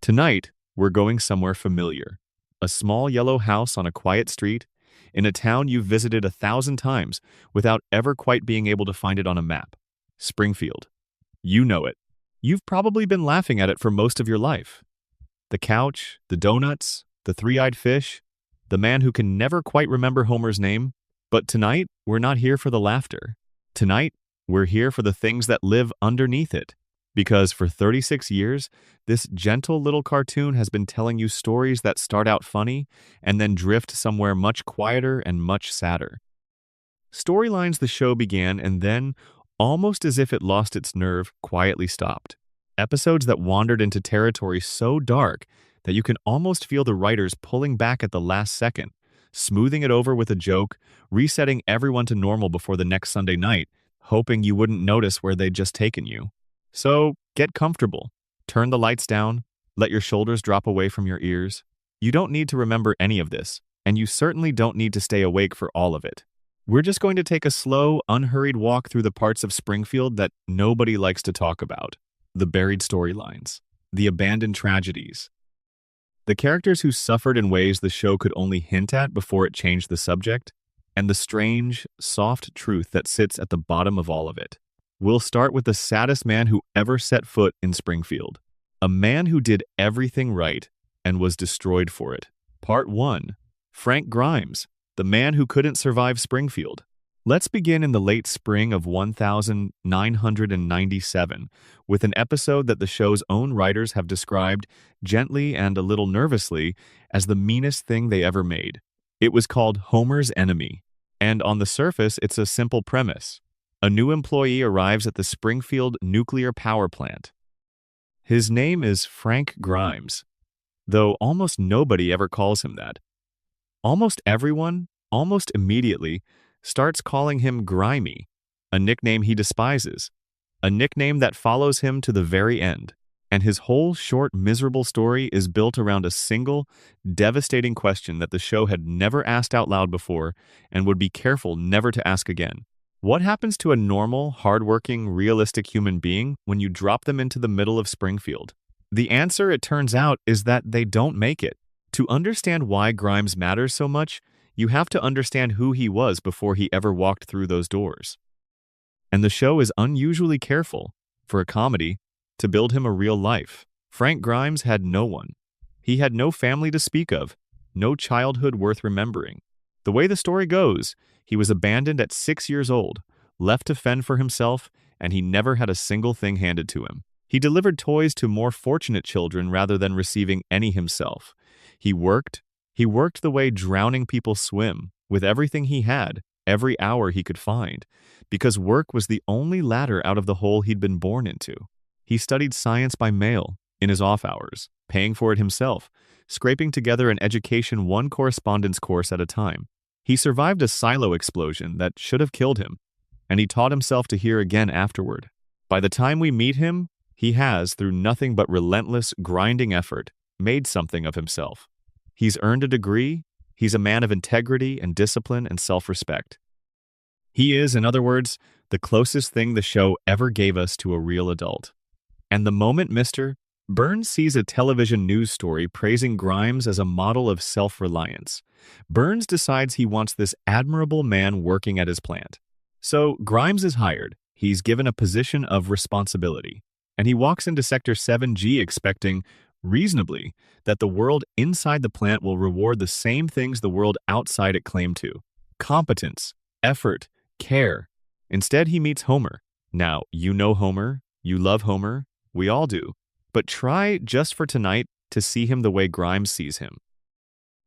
Tonight, we're going somewhere familiar. A small yellow house on a quiet street, in a town you've visited 1,000 times without ever quite being able to find it on a map. Springfield. You know it. You've probably been laughing at it for most of your life. The couch, the donuts, the three-eyed fish, the man who can never quite remember Homer's name. But tonight, we're not here for the laughter. Tonight, we're here for the things that live underneath it. Because for 36 years, this gentle little cartoon has been telling you stories that start out funny and then drift somewhere much quieter and much sadder. Storylines the show began and then, almost as if it lost its nerve, quietly stopped. Episodes that wandered into territory so dark that you can almost feel the writers pulling back at the last second, smoothing it over with a joke, resetting everyone to normal before the next Sunday night, hoping you wouldn't notice where they'd just taken you. So, get comfortable. Turn the lights down. Let your shoulders drop away from your ears. You don't need to remember any of this, and you certainly don't need to stay awake for all of it. We're just going to take a slow, unhurried walk through the parts of Springfield that nobody likes to talk about. The buried storylines. The abandoned tragedies. The characters who suffered in ways the show could only hint at before it changed the subject. And the strange, soft truth that sits at the bottom of all of it. We'll start with the saddest man who ever set foot in Springfield. A man who did everything right and was destroyed for it. Part 1. Frank Grimes, the man who couldn't survive Springfield. Let's begin in the late spring of 1997 with an episode that the show's own writers have described, gently and a little nervously, as the meanest thing they ever made. It was called Homer's Enemy. And on the surface, it's a simple premise. A new employee arrives at the Springfield nuclear power plant. His name is Frank Grimes, though almost nobody ever calls him that. Almost everyone, almost immediately, starts calling him Grimy, a nickname he despises, a nickname that follows him to the very end. And his whole short, miserable story is built around a single, devastating question that the show had never asked out loud before and would be careful never to ask again. What happens to a normal, hardworking, realistic human being when you drop them into the middle of Springfield? The answer, it turns out, is that they don't make it. To understand why Grimes matters so much, you have to understand who he was before he ever walked through those doors. And the show is unusually careful, for a comedy, to build him a real life. Frank Grimes had no one. He had no family to speak of, no childhood worth remembering. The way the story goes, he was abandoned at 6 years old, left to fend for himself, and he never had a single thing handed to him. He delivered toys to more fortunate children rather than receiving any himself. He worked the way drowning people swim, with everything he had, every hour he could find, because work was the only ladder out of the hole he'd been born into. He studied science by mail, in his off hours, paying for it himself, scraping together an education one correspondence course at a time. He survived a silo explosion that should have killed him, and he taught himself to hear again afterward. By the time we meet him, he has, through nothing but relentless, grinding effort, made something of himself. He's earned a degree, he's a man of integrity and discipline and self-respect. He is, in other words, the closest thing the show ever gave us to a real adult. And the moment Mr. Burns sees a television news story praising Grimes as a model of self-reliance, Burns decides he wants this admirable man working at his plant. So Grimes is hired, he's given a position of responsibility, and he walks into Sector 7G expecting, reasonably, that the world inside the plant will reward the same things the world outside it claimed to. Competence, effort, care. Instead, he meets Homer. Now, you know Homer, you love Homer, we all do. But try, just for tonight, to see him the way Grimes sees him.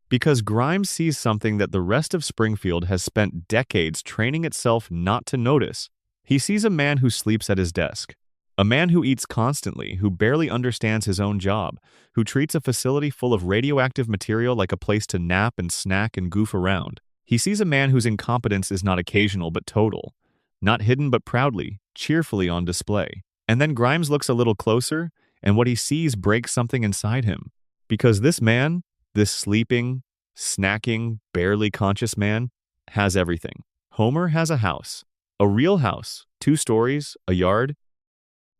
Because Grimes sees something that the rest of Springfield has spent decades training itself not to notice. He sees a man who sleeps at his desk. A man who eats constantly, who barely understands his own job, who treats a facility full of radioactive material like a place to nap and snack and goof around. He sees a man whose incompetence is not occasional but total, not hidden but proudly, cheerfully on display. And then Grimes looks a little closer, and what he sees breaks something inside him. Because this man, this sleeping, snacking, barely conscious man, has everything. Homer has a house. A real house, 2 stories, a yard.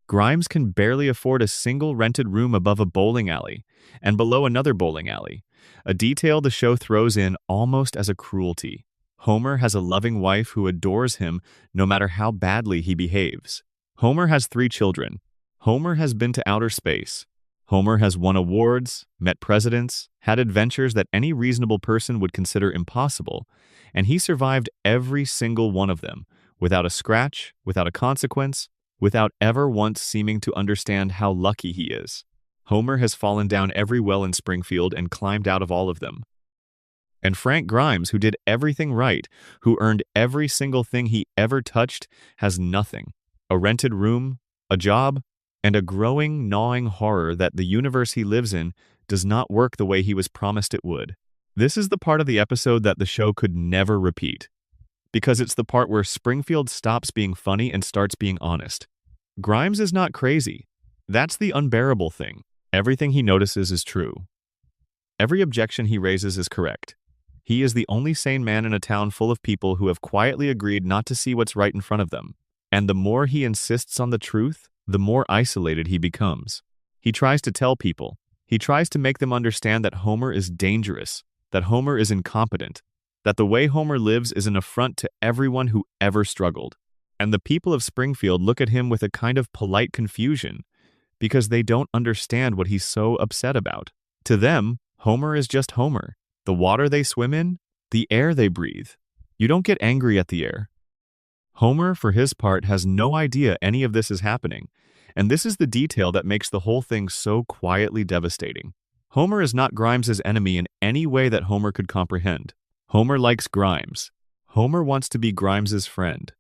Grimes can barely afford a single rented room above a bowling alley and below another bowling alley, a detail the show throws in almost as a cruelty. Homer has a loving wife who adores him no matter how badly he behaves. Homer has 3 children. Homer has been to outer space. Homer has won awards, met presidents, had adventures that any reasonable person would consider impossible, and he survived every single one of them, without a scratch, without a consequence, without ever once seeming to understand how lucky he is. Homer has fallen down every well in Springfield and climbed out of all of them. And Frank Grimes, who did everything right, who earned every single thing he ever touched, has nothing. A rented room, a job, and a growing, gnawing horror that the universe he lives in does not work the way he was promised it would. This is the part of the episode that the show could never repeat, because it's the part where Springfield stops being funny and starts being honest. Grimes is not crazy. That's the unbearable thing. Everything he notices is true. Every objection he raises is correct. He is the only sane man in a town full of people who have quietly agreed not to see what's right in front of them. And the more he insists on the truth, the more isolated he becomes. He tries to tell people. He tries to make them understand that Homer is dangerous, that Homer is incompetent, that the way Homer lives is an affront to everyone who ever struggled. And the people of Springfield look at him with a kind of polite confusion because they don't understand what he's so upset about. To them, Homer is just Homer. The water they swim in, the air they breathe. You don't get angry at the air. Homer, for his part, has no idea any of this is happening, and this is the detail that makes the whole thing so quietly devastating. Homer is not Grimes's enemy in any way that Homer could comprehend. Homer likes Grimes. Homer wants to be Grimes's friend.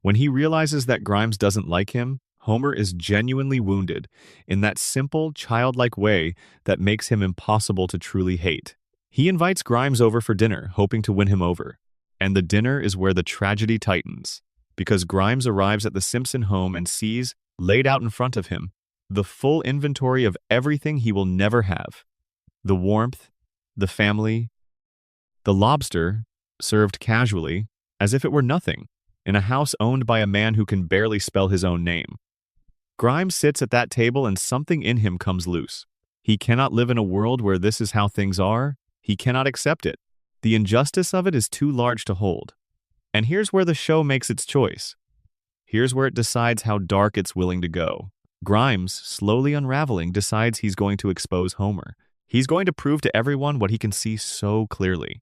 When he realizes that Grimes doesn't like him, Homer is genuinely wounded in that simple, childlike way that makes him impossible to truly hate. He invites Grimes over for dinner, hoping to win him over. And the dinner is where the tragedy tightens, because Grimes arrives at the Simpson home and sees, laid out in front of him, the full inventory of everything he will never have. The warmth, the family, the lobster, served casually, as if it were nothing, in a house owned by a man who can barely spell his own name. Grimes sits at that table and something in him comes loose. He cannot live in a world where this is how things are. He cannot accept it. The injustice of it is too large to hold. And here's where the show makes its choice. Here's where it decides how dark it's willing to go. Grimes, slowly unraveling, decides he's going to expose Homer. He's going to prove to everyone what he can see so clearly.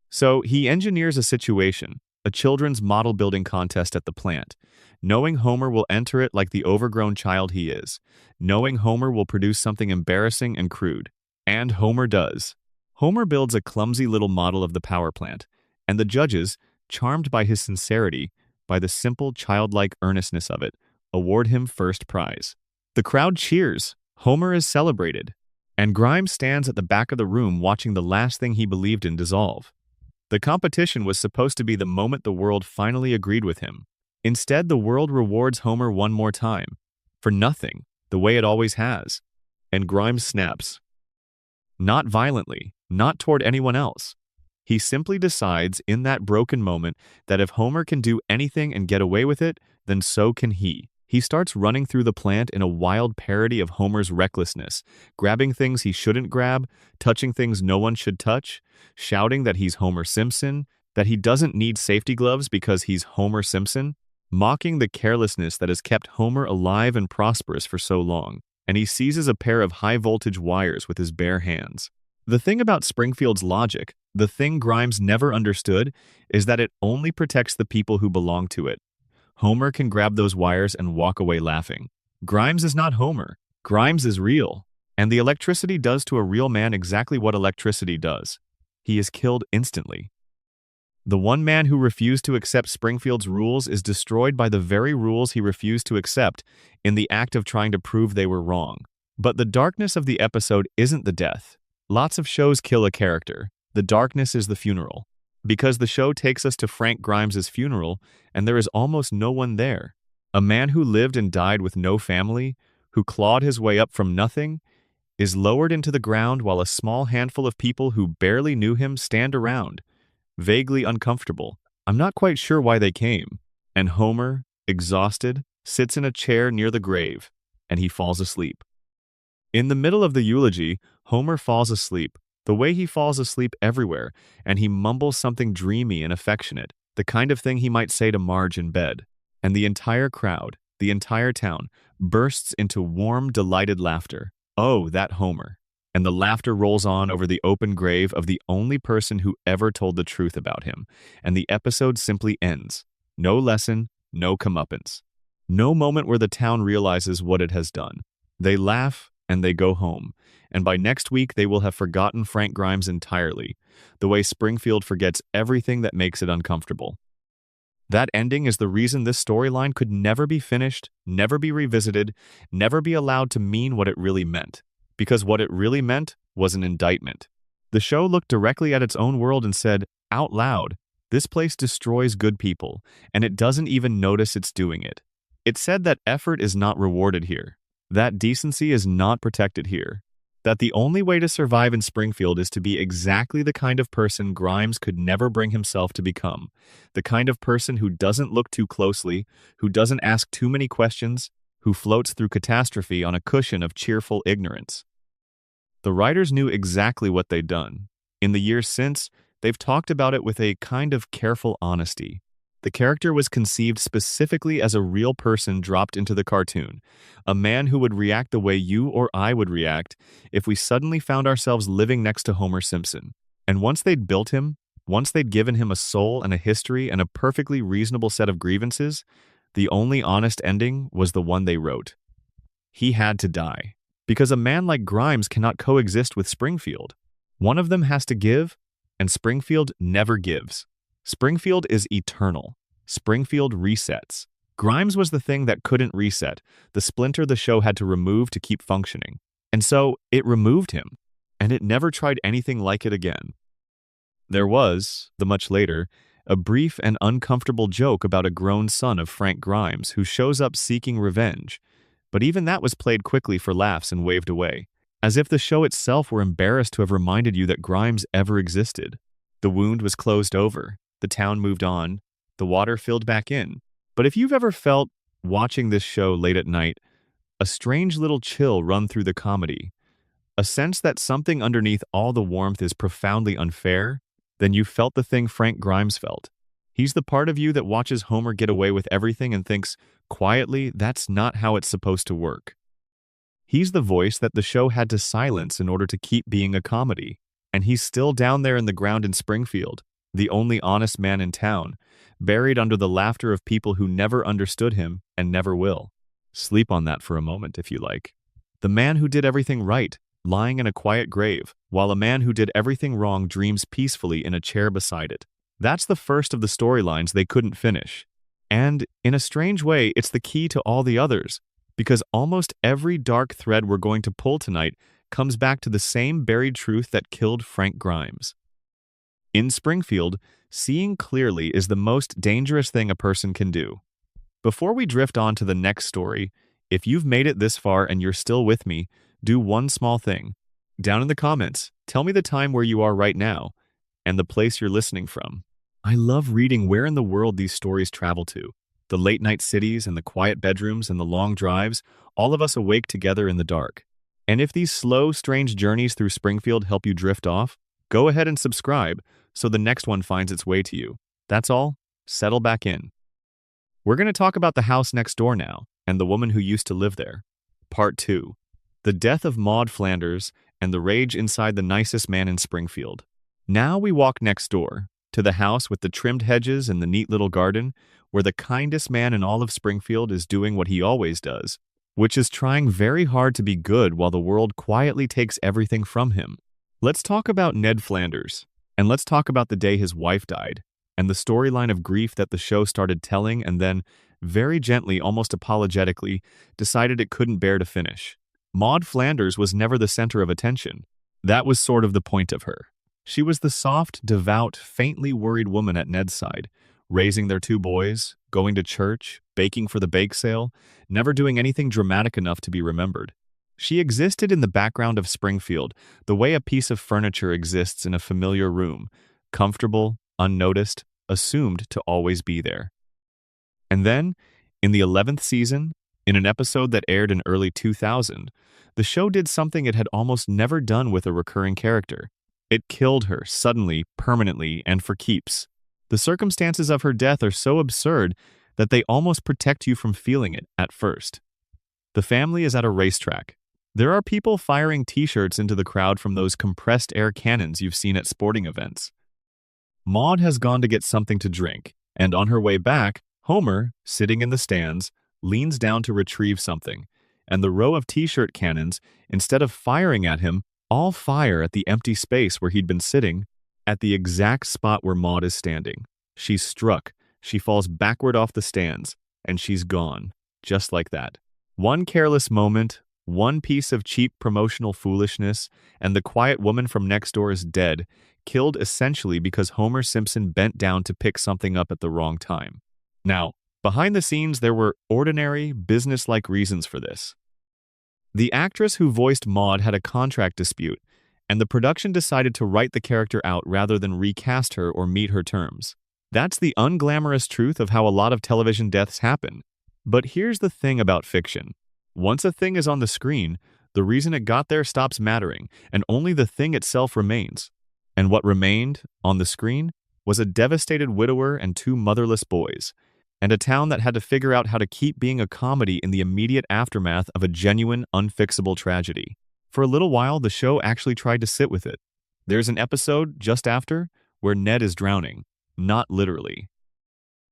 So he engineers a situation, a children's model building contest at the plant, knowing Homer will enter it like the overgrown child he is, knowing Homer will produce something embarrassing and crude. And Homer does. Homer builds a clumsy little model of the power plant, and the judges, charmed by his sincerity, by the simple childlike earnestness of it, award him first prize. The crowd cheers. Homer is celebrated. And Grimes stands at the back of the room watching the last thing he believed in dissolve. The competition was supposed to be the moment the world finally agreed with him. Instead, the world rewards Homer one more time, for nothing, the way it always has. And Grimes snaps. Not violently, not toward anyone else. He simply decides in that broken moment that if Homer can do anything and get away with it, then so can he. He starts running through the plant in a wild parody of Homer's recklessness, grabbing things he shouldn't grab, touching things no one should touch, shouting that he's Homer Simpson, that he doesn't need safety gloves because he's Homer Simpson, mocking the carelessness that has kept Homer alive and prosperous for so long, and he seizes a pair of high-voltage wires with his bare hands. The thing about Springfield's logic, the thing Grimes never understood, is that it only protects the people who belong to it. Homer can grab those wires and walk away laughing. Grimes is not Homer. Grimes is real. And the electricity does to a real man exactly what electricity does. He is killed instantly. The one man who refused to accept Springfield's rules is destroyed by the very rules he refused to accept in the act of trying to prove they were wrong. But the darkness of the episode isn't the death. Lots of shows kill a character. The darkness is the funeral. Because the show takes us to Frank Grimes's funeral, and there is almost no one there. A man who lived and died with no family, who clawed his way up from nothing, is lowered into the ground while a small handful of people who barely knew him stand around, vaguely uncomfortable. I'm not quite sure why they came. And Homer, exhausted, sits in a chair near the grave, and he falls asleep. In the middle of the eulogy, Homer falls asleep, the way he falls asleep everywhere, and he mumbles something dreamy and affectionate, the kind of thing he might say to Marge in bed. And the entire crowd, the entire town, bursts into warm, delighted laughter. Oh, that Homer. And the laughter rolls on over the open grave of the only person who ever told the truth about him, and the episode simply ends. No lesson, no comeuppance. No moment where the town realizes what it has done. They laugh, and they go home, and by next week they will have forgotten Frank Grimes entirely, the way Springfield forgets everything that makes it uncomfortable. That ending is the reason this storyline could never be finished, never be revisited, never be allowed to mean what it really meant. Because what it really meant was an indictment. The show looked directly at its own world and said, out loud, this place destroys good people, and it doesn't even notice it's doing it. It said that effort is not rewarded here, that decency is not protected here, that the only way to survive in Springfield is to be exactly the kind of person Grimes could never bring himself to become, the kind of person who doesn't look too closely, who doesn't ask too many questions, who floats through catastrophe on a cushion of cheerful ignorance. The writers knew exactly what they'd done. In the years since, they've talked about it with a kind of careful honesty. The character was conceived specifically as a real person dropped into the cartoon, a man who would react the way you or I would react if we suddenly found ourselves living next to Homer Simpson. And once they'd built him, once they'd given him a soul and a history and a perfectly reasonable set of grievances, the only honest ending was the one they wrote. He had to die. Because a man like Grimes cannot coexist with Springfield. One of them has to give, and Springfield never gives. Springfield is eternal. Springfield resets. Grimes was the thing that couldn't reset, the splinter the show had to remove to keep functioning. And so, it removed him, and it never tried anything like it again. There was, the much later, a brief and uncomfortable joke about a grown son of Frank Grimes who shows up seeking revenge, but even that was played quickly for laughs and waved away, as if the show itself were embarrassed to have reminded you that Grimes ever existed. The wound was closed over. The town moved on, the water filled back in. But if you've ever felt, watching this show late at night, a strange little chill run through the comedy, a sense that something underneath all the warmth is profoundly unfair, then you felt the thing Frank Grimes felt. He's the part of you that watches Homer get away with everything and thinks, quietly, that's not how it's supposed to work. He's the voice that the show had to silence in order to keep being a comedy. And he's still down there in the ground in Springfield, the only honest man in town, buried under the laughter of people who never understood him and never will. Sleep on that for a moment, if you like. The man who did everything right, lying in a quiet grave, while a man who did everything wrong dreams peacefully in a chair beside it. That's the first of the storylines they couldn't finish. And, in a strange way, it's the key to all the others, because almost every dark thread we're going to pull tonight comes back to the same buried truth that killed Frank Grimes. In Springfield, seeing clearly is the most dangerous thing a person can do. Before we drift on to the next story, if you've made it this far and you're still with me, do one small thing. Down in the comments, tell me the time where you are right now and the place you're listening from. I love reading where in the world these stories travel to. The late-night cities and the quiet bedrooms and the long drives, all of us awake together in the dark. And if these slow, strange journeys through Springfield help you drift off, go ahead and subscribe so the next one finds its way to you. That's all. Settle back in. We're going to talk about the house next door now and the woman who used to live there. Part 2. The death of Maud Flanders and the rage inside the nicest man in Springfield. Now we walk next door, to the house with the trimmed hedges and the neat little garden, where the kindest man in all of Springfield is doing what he always does, which is trying very hard to be good while the world quietly takes everything from him. Let's talk about Ned Flanders, and let's talk about the day his wife died, and the storyline of grief that the show started telling and then, very gently, almost apologetically, decided it couldn't bear to finish. Maud Flanders was never the center of attention. That was sort of the point of her. She was the soft, devout, faintly worried woman at Ned's side, raising their 2 boys, going to church, baking for the bake sale, never doing anything dramatic enough to be remembered. She existed in the background of Springfield, the way a piece of furniture exists in a familiar room, comfortable, unnoticed, assumed to always be there. And then, In the 11th season, in an episode that aired in early 2000, the show did something it had almost never done with a recurring character. It killed her suddenly, permanently, and for keeps. The circumstances of her death are so absurd that they almost protect you from feeling it at first. The family is at a racetrack. There are people firing t-shirts into the crowd from those compressed air cannons you've seen at sporting events. Maude has gone to get something to drink, and on her way back, Homer, sitting in the stands, leans down to retrieve something, and the row of t-shirt cannons, instead of firing at him, all fire at the empty space where he'd been sitting, at the exact spot where Maude is standing. She's struck, she falls backward off the stands, and she's gone, just like that. One careless moment, one piece of cheap promotional foolishness, and the quiet woman from next door is dead, killed essentially because Homer Simpson bent down to pick something up at the wrong time. Now, behind the scenes, there were ordinary, business-like reasons for this. The actress who voiced Maude had a contract dispute, and the production decided to write the character out rather than recast her or meet her terms. That's the unglamorous truth of how a lot of television deaths happen. But here's the thing about fiction. Once a thing is on the screen, the reason it got there stops mattering, and only the thing itself remains. And what remained, on the screen, was a devastated widower and two motherless boys, and a town that had to figure out how to keep being a comedy in the immediate aftermath of a genuine, unfixable tragedy. For a little while, the show actually tried to sit with it. There's an episode, just after, where Ned is drowning. Not literally.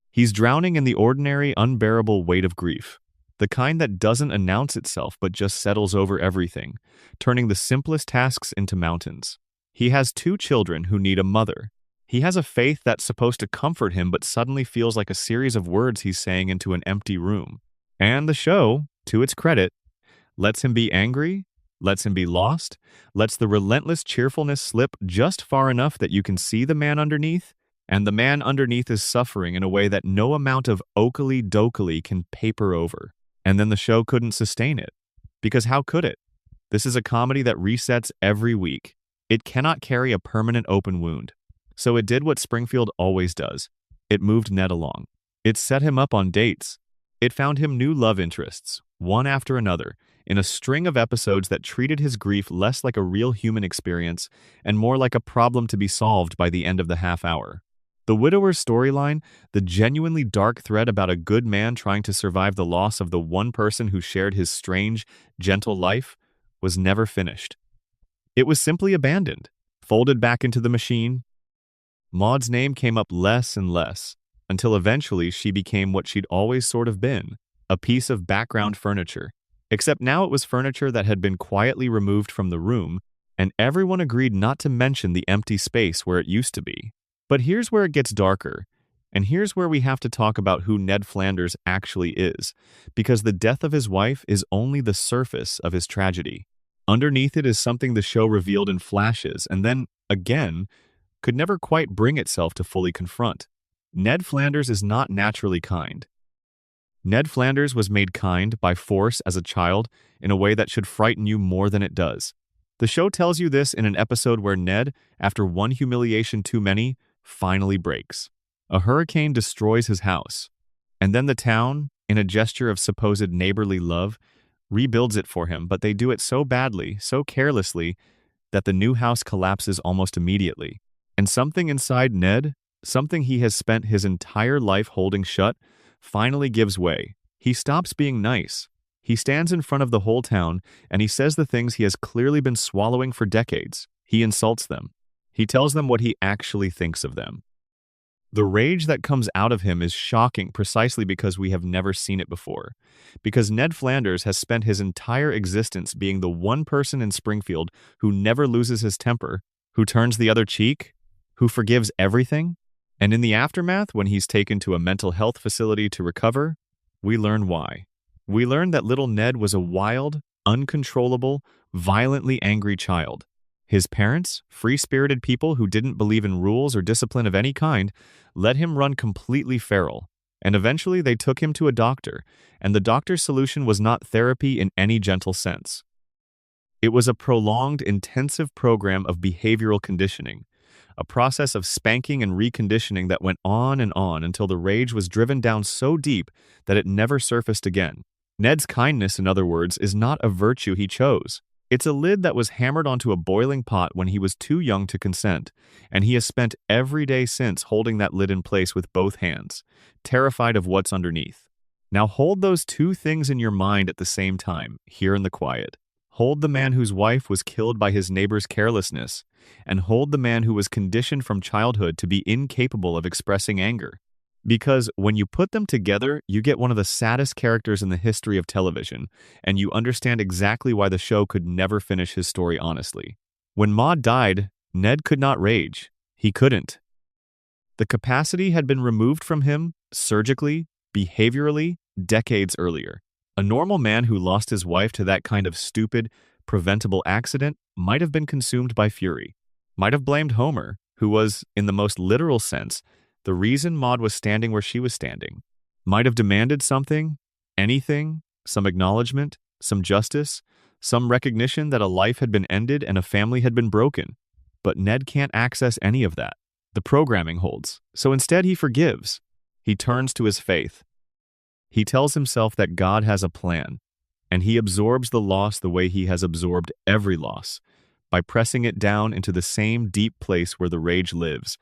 He's drowning in the ordinary, unbearable weight of grief. The kind that doesn't announce itself but just settles over everything, turning the simplest tasks into mountains. He has two children who need a mother. He has a faith that's supposed to comfort him but suddenly feels like a series of words he's saying into an empty room. And the show, to its credit, lets him be angry, lets him be lost, lets the relentless cheerfulness slip just far enough that you can see the man underneath, and the man underneath is suffering in a way that no amount of okily-dokily can paper over. And then the show couldn't sustain it. Because how could it? This is a comedy that resets every week. It cannot carry a permanent open wound. So it did what Springfield always does. It moved Ned along. It set him up on dates. It found him new love interests, one after another, in a string of episodes that treated his grief less like a real human experience and more like a problem to be solved by the end of the half hour. The widower's storyline, the genuinely dark thread about a good man trying to survive the loss of the one person who shared his strange, gentle life, was never finished. It was simply abandoned, folded back into the machine. Maude's name came up less and less, until eventually she became what she'd always sort of been, a piece of background furniture. Except now it was furniture that had been quietly removed from the room, and everyone agreed not to mention the empty space where it used to be. But here's where it gets darker, and here's where we have to talk about who Ned Flanders actually is, because the death of his wife is only the surface of his tragedy. Underneath it is something the show revealed in flashes, and then, again, could never quite bring itself to fully confront. Ned Flanders is not naturally kind. Ned Flanders was made kind by force as a child in a way that should frighten you more than it does. The show tells you this in an episode where Ned, after one humiliation too many, finally breaks. A hurricane destroys his house, and then the town, in a gesture of supposed neighborly love, rebuilds it for him, but they do it so badly, so carelessly, that the new house collapses almost immediately. And something inside Ned, something he has spent his entire life holding shut, finally gives way. He stops being nice. He stands in front of the whole town, and he says the things he has clearly been swallowing for decades. He insults them. He tells them what he actually thinks of them. The rage that comes out of him is shocking precisely because we have never seen it before. Because Ned Flanders has spent his entire existence being the one person in Springfield who never loses his temper, who turns the other cheek, who forgives everything. And in the aftermath, when he's taken to a mental health facility to recover, we learn why. We learn that little Ned was a wild, uncontrollable, violently angry child. His parents, free-spirited people who didn't believe in rules or discipline of any kind, let him run completely feral. And eventually they took him to a doctor, and the doctor's solution was not therapy in any gentle sense. It was a prolonged, intensive program of behavioral conditioning, a process of spanking and reconditioning that went on and on until the rage was driven down so deep that it never surfaced again. Ned's kindness, in other words, is not a virtue he chose. It's a lid that was hammered onto a boiling pot when he was too young to consent, and he has spent every day since holding that lid in place with both hands, terrified of what's underneath. Now hold those two things in your mind at the same time, here in the quiet. Hold the man whose wife was killed by his neighbor's carelessness, and hold the man who was conditioned from childhood to be incapable of expressing anger. Because when you put them together, you get one of the saddest characters in the history of television, and you understand exactly why the show could never finish his story honestly. When Maud died, Ned could not rage. He couldn't. The capacity had been removed from him, surgically, behaviorally, decades earlier. A normal man who lost his wife to that kind of stupid, preventable accident might have been consumed by fury, might have blamed Homer, who was, in the most literal sense, the reason Maud was standing where she was standing, might have demanded something, anything, some acknowledgement, some justice, some recognition that a life had been ended and a family had been broken. But Ned can't access any of that. The programming holds. So instead he forgives. He turns to his faith. He tells himself that God has a plan, and he absorbs the loss the way he has absorbed every loss, by pressing it down into the same deep place where the rage lives,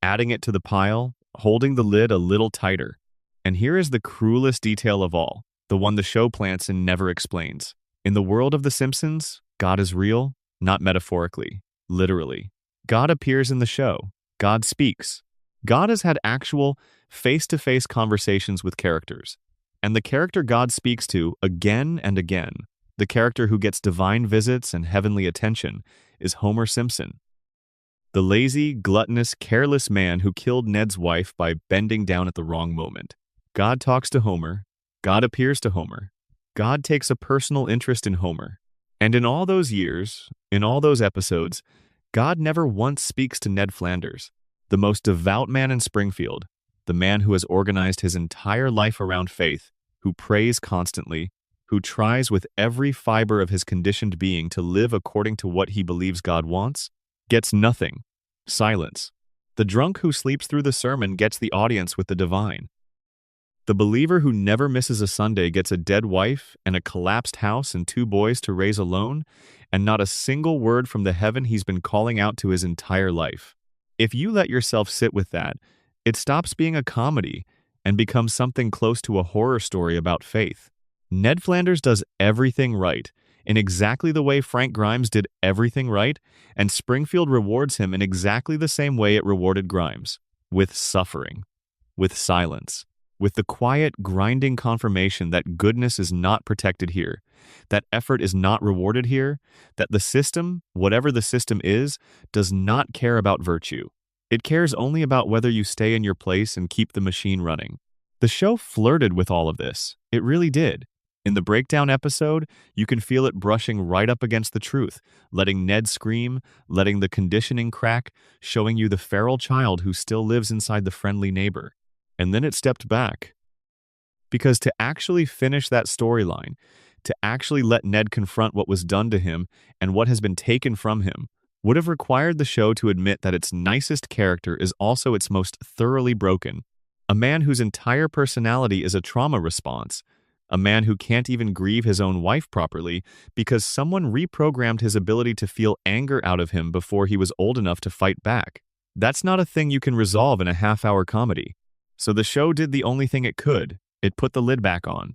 adding it to the pile, holding the lid a little tighter. And here is the cruelest detail of all, the one the show plants and never explains. In the world of The Simpsons, God is real, not metaphorically, literally. God appears in the show. God speaks. God has had actual, face-to-face conversations with characters. And the character God speaks to, again and again, the character who gets divine visits and heavenly attention, is Homer Simpson. The lazy, gluttonous, careless man who killed Ned's wife by bending down at the wrong moment. God talks to Homer. God appears to Homer. God takes a personal interest in Homer. And in all those years, in all those episodes, God never once speaks to Ned Flanders, the most devout man in Springfield, the man who has organized his entire life around faith, who prays constantly, who tries with every fiber of his conditioned being to live according to what he believes God wants, gets nothing. Silence. The drunk who sleeps through the sermon gets the audience with the divine. The believer who never misses a Sunday gets a dead wife and a collapsed house and 2 boys to raise alone, and not a single word from the heaven he's been calling out to his entire life. If you let yourself sit with that, it stops being a comedy and becomes something close to a horror story about faith. Ned Flanders does everything right, in exactly the way Frank Grimes did everything right, and Springfield rewards him in exactly the same way it rewarded Grimes, with suffering, with silence, with the quiet, grinding confirmation that goodness is not protected here, that effort is not rewarded here, that the system, whatever the system is, does not care about virtue. It cares only about whether you stay in your place and keep the machine running. The show flirted with all of this. It really did. In the breakdown episode, you can feel it brushing right up against the truth, letting Ned scream, letting the conditioning crack, showing you the feral child who still lives inside the friendly neighbor. And then it stepped back. Because to actually finish that storyline, to actually let Ned confront what was done to him and what has been taken from him, would have required the show to admit that its nicest character is also its most thoroughly broken. A man whose entire personality is a trauma response. A man who can't even grieve his own wife properly because someone reprogrammed his ability to feel anger out of him before he was old enough to fight back. That's not a thing you can resolve in a half-hour comedy. So the show did the only thing it could. It put the lid back on.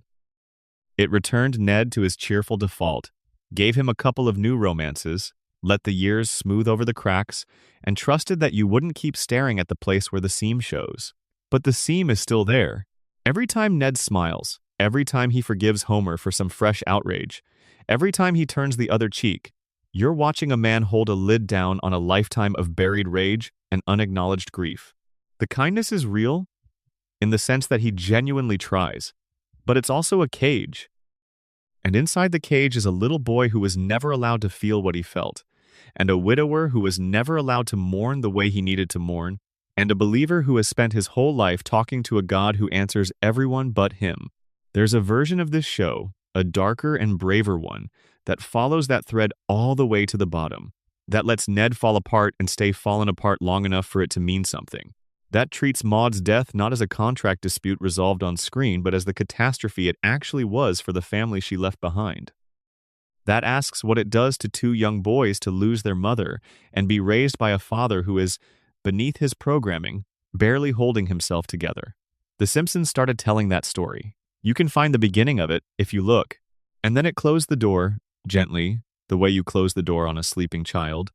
It returned Ned to his cheerful default, gave him a couple of new romances, let the years smooth over the cracks, and trusted that you wouldn't keep staring at the place where the seam shows. But the seam is still there. Every time Ned smiles, every time he forgives Homer for some fresh outrage, every time he turns the other cheek, you're watching a man hold a lid down on a lifetime of buried rage and unacknowledged grief. The kindness is real, in the sense that he genuinely tries, but it's also a cage. And inside the cage is a little boy who was never allowed to feel what he felt, and a widower who was never allowed to mourn the way he needed to mourn, and a believer who has spent his whole life talking to a God who answers everyone but him. There's a version of this show, a darker and braver one, that follows that thread all the way to the bottom. That lets Ned fall apart and stay fallen apart long enough for it to mean something. That treats Maud's death not as a contract dispute resolved on screen, but as the catastrophe it actually was for the family she left behind. That asks what it does to two young boys to lose their mother and be raised by a father who is, beneath his programming, barely holding himself together. The Simpsons started telling that story. You can find the beginning of it if you look. And then it closed the door, gently, the way you close the door on a sleeping child,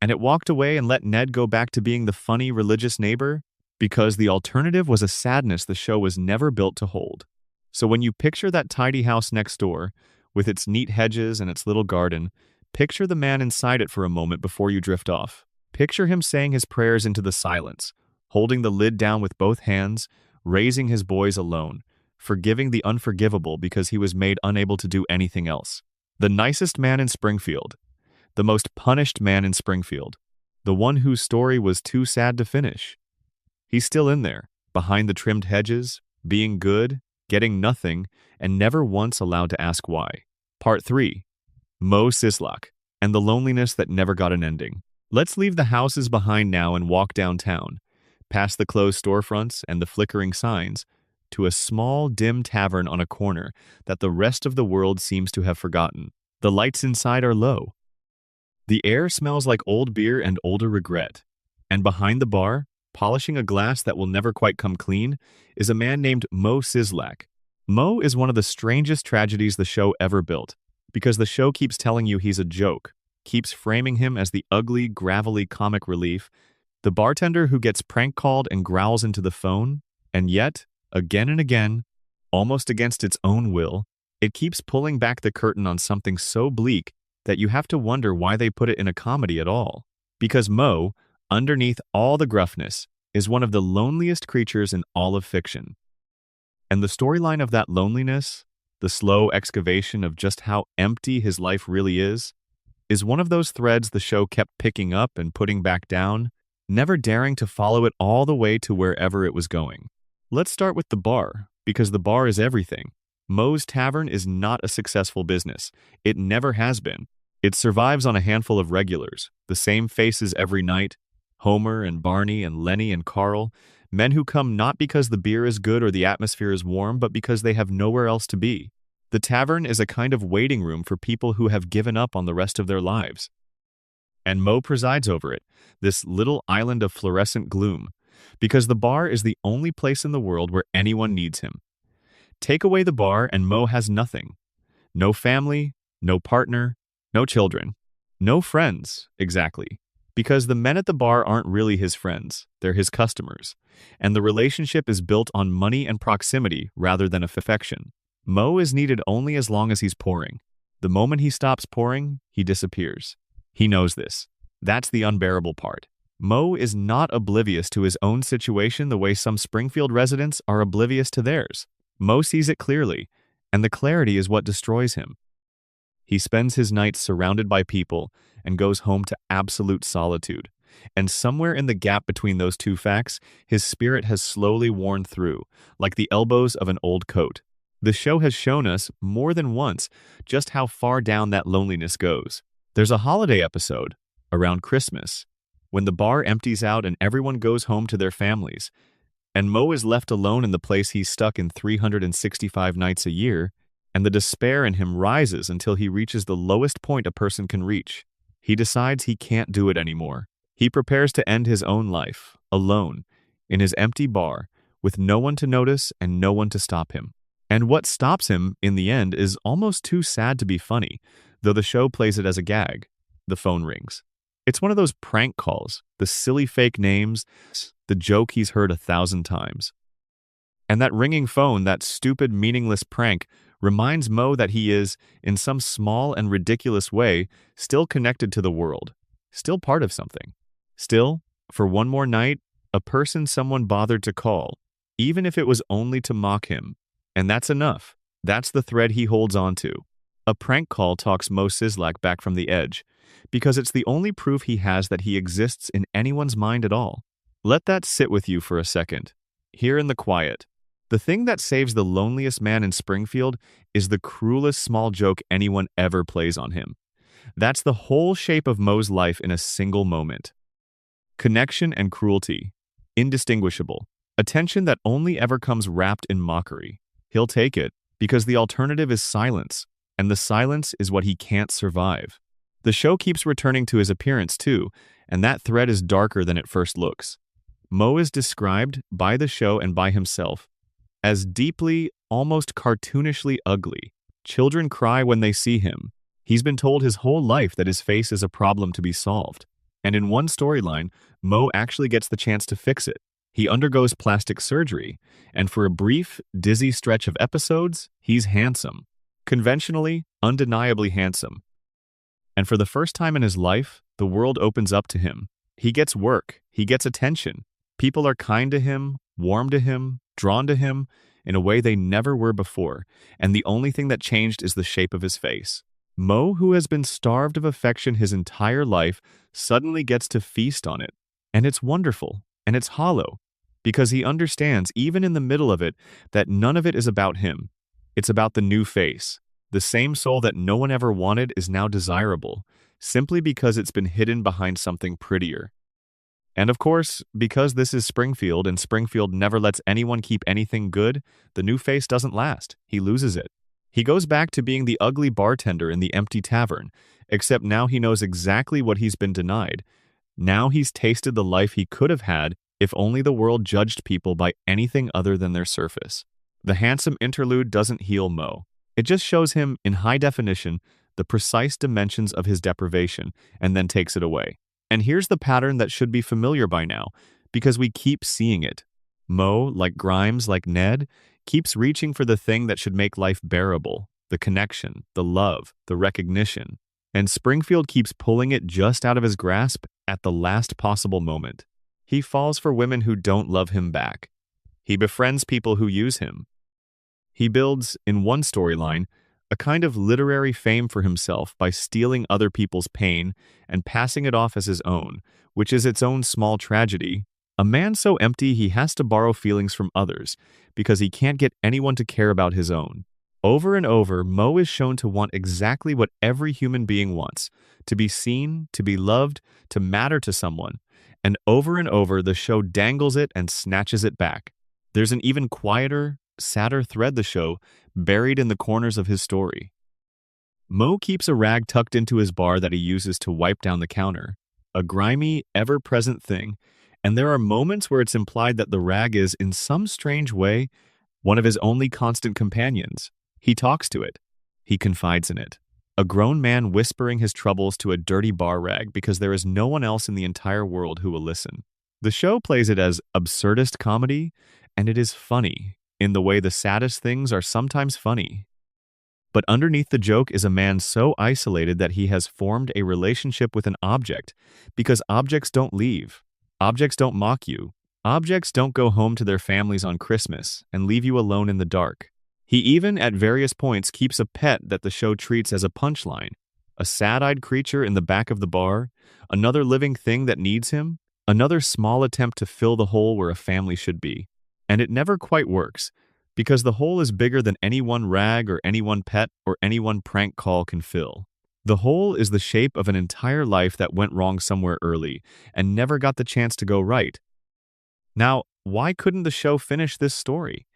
and it walked away and let Ned go back to being the funny religious neighbor, because the alternative was a sadness the show was never built to hold. So when you picture that tidy house next door, with its neat hedges and its little garden, picture the man inside it for a moment before you drift off. Picture him saying his prayers into the silence, holding the lid down with both hands, raising his boys alone, forgiving the unforgivable because he was made unable to do anything else. The nicest man in Springfield, the most punished man in Springfield, the one whose story was too sad to finish. He's still in there, behind the trimmed hedges, being good, getting nothing, and never once allowed to ask why. Part 3. Moe Szyslak, and the loneliness that never got an ending. Let's leave the houses behind now and walk downtown, past the closed storefronts and the flickering signs, to a small, dim tavern on a corner that the rest of the world seems to have forgotten. The lights inside are low. The air smells like old beer and older regret. And behind the bar, polishing a glass that will never quite come clean, is a man named Moe Szyslak. Moe is one of the strangest tragedies the show ever built, because the show keeps telling you he's a joke, keeps framing him as the ugly, gravelly comic relief, the bartender who gets prank called and growls into the phone, and yet, again and again, almost against its own will, it keeps pulling back the curtain on something so bleak that you have to wonder why they put it in a comedy at all. Because Moe, underneath all the gruffness, is one of the loneliest creatures in all of fiction. And the storyline of that loneliness, the slow excavation of just how empty his life really is one of those threads the show kept picking up and putting back down, never daring to follow it all the way to wherever it was going. Let's start with the bar, because the bar is everything. Moe's Tavern is not a successful business. It never has been. It survives on a handful of regulars, the same faces every night, Homer and Barney and Lenny and Carl, men who come not because the beer is good or the atmosphere is warm, but because they have nowhere else to be. The tavern is a kind of waiting room for people who have given up on the rest of their lives. And Moe presides over it, this little island of fluorescent gloom, because the bar is the only place in the world where anyone needs him. Take away the bar and Moe has nothing. No family, no partner, no children, no friends, exactly. Because the men at the bar aren't really his friends, they're his customers. And the relationship is built on money and proximity rather than affection. Moe is needed only as long as he's pouring. The moment he stops pouring, he disappears. He knows this. That's the unbearable part. Moe is not oblivious to his own situation the way some Springfield residents are oblivious to theirs. Moe sees it clearly, and the clarity is what destroys him. He spends his nights surrounded by people and goes home to absolute solitude. And somewhere in the gap between those two facts, his spirit has slowly worn through, like the elbows of an old coat. The show has shown us, more than once, just how far down that loneliness goes. There's a holiday episode, around Christmas, when the bar empties out and everyone goes home to their families, and Moe is left alone in the place he's stuck in 365 nights a year, and the despair in him rises until he reaches the lowest point a person can reach. He decides he can't do it anymore. He prepares to end his own life, alone, in his empty bar, with no one to notice and no one to stop him. And what stops him, in the end, is almost too sad to be funny, though the show plays it as a gag. The phone rings. It's one of those prank calls, the silly fake names, the joke he's heard 1,000 times. And that ringing phone, that stupid, meaningless prank, reminds Moe that he is, in some small and ridiculous way, still connected to the world, still part of something. Still, for one more night, a person someone bothered to call, even if it was only to mock him. And that's enough. That's the thread he holds on to. A prank call talks Moe Szyslak back from the edge, because it's the only proof he has that he exists in anyone's mind at all. Let that sit with you for a second. Here in the quiet. The thing that saves the loneliest man in Springfield is the cruelest small joke anyone ever plays on him. That's the whole shape of Moe's life in a single moment. Connection and cruelty. Indistinguishable. Attention that only ever comes wrapped in mockery. He'll take it, because the alternative is silence, and the silence is what he can't survive. The show keeps returning to his appearance too, and that thread is darker than it first looks. Moe is described, by the show and by himself, as deeply, almost cartoonishly ugly. Children cry when they see him. He's been told his whole life that his face is a problem to be solved. And in one storyline, Moe actually gets the chance to fix it. He undergoes plastic surgery, and for a brief, dizzy stretch of episodes, he's handsome. Conventionally, undeniably handsome. And for the first time in his life, the world opens up to him. He gets work, he gets attention. People are kind to him, warm to him, drawn to him, in a way they never were before, and the only thing that changed is the shape of his face. Moe, who has been starved of affection his entire life, suddenly gets to feast on it. And it's wonderful, and it's hollow, because he understands, even in the middle of it, that none of it is about him. It's about the new face. The same soul that no one ever wanted is now desirable, simply because it's been hidden behind something prettier. And of course, because this is Springfield and Springfield never lets anyone keep anything good, the new face doesn't last. He loses it. He goes back to being the ugly bartender in the empty tavern, except now he knows exactly what he's been denied. Now he's tasted the life he could have had if only the world judged people by anything other than their surface. The handsome interlude doesn't heal Moe. It just shows him, in high definition, the precise dimensions of his deprivation, and then takes it away. And here's the pattern that should be familiar by now, because we keep seeing it. Moe, like Grimes, like Ned, keeps reaching for the thing that should make life bearable, the connection, the love, the recognition. And Springfield keeps pulling it just out of his grasp at the last possible moment. He falls for women who don't love him back. He befriends people who use him. He builds, in one storyline, a kind of literary fame for himself by stealing other people's pain and passing it off as his own, which is its own small tragedy. A man so empty he has to borrow feelings from others because he can't get anyone to care about his own. Over and over, Moe is shown to want exactly what every human being wants, to be seen, to be loved, to matter to someone. And over, the show dangles it and snatches it back. There's an even quieter, sadder thread the show buried in the corners of his story. Moe keeps a rag tucked into his bar that he uses to wipe down the counter, a grimy, ever-present thing, and there are moments where it's implied that the rag is, in some strange way, one of his only constant companions. He talks to it. He confides in it. A grown man whispering his troubles to a dirty bar rag because there is no one else in the entire world who will listen. The show plays it as absurdist comedy, and it is funny, in the way the saddest things are sometimes funny. But underneath the joke is a man so isolated that he has formed a relationship with an object, because objects don't leave. Objects don't mock you. Objects don't go home to their families on Christmas and leave you alone in the dark. He even, at various points, keeps a pet that the show treats as a punchline, a sad-eyed creature in the back of the bar, another living thing that needs him, another small attempt to fill the hole where a family should be. And it never quite works, because the hole is bigger than any one rag or any one pet or any one prank call can fill. The hole is the shape of an entire life that went wrong somewhere early and never got the chance to go right. Now, why couldn't the show finish this story?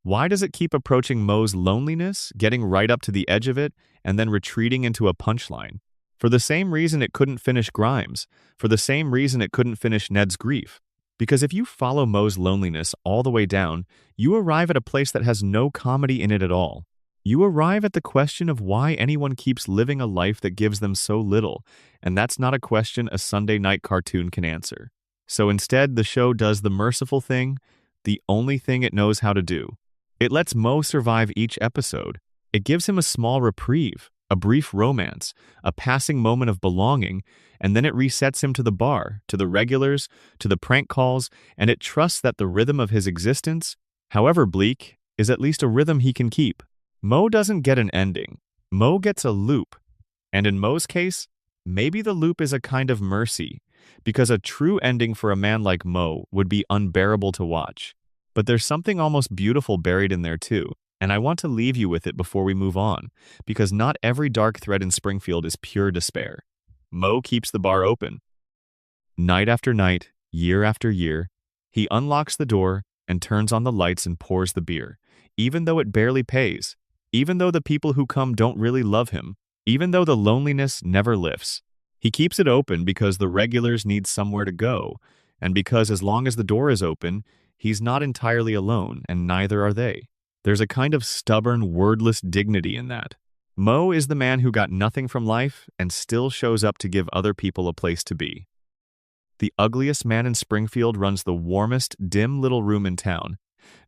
Why does it keep approaching Moe's loneliness, getting right up to the edge of it, and then retreating into a punchline? For the same reason it couldn't finish Grimes, for the same reason it couldn't finish Ned's grief. Because if you follow Moe's loneliness all the way down, you arrive at a place that has no comedy in it at all. You arrive at the question of why anyone keeps living a life that gives them so little, and that's not a question a Sunday night cartoon can answer. So instead, the show does the merciful thing, the only thing it knows how to do. It lets Moe survive each episode. It gives him a small reprieve, a brief romance, a passing moment of belonging, and then it resets him to the bar, to the regulars, to the prank calls, and it trusts that the rhythm of his existence, however bleak, is at least a rhythm he can keep. Moe doesn't get an ending. Moe gets a loop. And in Moe's case, maybe the loop is a kind of mercy, because a true ending for a man like Moe would be unbearable to watch. But there's something almost beautiful buried in there too. And I want to leave you with it before we move on, because not every dark thread in Springfield is pure despair. Mo keeps the bar open. Night after night, year after year, he unlocks the door and turns on the lights and pours the beer, even though it barely pays, even though the people who come don't really love him, even though the loneliness never lifts. He keeps it open because the regulars need somewhere to go, and because as long as the door is open, he's not entirely alone, and neither are they. There's a kind of stubborn, wordless dignity in that. Mo is the man who got nothing from life and still shows up to give other people a place to be. The ugliest man in Springfield runs the warmest, dim little room in town,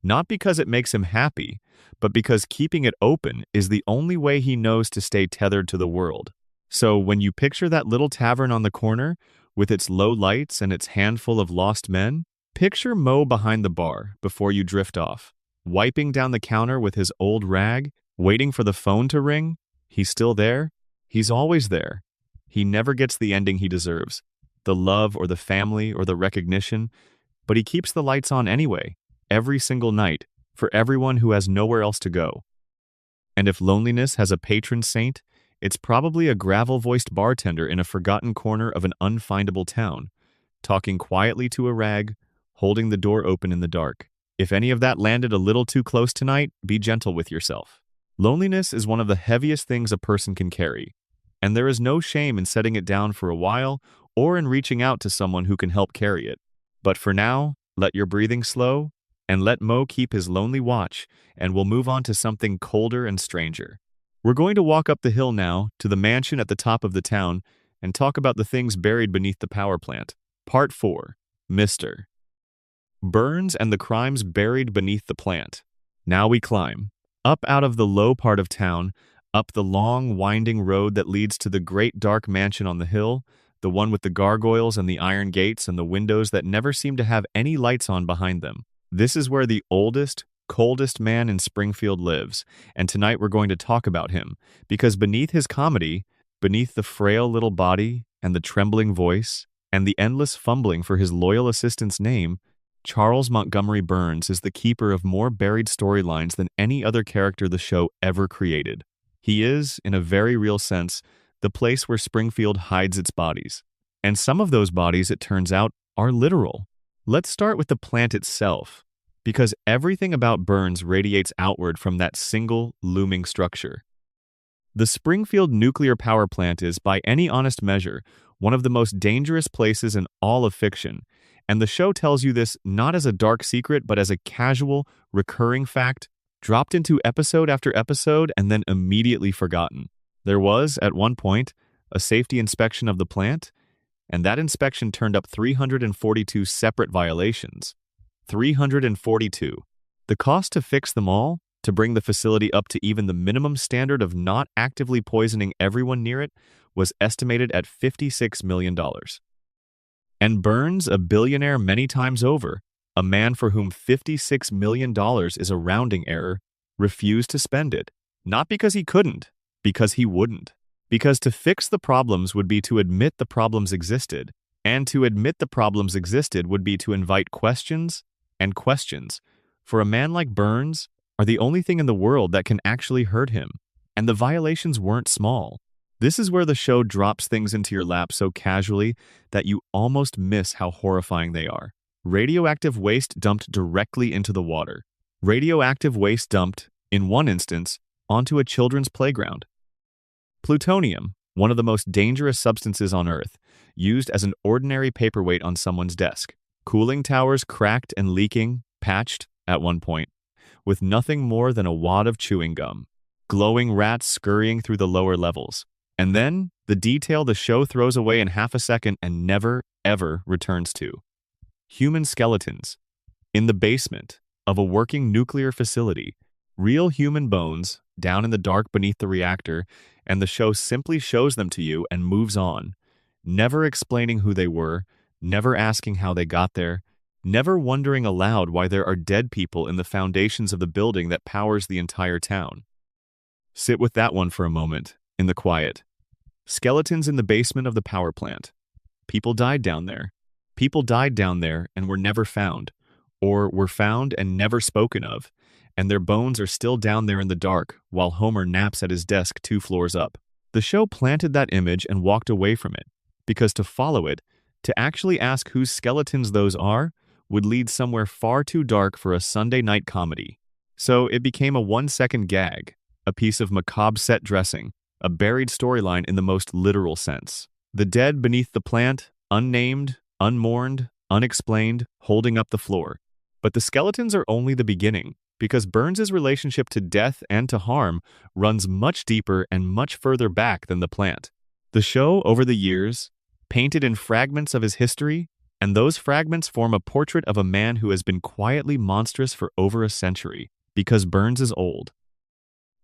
not because it makes him happy, but because keeping it open is the only way he knows to stay tethered to the world. So when you picture that little tavern on the corner, with its low lights and its handful of lost men, picture Mo behind the bar before you drift off, wiping down the counter with his old rag, waiting for the phone to ring. He's still there. He's always there. He never gets the ending he deserves, the love or the family or the recognition, but he keeps the lights on anyway, every single night, for everyone who has nowhere else to go. And if loneliness has a patron saint, it's probably a gravel-voiced bartender in a forgotten corner of an unfindable town, talking quietly to a rag, holding the door open in the dark. If any of that landed a little too close tonight, be gentle with yourself. Loneliness is one of the heaviest things a person can carry, and there is no shame in setting it down for a while or in reaching out to someone who can help carry it. But for now, let your breathing slow, and let Mo keep his lonely watch, and we'll move on to something colder and stranger. We're going to walk up the hill now to the mansion at the top of the town and talk about the things buried beneath the power plant. Part 4. Mr. Burns and the crimes buried beneath the plant. Now we climb. Up out of the low part of town, up the long, winding road that leads to the great dark mansion on the hill, the one with the gargoyles and the iron gates and the windows that never seem to have any lights on behind them. This is where the oldest, coldest man in Springfield lives, and tonight we're going to talk about him, because beneath his comedy, beneath the frail little body and the trembling voice and the endless fumbling for his loyal assistant's name, Charles Montgomery Burns is the keeper of more buried storylines than any other character the show ever created. He is, in a very real sense, the place where Springfield hides its bodies. And some of those bodies, it turns out, are literal. Let's start with the plant itself, because everything about Burns radiates outward from that single, looming structure. The Springfield nuclear power plant is, by any honest measure, one of the most dangerous places in all of fiction, and the show tells you this not as a dark secret, but as a casual, recurring fact, dropped into episode after episode and then immediately forgotten. There was, at one point, a safety inspection of the plant, and that inspection turned up 342 separate violations. 342. The cost to fix them all, to bring the facility up to even the minimum standard of not actively poisoning everyone near it, was estimated at $56 million. And Burns, a billionaire many times over, a man for whom $56 million is a rounding error, refused to spend it. Not because he couldn't, because he wouldn't. Because to fix the problems would be to admit the problems existed, and to admit the problems existed would be to invite questions, and questions, for a man like Burns, are the only thing in the world that can actually hurt him. And the violations weren't small. This is where the show drops things into your lap so casually that you almost miss how horrifying they are. Radioactive waste dumped directly into the water. Radioactive waste dumped, in one instance, onto a children's playground. Plutonium, one of the most dangerous substances on Earth, used as an ordinary paperweight on someone's desk. Cooling towers cracked and leaking, patched, at one point, with nothing more than a wad of chewing gum. Glowing rats scurrying through the lower levels. And then, the detail the show throws away in half a second and never, ever returns to. Human skeletons. In the basement of a working nuclear facility, real human bones, down in the dark beneath the reactor, and the show simply shows them to you and moves on, never explaining who they were, never asking how they got there, never wondering aloud why there are dead people in the foundations of the building that powers the entire town. Sit with that one for a moment, in the quiet. Skeletons in the basement of the power plant. People died down there. People died down there and were never found, or were found and never spoken of, and their bones are still down there in the dark while Homer naps at his desk 2 floors up. The show planted that image and walked away from it, because to follow it, to actually ask whose skeletons those are, would lead somewhere far too dark for a Sunday night comedy. So it became a 1-second gag, a piece of macabre set dressing, a buried storyline in the most literal sense. The dead beneath the plant, unnamed, unmourned, unexplained, holding up the floor. But the skeletons are only the beginning, because Burns's relationship to death and to harm runs much deeper and much further back than the plant. The show, over the years, painted in fragments of his history, and those fragments form a portrait of a man who has been quietly monstrous for over a century, because Burns is old.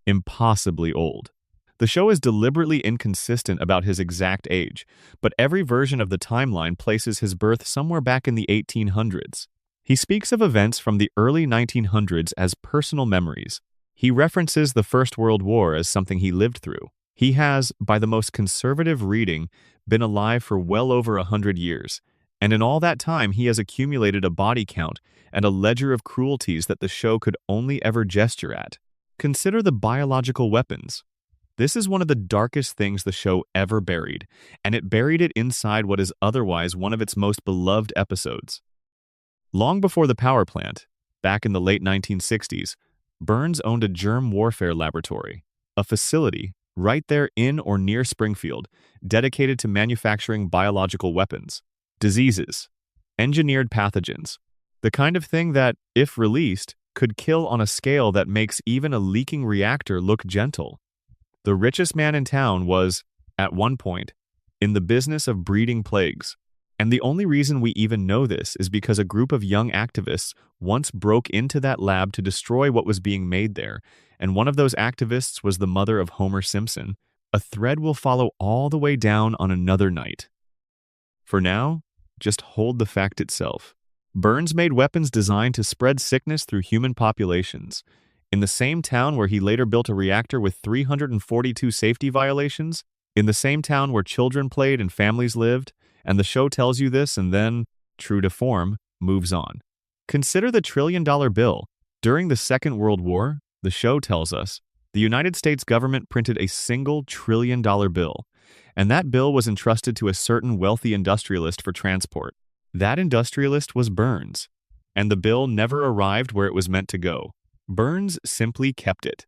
Impossibly old. The show is deliberately inconsistent about his exact age, but every version of the timeline places his birth somewhere back in the 1800s. He speaks of events from the early 1900s as personal memories. He references the First World War as something he lived through. He has, by the most conservative reading, been alive for well over 100 years, and in all that time he has accumulated a body count and a ledger of cruelties that the show could only ever gesture at. Consider the biological weapons. This is one of the darkest things the show ever buried, and it buried it inside what is otherwise one of its most beloved episodes. Long before the power plant, back in the late 1960s, Burns owned a germ warfare laboratory, a facility right there in or near Springfield, dedicated to manufacturing biological weapons, diseases, engineered pathogens, the kind of thing that, if released, could kill on a scale that makes even a leaking reactor look gentle. The richest man in town was, at one point, in the business of breeding plagues. And the only reason we even know this is because a group of young activists once broke into that lab to destroy what was being made there, and one of those activists was the mother of Homer Simpson. A thread will follow all the way down on another night. For now, just hold the fact itself. Burns made weapons designed to spread sickness through human populations. In the same town where he later built a reactor with 342 safety violations, in the same town where children played and families lived, and the show tells you this and then, true to form, moves on. Consider the $1 trillion bill. During the Second World War, the show tells us, the United States government printed a single $1 trillion bill, and that bill was entrusted to a certain wealthy industrialist for transport. That industrialist was Burns, and the bill never arrived where it was meant to go. Burns simply kept it.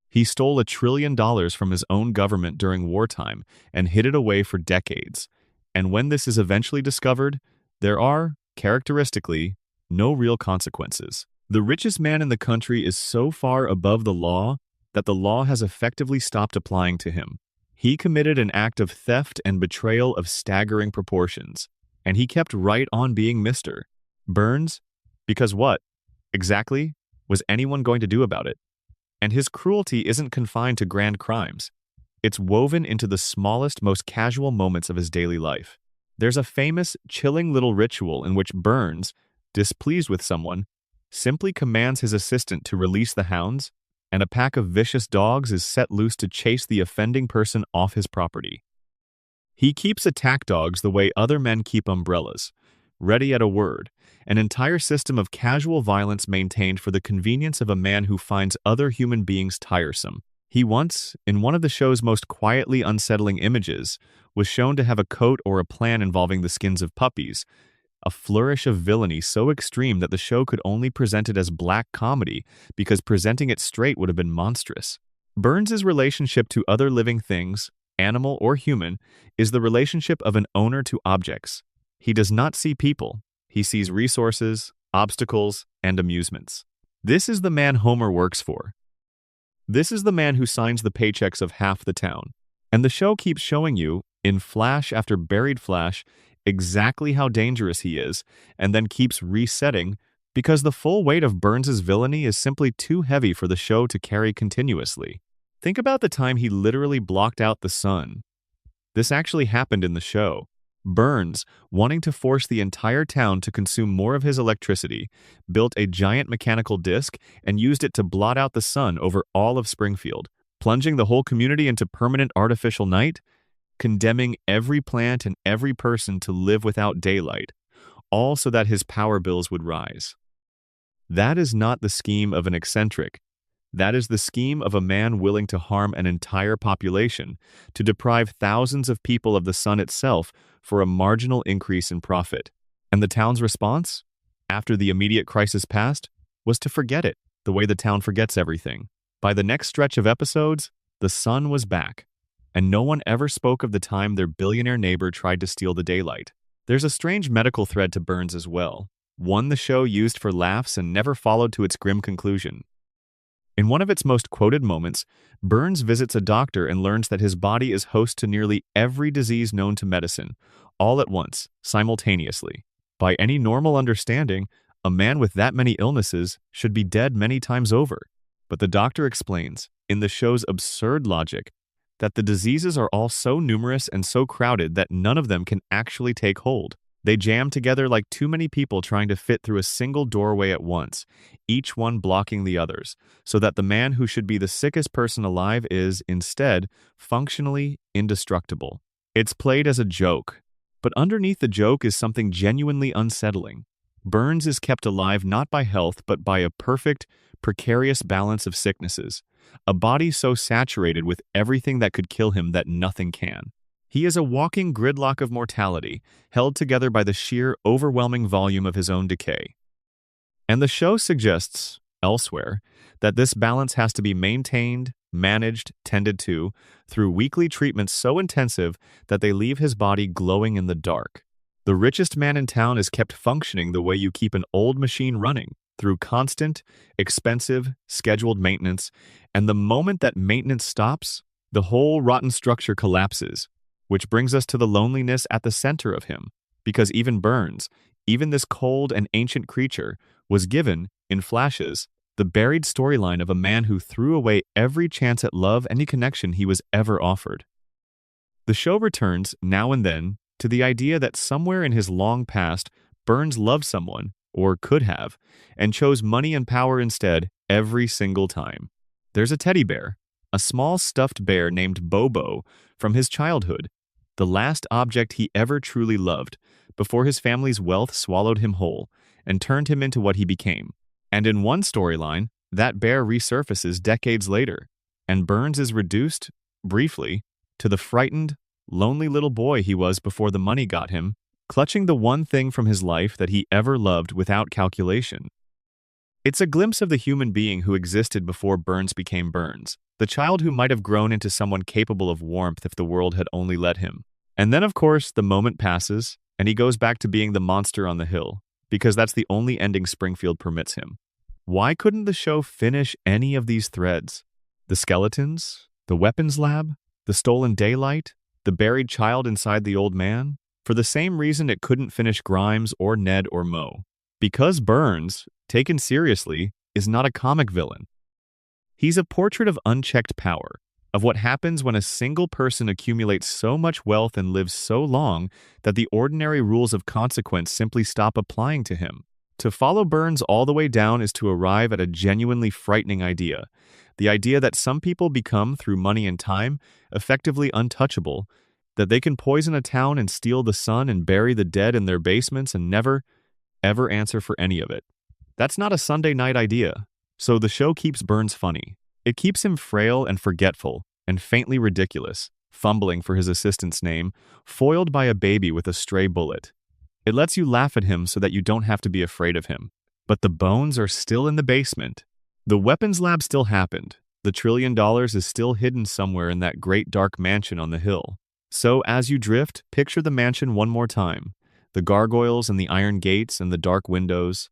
He stole $1 trillion from his own government during wartime and hid it away for decades. And when this is eventually discovered, there are, characteristically, no real consequences. The richest man in the country is so far above the law that the law has effectively stopped applying to him. He committed an act of theft and betrayal of staggering proportions, and he kept right on being Mr. Burns, because what, exactly, was anyone going to do about it? And his cruelty isn't confined to grand crimes. It's woven into the smallest, most casual moments of his daily life. There's a famous, chilling little ritual in which Burns, displeased with someone, simply commands his assistant to release the hounds, and a pack of vicious dogs is set loose to chase the offending person off his property. He keeps attack dogs the way other men keep umbrellas, ready at a word, an entire system of casual violence maintained for the convenience of a man who finds other human beings tiresome. He once, in one of the show's most quietly unsettling images, was shown to have a coat or a plan involving the skins of puppies, a flourish of villainy so extreme that the show could only present it as black comedy because presenting it straight would have been monstrous. Burns's relationship to other living things, animal or human, is the relationship of an owner to objects. He does not see people. He sees resources, obstacles, and amusements. This is the man Homer works for. This is the man who signs the paychecks of half the town. And the show keeps showing you, in flash after buried flash, exactly how dangerous he is, and then keeps resetting because the full weight of Burns's villainy is simply too heavy for the show to carry continuously. Think about the time he literally blocked out the sun. This actually happened in the show. Burns, wanting to force the entire town to consume more of his electricity, built a giant mechanical disc and used it to blot out the sun over all of Springfield, plunging the whole community into permanent artificial night, condemning every plant and every person to live without daylight, all so that his power bills would rise. That is not the scheme of an eccentric. That is the scheme of a man willing to harm an entire population, to deprive thousands of people of the sun itself for a marginal increase in profit. And the town's response, after the immediate crisis passed, was to forget it, the way the town forgets everything. By the next stretch of episodes, the sun was back, and no one ever spoke of the time their billionaire neighbor tried to steal the daylight. There's a strange medical thread to Burns as well, one the show used for laughs and never followed to its grim conclusion. In one of its most quoted moments, Burns visits a doctor and learns that his body is host to nearly every disease known to medicine, all at once, simultaneously. By any normal understanding, a man with that many illnesses should be dead many times over. But the doctor explains, in the show's absurd logic, that the diseases are all so numerous and so crowded that none of them can actually take hold. They jam together like too many people trying to fit through a single doorway at once, each one blocking the others, so that the man who should be the sickest person alive is, instead, functionally indestructible. It's played as a joke, but underneath the joke is something genuinely unsettling. Burns is kept alive not by health but by a perfect, precarious balance of sicknesses, a body so saturated with everything that could kill him that nothing can. He is a walking gridlock of mortality, held together by the sheer, overwhelming volume of his own decay. And the show suggests, elsewhere, that this balance has to be maintained, managed, tended to, through weekly treatments so intensive that they leave his body glowing in the dark. The richest man in town is kept functioning the way you keep an old machine running, through constant, expensive, scheduled maintenance, and the moment that maintenance stops, the whole rotten structure collapses. Which brings us to the loneliness at the center of him, because even Burns, even this cold and ancient creature, was given, in flashes, the buried storyline of a man who threw away every chance at love and connection he was ever offered. The show returns, now and then, to the idea that somewhere in his long past, Burns loved someone, or could have, and chose money and power instead every single time. There's a teddy bear, a small stuffed bear named Bobo, from his childhood, the last object he ever truly loved, before his family's wealth swallowed him whole and turned him into what he became. And in one storyline, that bear resurfaces decades later, and Burns is reduced, briefly, to the frightened, lonely little boy he was before the money got him, clutching the one thing from his life that he ever loved without calculation. It's a glimpse of the human being who existed before Burns became Burns, the child who might have grown into someone capable of warmth if the world had only let him. And then, of course, the moment passes, and he goes back to being the monster on the hill, because that's the only ending Springfield permits him. Why couldn't the show finish any of these threads? The skeletons? The weapons lab? The stolen daylight? The buried child inside the old man? For the same reason it couldn't finish Grimes or Ned or Moe. Because Burns, taken seriously, is not a comic villain. He's a portrait of unchecked power, of what happens when a single person accumulates so much wealth and lives so long that the ordinary rules of consequence simply stop applying to him. To follow Burns all the way down is to arrive at a genuinely frightening idea, the idea that some people become, through money and time, effectively untouchable, that they can poison a town and steal the sun and bury the dead in their basements and never, ever answer for any of it. That's not a Sunday night idea. So the show keeps Burns funny. It keeps him frail and forgetful, and faintly ridiculous, fumbling for his assistant's name, foiled by a baby with a stray bullet. It lets you laugh at him so that you don't have to be afraid of him. But the bones are still in the basement. The weapons lab still happened. The $1 trillion is still hidden somewhere in that great dark mansion on the hill. So as you drift, picture the mansion one more time. The gargoyles and the iron gates and the dark windows.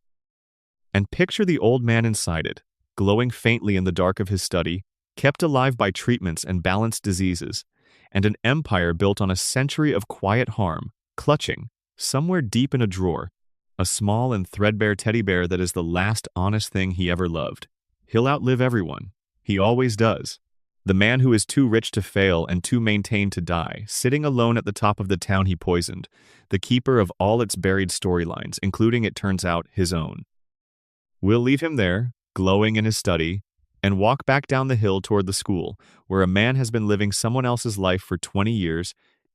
And picture the old man inside it, glowing faintly in the dark of his study, kept alive by treatments and balanced diseases, and an empire built on a century of quiet harm, clutching, somewhere deep in a drawer, a small and threadbare teddy bear that is the last honest thing he ever loved. He'll outlive everyone. He always does. The man who is too rich to fail and too maintained to die, sitting alone at the top of the town he poisoned, the keeper of all its buried storylines, including, it turns out, his own. We'll leave him there, glowing in his study, and walk back down the hill toward the school, where a man has been living someone else's life for 20 years,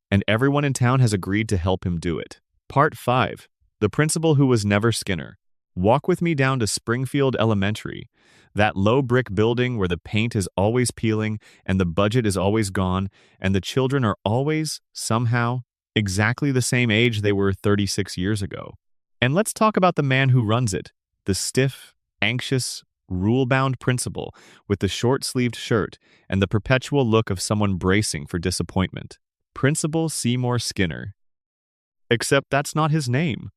and everyone in town has agreed to help him do it. Part 5. The principal who was never Skinner. Walk with me down to Springfield Elementary, that low brick building where the paint is always peeling and the budget is always gone and the children are always, somehow, exactly the same age they were 36 years ago. And let's talk about the man who runs it, the stiff, anxious, rule-bound principal with the short-sleeved shirt and the perpetual look of someone bracing for disappointment. Principal Seymour Skinner. Except that's not his name.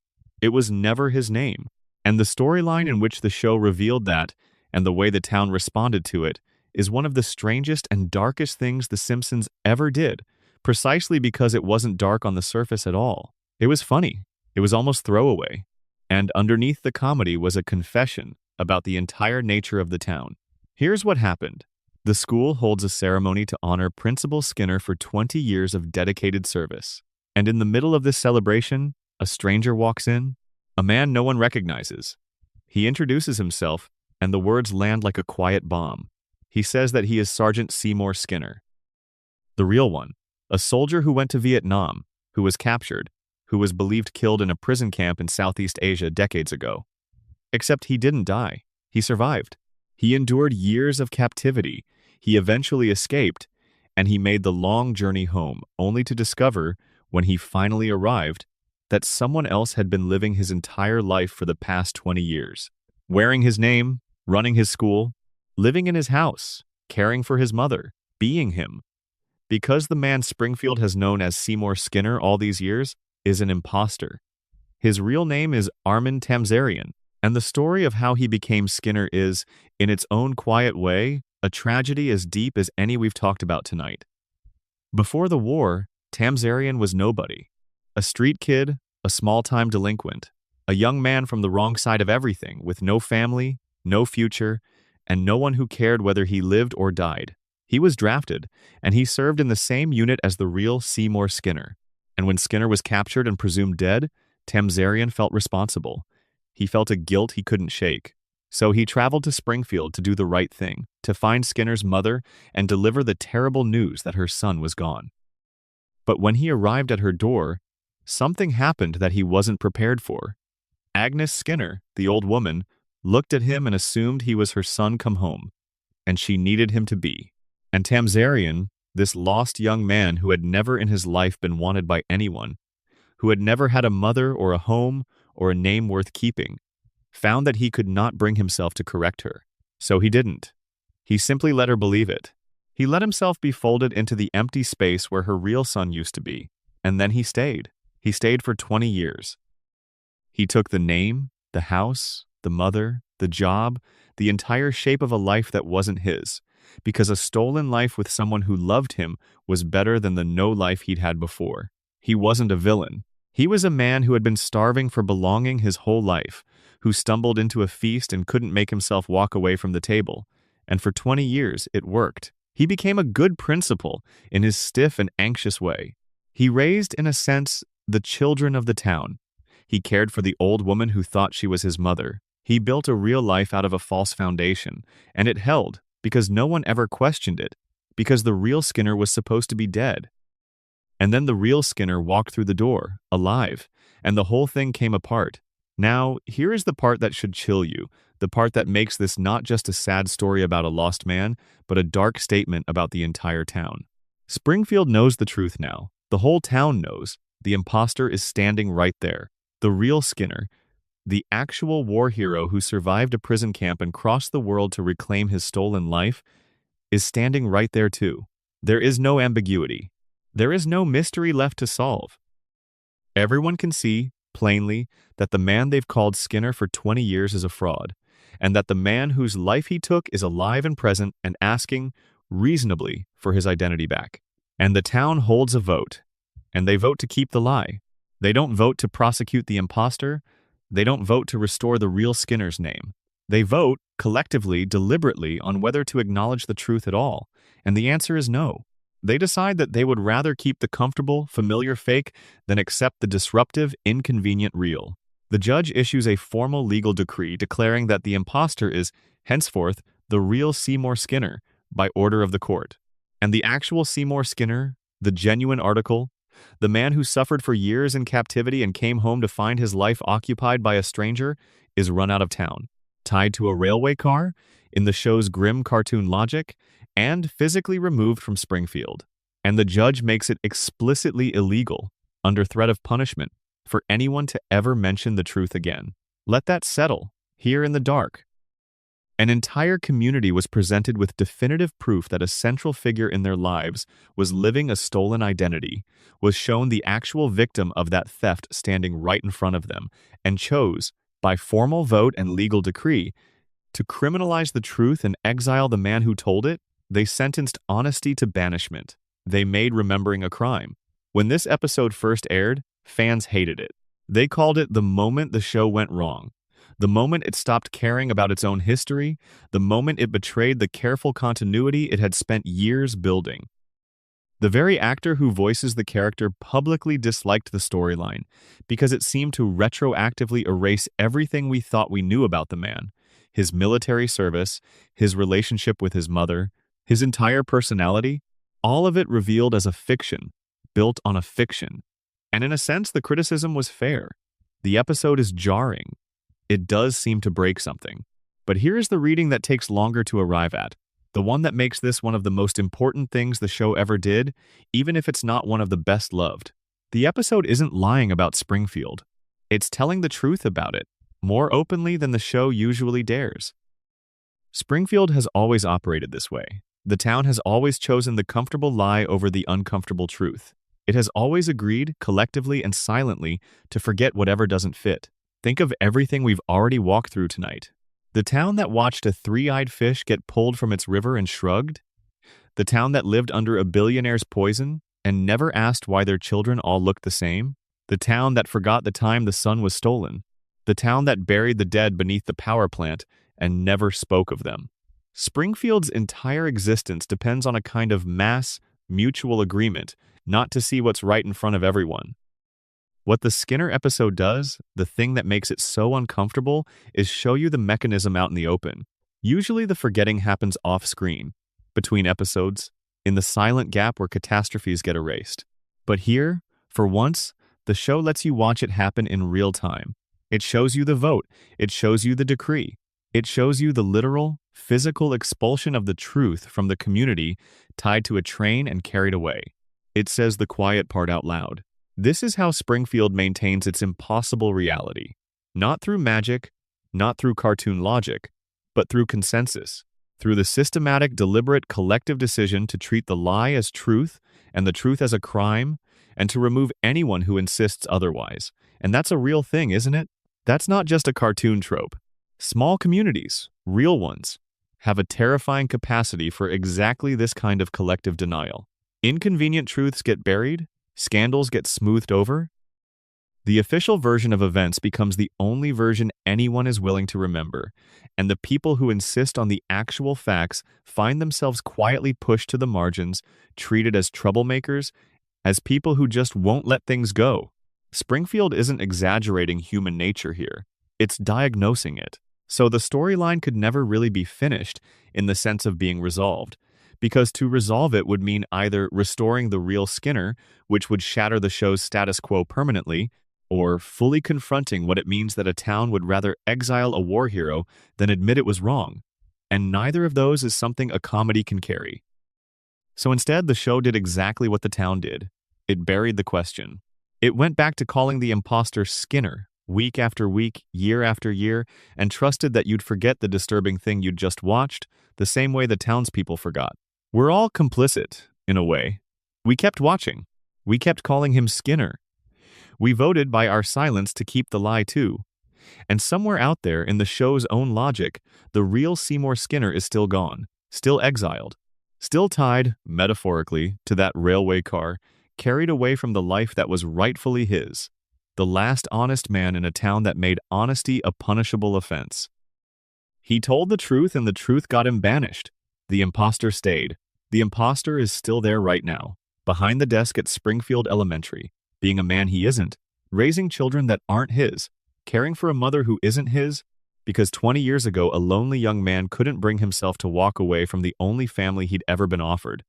It was never his name. And the storyline in which the show revealed that, and the way the town responded to it, is one of the strangest and darkest things The Simpsons ever did, precisely because it wasn't dark on the surface at all. It was funny. It was almost throwaway. And underneath the comedy was a confession about the entire nature of the town. Here's what happened. The school holds a ceremony to honor Principal Skinner for 20 years of dedicated service. And in the middle of this celebration, a stranger walks in, a man no one recognizes. He introduces himself, and the words land like a quiet bomb. He says that he is Sergeant Seymour Skinner. The real one, a soldier who went to Vietnam, who was captured, who was believed killed in a prison camp in Southeast Asia decades ago. Except he didn't die. He survived. He endured years of captivity. He eventually escaped, and he made the long journey home, only to discover, when he finally arrived, that someone else had been living his entire life for the past 20 years. Wearing his name, running his school, living in his house, caring for his mother, being him. Because the man Springfield has known as Seymour Skinner all these years is an imposter. His real name is Armin Tamzarian, and the story of how he became Skinner is, in its own quiet way, a tragedy as deep as any we've talked about tonight. Before the war, Tamzarian was nobody. A street kid, a small-time delinquent, a young man from the wrong side of everything, with no family, no future, and no one who cared whether he lived or died. He was drafted, and he served in the same unit as the real Seymour Skinner. And when Skinner was captured and presumed dead, Tamzarian felt responsible. He felt a guilt he couldn't shake. So he traveled to Springfield to do the right thing, to find Skinner's mother and deliver the terrible news that her son was gone. But when he arrived at her door, something happened that he wasn't prepared for. Agnes Skinner, the old woman, looked at him and assumed he was her son come home, and she needed him to be. And Tamzarian, this lost young man who had never in his life been wanted by anyone, who had never had a mother or a home or a name worth keeping, found that he could not bring himself to correct her. So he didn't. He simply let her believe it. He let himself be folded into the empty space where her real son used to be, and then he stayed. He stayed for 20 years. He took the name, the house, the mother, the job, the entire shape of a life that wasn't his, because a stolen life with someone who loved him was better than the no life he'd had before. He wasn't a villain. He was a man who had been starving for belonging his whole life, who stumbled into a feast and couldn't make himself walk away from the table. And for 20 years, it worked. He became a good principal in his stiff and anxious way. He raised, in a sense, the children of the town. He cared for the old woman who thought she was his mother. He built a real life out of a false foundation, and it held because no one ever questioned it, because the real Skinner was supposed to be dead. And then the real Skinner walked through the door, alive, and the whole thing came apart. Now, here is the part that should chill you, the part that makes this not just a sad story about a lost man, but a dark statement about the entire town. Springfield knows the truth now. The whole town knows. The imposter is standing right there. The real Skinner, the actual war hero who survived a prison camp and crossed the world to reclaim his stolen life, is standing right there too. There is no ambiguity. There is no mystery left to solve. Everyone can see, plainly, that the man they've called Skinner for 20 years is a fraud, and that the man whose life he took is alive and present and asking, reasonably, for his identity back. And the town holds a vote, and they vote to keep the lie. They don't vote to prosecute the imposter. They don't vote to restore the real Skinner's name. They vote, collectively, deliberately, on whether to acknowledge the truth at all, and the answer is no. They decide that they would rather keep the comfortable, familiar fake than accept the disruptive, inconvenient real. The judge issues a formal legal decree declaring that the imposter is, henceforth, the real Seymour Skinner, by order of the court. And the actual Seymour Skinner, the genuine article, The man who suffered for years in captivity and came home to find his life occupied by a stranger is run out of town, tied to a railway car, in the show's grim cartoon logic, and physically removed from Springfield. And the judge makes it explicitly illegal, under threat of punishment, for anyone to ever mention the truth again. Let that settle, here in the dark. An entire community was presented with definitive proof that a central figure in their lives was living a stolen identity, was shown the actual victim of that theft standing right in front of them, and chose, by formal vote and legal decree, to criminalize the truth and exile the man who told it. They sentenced honesty to banishment. They made remembering a crime. When this episode first aired, fans hated it. They called it the moment the show went wrong. The moment it stopped caring about its own history, the moment it betrayed the careful continuity it had spent years building. The very actor who voices the character publicly disliked the storyline because it seemed to retroactively erase everything we thought we knew about the man: his military service, his relationship with his mother, his entire personality, all of it revealed as a fiction, built on a fiction. And in a sense, the criticism was fair. The episode is jarring. It does seem to break something. But here is the reading that takes longer to arrive at, the one that makes this one of the most important things the show ever did, even if it's not one of the best loved. The episode isn't lying about Springfield. It's telling the truth about it, more openly than the show usually dares. Springfield has always operated this way. The town has always chosen the comfortable lie over the uncomfortable truth. It has always agreed, collectively and silently, to forget whatever doesn't fit. Think of everything we've already walked through tonight. The town that watched a three-eyed fish get pulled from its river and shrugged. The town that lived under a billionaire's poison and never asked why their children all looked the same. The town that forgot the time the sun was stolen. The town that buried the dead beneath the power plant and never spoke of them. Springfield's entire existence depends on a kind of mass, mutual agreement not to see what's right in front of everyone. What the Skinner episode does, the thing that makes it so uncomfortable, is show you the mechanism out in the open. Usually the forgetting happens off-screen, between episodes, in the silent gap where catastrophes get erased. But here, for once, the show lets you watch it happen in real time. It shows you the vote. It shows you the decree. It shows you the literal, physical expulsion of the truth from the community tied to a train and carried away. It says the quiet part out loud. This is how Springfield maintains its impossible reality. Not through magic, not through cartoon logic, but through consensus, through the systematic, deliberate, collective decision to treat the lie as truth and the truth as a crime, and to remove anyone who insists otherwise. And that's a real thing, isn't it? That's not just a cartoon trope. Small communities, real ones, have a terrifying capacity for exactly this kind of collective denial. Inconvenient truths get buried, scandals get smoothed over. The official version of events becomes the only version anyone is willing to remember, and the people who insist on the actual facts find themselves quietly pushed to the margins, treated as troublemakers, as people who just won't let things go. Springfield isn't exaggerating human nature here. It's diagnosing it. So the storyline could never really be finished in the sense of being resolved, because to resolve it would mean either restoring the real Skinner, which would shatter the show's status quo permanently, or fully confronting what it means that a town would rather exile a war hero than admit it was wrong. And neither of those is something a comedy can carry. So instead, the show did exactly what the town did. It buried the question. It went back to calling the imposter Skinner, week after week, year after year, and trusted that you'd forget the disturbing thing you'd just watched, the same way the townspeople forgot. We're all complicit, in a way. We kept watching. We kept calling him Skinner. We voted by our silence to keep the lie too. And somewhere out there in the show's own logic, the real Seymour Skinner is still gone, still exiled, still tied, metaphorically, to that railway car, carried away from the life that was rightfully his, the last honest man in a town that made honesty a punishable offense. He told the truth and the truth got him banished. The imposter stayed. The imposter is still there right now, behind the desk at Springfield Elementary, being a man he isn't, raising children that aren't his, caring for a mother who isn't his, because 20 years ago a lonely young man couldn't bring himself to walk away from the only family he'd ever been offered.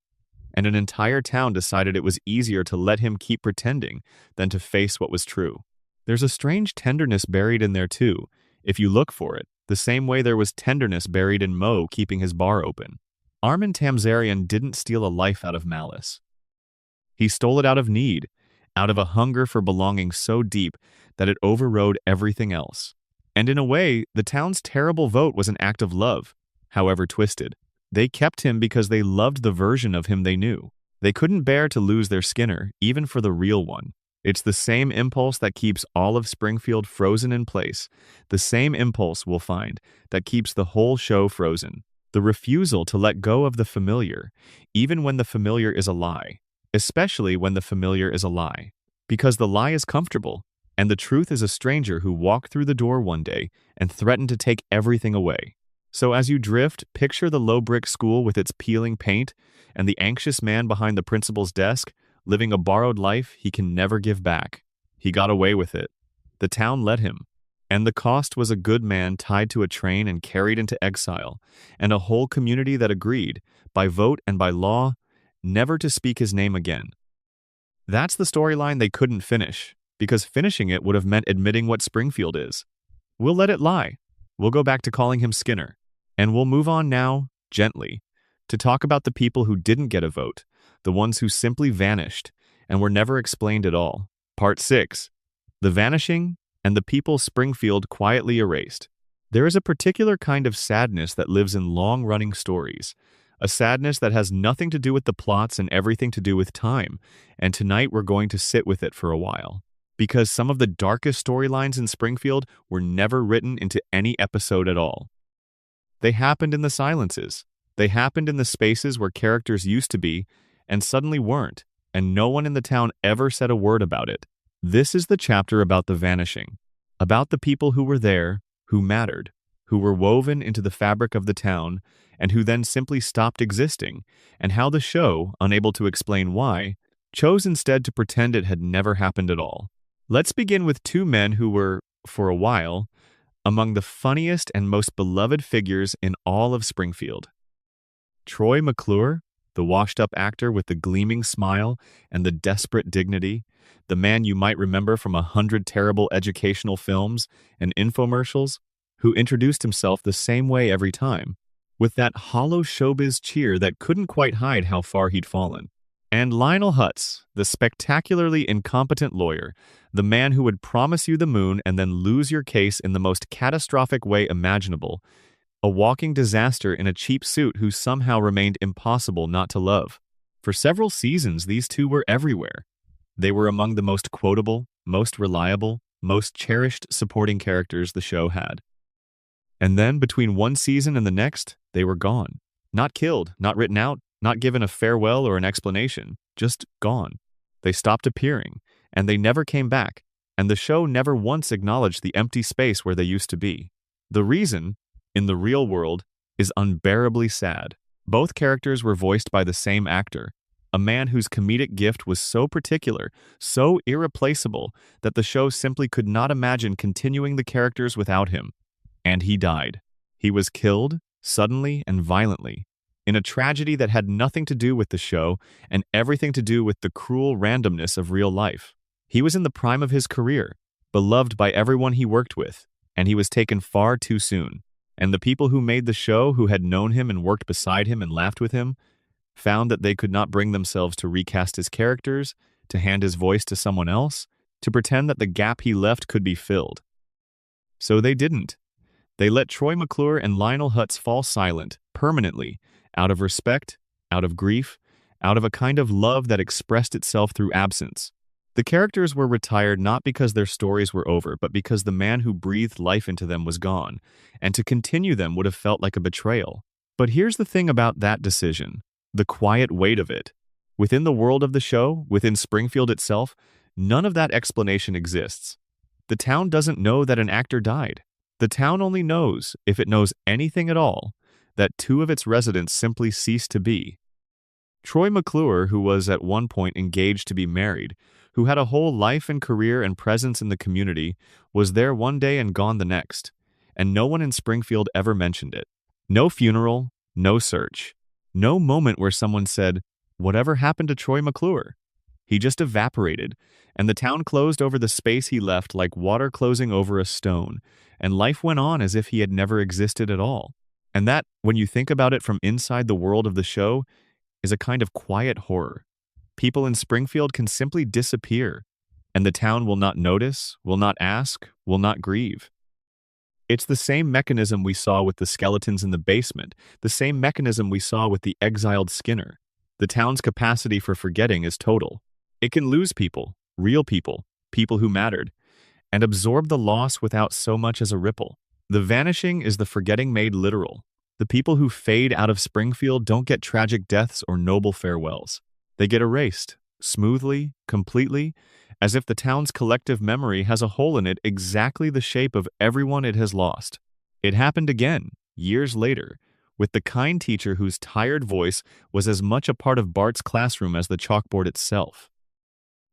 and an entire town decided it was easier to let him keep pretending than to face what was true. There's a strange tenderness buried in there too, if you look for it, the same way there was tenderness buried in Mo keeping his bar open. Armin Tamzarian didn't steal a life out of malice. He stole it out of need, out of a hunger for belonging so deep that it overrode everything else. And in a way, the town's terrible vote was an act of love, however twisted. They kept him because they loved the version of him they knew. They couldn't bear to lose their Skinner, even for the real one. It's the same impulse that keeps all of Springfield frozen in place, the same impulse, we'll find, that keeps the whole show frozen. The refusal to let go of the familiar, even when the familiar is a lie, especially when the familiar is a lie. Because the lie is comfortable, and the truth is a stranger who walked through the door one day and threatened to take everything away. So as you drift, picture the low brick school with its peeling paint and the anxious man behind the principal's desk, living a borrowed life he can never give back. He got away with it. The town let him. And the cost was a good man tied to a train and carried into exile, and a whole community that agreed, by vote and by law, never to speak his name again. That's the storyline they couldn't finish, because finishing it would have meant admitting what Springfield is. We'll let it lie. We'll go back to calling him Skinner. And we'll move on now, gently, to talk about the people who didn't get a vote, the ones who simply vanished and were never explained at all. Part 6. The Vanishing and the People Springfield Quietly Erased. There is a particular kind of sadness that lives in long-running stories, a sadness that has nothing to do with the plots and everything to do with time, and tonight we're going to sit with it for a while. Because some of the darkest storylines in Springfield were never written into any episode at all. They happened in the silences. They happened in the spaces where characters used to be and suddenly weren't, and no one in the town ever said a word about it. This is the chapter about the vanishing, about the people who were there, who mattered, who were woven into the fabric of the town, and who then simply stopped existing, and how the show, unable to explain why, chose instead to pretend it had never happened at all. Let's begin with two men who were, for a while, among the funniest and most beloved figures in all of Springfield. Troy McClure, the washed-up actor with the gleaming smile and the desperate dignity, the man you might remember from 100 terrible educational films and infomercials, who introduced himself the same way every time, with that hollow showbiz cheer that couldn't quite hide how far he'd fallen. And Lionel Hutz, the spectacularly incompetent lawyer, the man who would promise you the moon and then lose your case in the most catastrophic way imaginable, a walking disaster in a cheap suit who somehow remained impossible not to love. For several seasons, these two were everywhere. They were among the most quotable, most reliable, most cherished supporting characters the show had. And then, between one season and the next, they were gone. Not killed, not written out, not given a farewell or an explanation, just gone. They stopped appearing, and they never came back, and the show never once acknowledged the empty space where they used to be. The reason, in the real world, is unbearably sad. Both characters were voiced by the same actor, a man whose comedic gift was so particular, so irreplaceable, that the show simply could not imagine continuing the characters without him. And he died. He was killed, suddenly and violently, in a tragedy that had nothing to do with the show and everything to do with the cruel randomness of real life. He was in the prime of his career, beloved by everyone he worked with, and he was taken far too soon. And the people who made the show, who had known him and worked beside him and laughed with him, found that they could not bring themselves to recast his characters, to hand his voice to someone else, to pretend that the gap he left could be filled. So they didn't. They let Troy McClure and Lionel Hutz fall silent, permanently, out of respect, out of grief, out of a kind of love that expressed itself through absence. The characters were retired not because their stories were over, but because the man who breathed life into them was gone, and to continue them would have felt like a betrayal. But here's the thing about that decision, the quiet weight of it. Within the world of the show, within Springfield itself, none of that explanation exists. The town doesn't know that an actor died. The town only knows, if it knows anything at all, that two of its residents simply ceased to be. Troy McClure, who was at one point engaged to be married, who had a whole life and career and presence in the community, was there one day and gone the next, and no one in Springfield ever mentioned it. No funeral, no search, no moment where someone said, Whatever happened to Troy McClure? He just evaporated, and the town closed over the space he left like water closing over a stone, and life went on as if he had never existed at all. And that, when you think about it from inside the world of the show, is a kind of quiet horror. People in Springfield can simply disappear, and the town will not notice, will not ask, will not grieve. It's the same mechanism we saw with the skeletons in the basement, the same mechanism we saw with the exiled Skinner. The town's capacity for forgetting is total. It can lose people, real people, people who mattered, and absorb the loss without so much as a ripple. The vanishing is the forgetting made literal. The people who fade out of Springfield don't get tragic deaths or noble farewells. They get erased, smoothly, completely, as if the town's collective memory has a hole in it exactly the shape of everyone it has lost. It happened again, years later, with the kind teacher whose tired voice was as much a part of Bart's classroom as the chalkboard itself.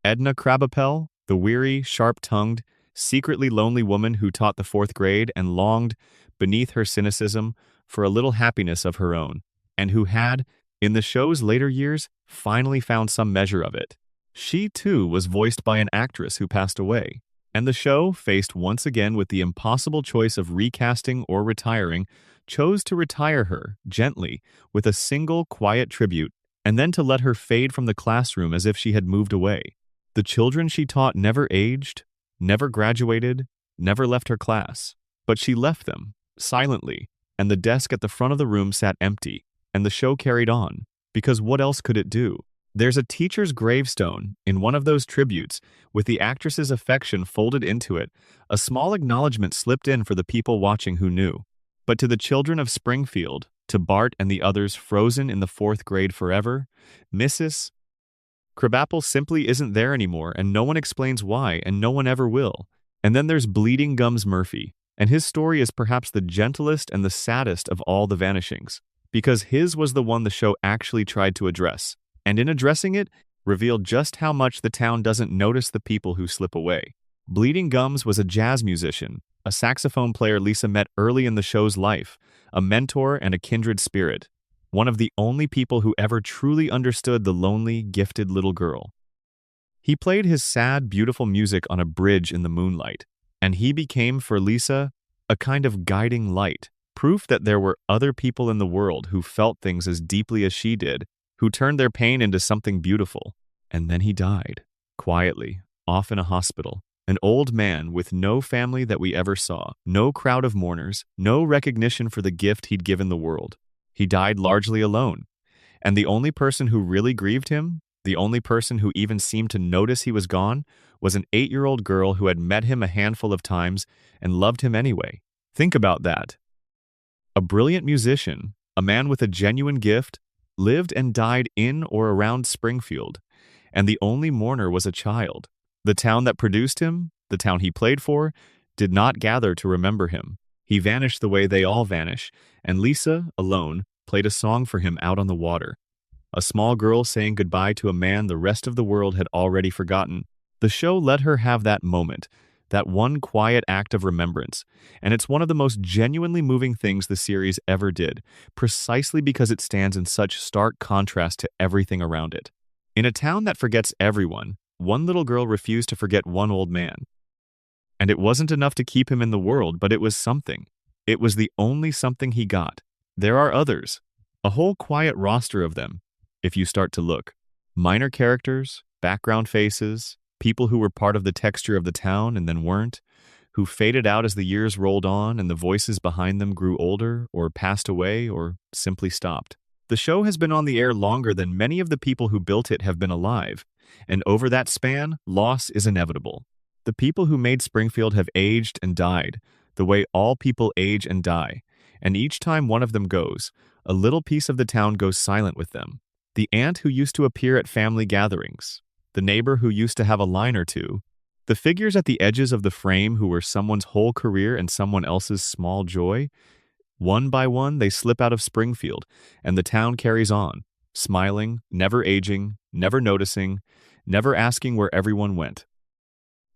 Edna Krabappel, the weary, sharp-tongued, secretly lonely woman who taught the fourth grade and longed, beneath her cynicism, for a little happiness of her own, and who had, in the show's later years, finally found some measure of it. She, too, was voiced by an actress who passed away, and the show, faced once again with the impossible choice of recasting or retiring, chose to retire her, gently, with a single quiet tribute, and then to let her fade from the classroom as if she had moved away. The children she taught never aged, never graduated, never left her class. But she left them, silently, and the desk at the front of the room sat empty, and the show carried on, because what else could it do? There's a teacher's gravestone in one of those tributes, with the actress's affection folded into it, a small acknowledgement slipped in for the people watching who knew. But to the children of Springfield, to Bart and the others frozen in the fourth grade forever, Mrs. Krabappel simply isn't there anymore, and no one explains why, and no one ever will. And then there's Bleeding Gums Murphy, and his story is perhaps the gentlest and the saddest of all the vanishings, because his was the one the show actually tried to address, and in addressing it, revealed just how much the town doesn't notice the people who slip away. Bleeding Gums was a jazz musician, a saxophone player Lisa met early in the show's life, a mentor and a kindred spirit, one of the only people who ever truly understood the lonely, gifted little girl. He played his sad, beautiful music on a bridge in the moonlight, and he became, for Lisa, a kind of guiding light, proof that there were other people in the world who felt things as deeply as she did, who turned their pain into something beautiful. And then he died, quietly, off in a hospital. An old man with no family that we ever saw, no crowd of mourners, no recognition for the gift he'd given the world. He died largely alone, and the only person who really grieved him, the only person who even seemed to notice he was gone, was an 8-year-old girl who had met him a handful of times and loved him anyway. Think about that. A brilliant musician, a man with a genuine gift, lived and died in or around Springfield, and the only mourner was a child. The town that produced him, the town he played for, did not gather to remember him. He vanished the way they all vanish, and Lisa, alone, played a song for him out on the water. A small girl saying goodbye to a man the rest of the world had already forgotten. The show let her have that moment, that one quiet act of remembrance, and it's one of the most genuinely moving things the series ever did, precisely because it stands in such stark contrast to everything around it. In a town that forgets everyone, one little girl refused to forget one old man. And it wasn't enough to keep him in the world, but it was something. It was the only something he got. There are others, a whole quiet roster of them, if you start to look. Minor characters, background faces, people who were part of the texture of the town and then weren't, who faded out as the years rolled on and the voices behind them grew older or passed away or simply stopped. The show has been on the air longer than many of the people who built it have been alive, and over that span, loss is inevitable. The people who made Springfield have aged and died, the way all people age and die, and each time one of them goes, a little piece of the town goes silent with them. The aunt who used to appear at family gatherings, the neighbor who used to have a line or two, the figures at the edges of the frame who were someone's whole career and someone else's small joy, one by one they slip out of Springfield, and the town carries on, smiling, never aging, never noticing, never asking where everyone went.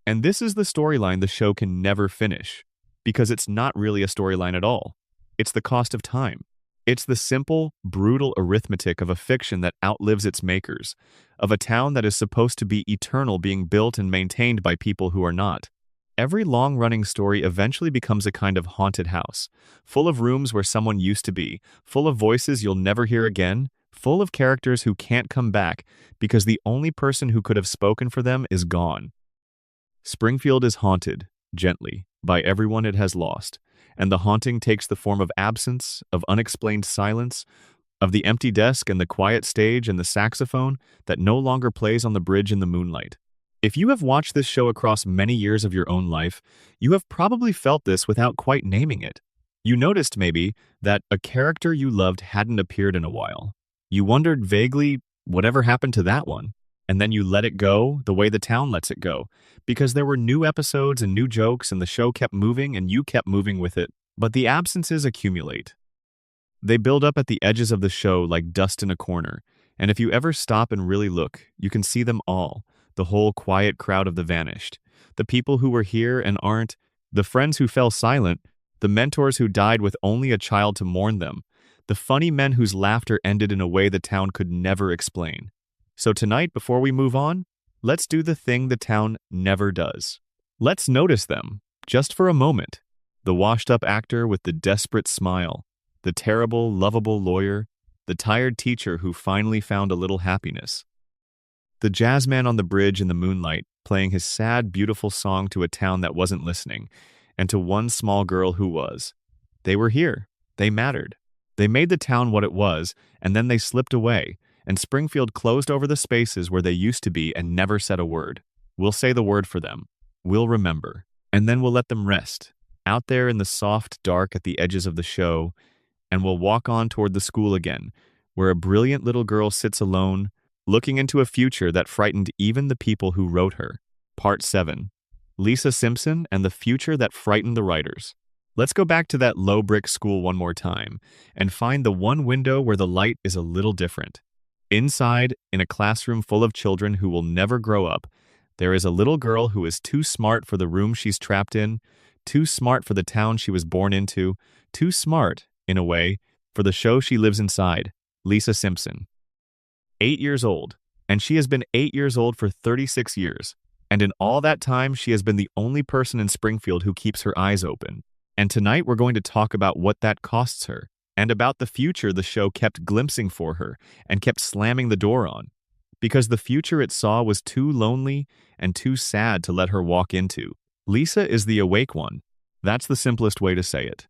And this is the storyline the show can never finish, because it's not really a storyline at all. It's the cost of time. It's the simple, brutal arithmetic of a fiction that outlives its makers, of a town that is supposed to be eternal being built and maintained by people who are not. Every long-running story eventually becomes a kind of haunted house, full of rooms where someone used to be, full of voices you'll never hear again, full of characters who can't come back because the only person who could have spoken for them is gone. Springfield is haunted, gently, by everyone it has lost, and the haunting takes the form of absence, of unexplained silence, of the empty desk and the quiet stage and the saxophone that no longer plays on the bridge in the moonlight. If you have watched this show across many years of your own life, you have probably felt this without quite naming it. You noticed, maybe, that a character you loved hadn't appeared in a while. You wondered vaguely, whatever happened to that one? And then you let it go the way the town lets it go, because there were new episodes and new jokes and the show kept moving and you kept moving with it. But the absences accumulate. They build up at the edges of the show like dust in a corner, and if you ever stop and really look, you can see them all, the whole quiet crowd of the vanished, the people who were here and aren't, the friends who fell silent, the mentors who died with only a child to mourn them, the funny men whose laughter ended in a way the town could never explain. So tonight, before we move on, let's do the thing the town never does. Let's notice them, just for a moment. The washed-up actor with the desperate smile, the terrible, lovable lawyer, the tired teacher who finally found a little happiness. The jazzman on the bridge in the moonlight, playing his sad, beautiful song to a town that wasn't listening, and to one small girl who was. They were here. They mattered. They made the town what it was, and then they slipped away, and Springfield closed over the spaces where they used to be and never said a word. We'll say the word for them. We'll remember. And then we'll let them rest, out there in the soft dark at the edges of the show, and we'll walk on toward the school again, where a brilliant little girl sits alone, looking into a future that frightened even the people who wrote her. Part 7. Lisa Simpson and the future that frightened the writers. Let's go back to that low brick school one more time, and find the one window where the light is a little different. Inside, in a classroom full of children who will never grow up, there is a little girl who is too smart for the room she's trapped in, too smart for the town she was born into, too smart, in a way, for the show she lives inside. Lisa Simpson. 8 years old, and she has been 8 years old for 36 years, and in all that time she has been the only person in Springfield who keeps her eyes open. And tonight we're going to talk about what that costs her, and about the future the show kept glimpsing for her and kept slamming the door on, because the future it saw was too lonely and too sad to let her walk into. Lisa is the awake one. That's the simplest way to say it.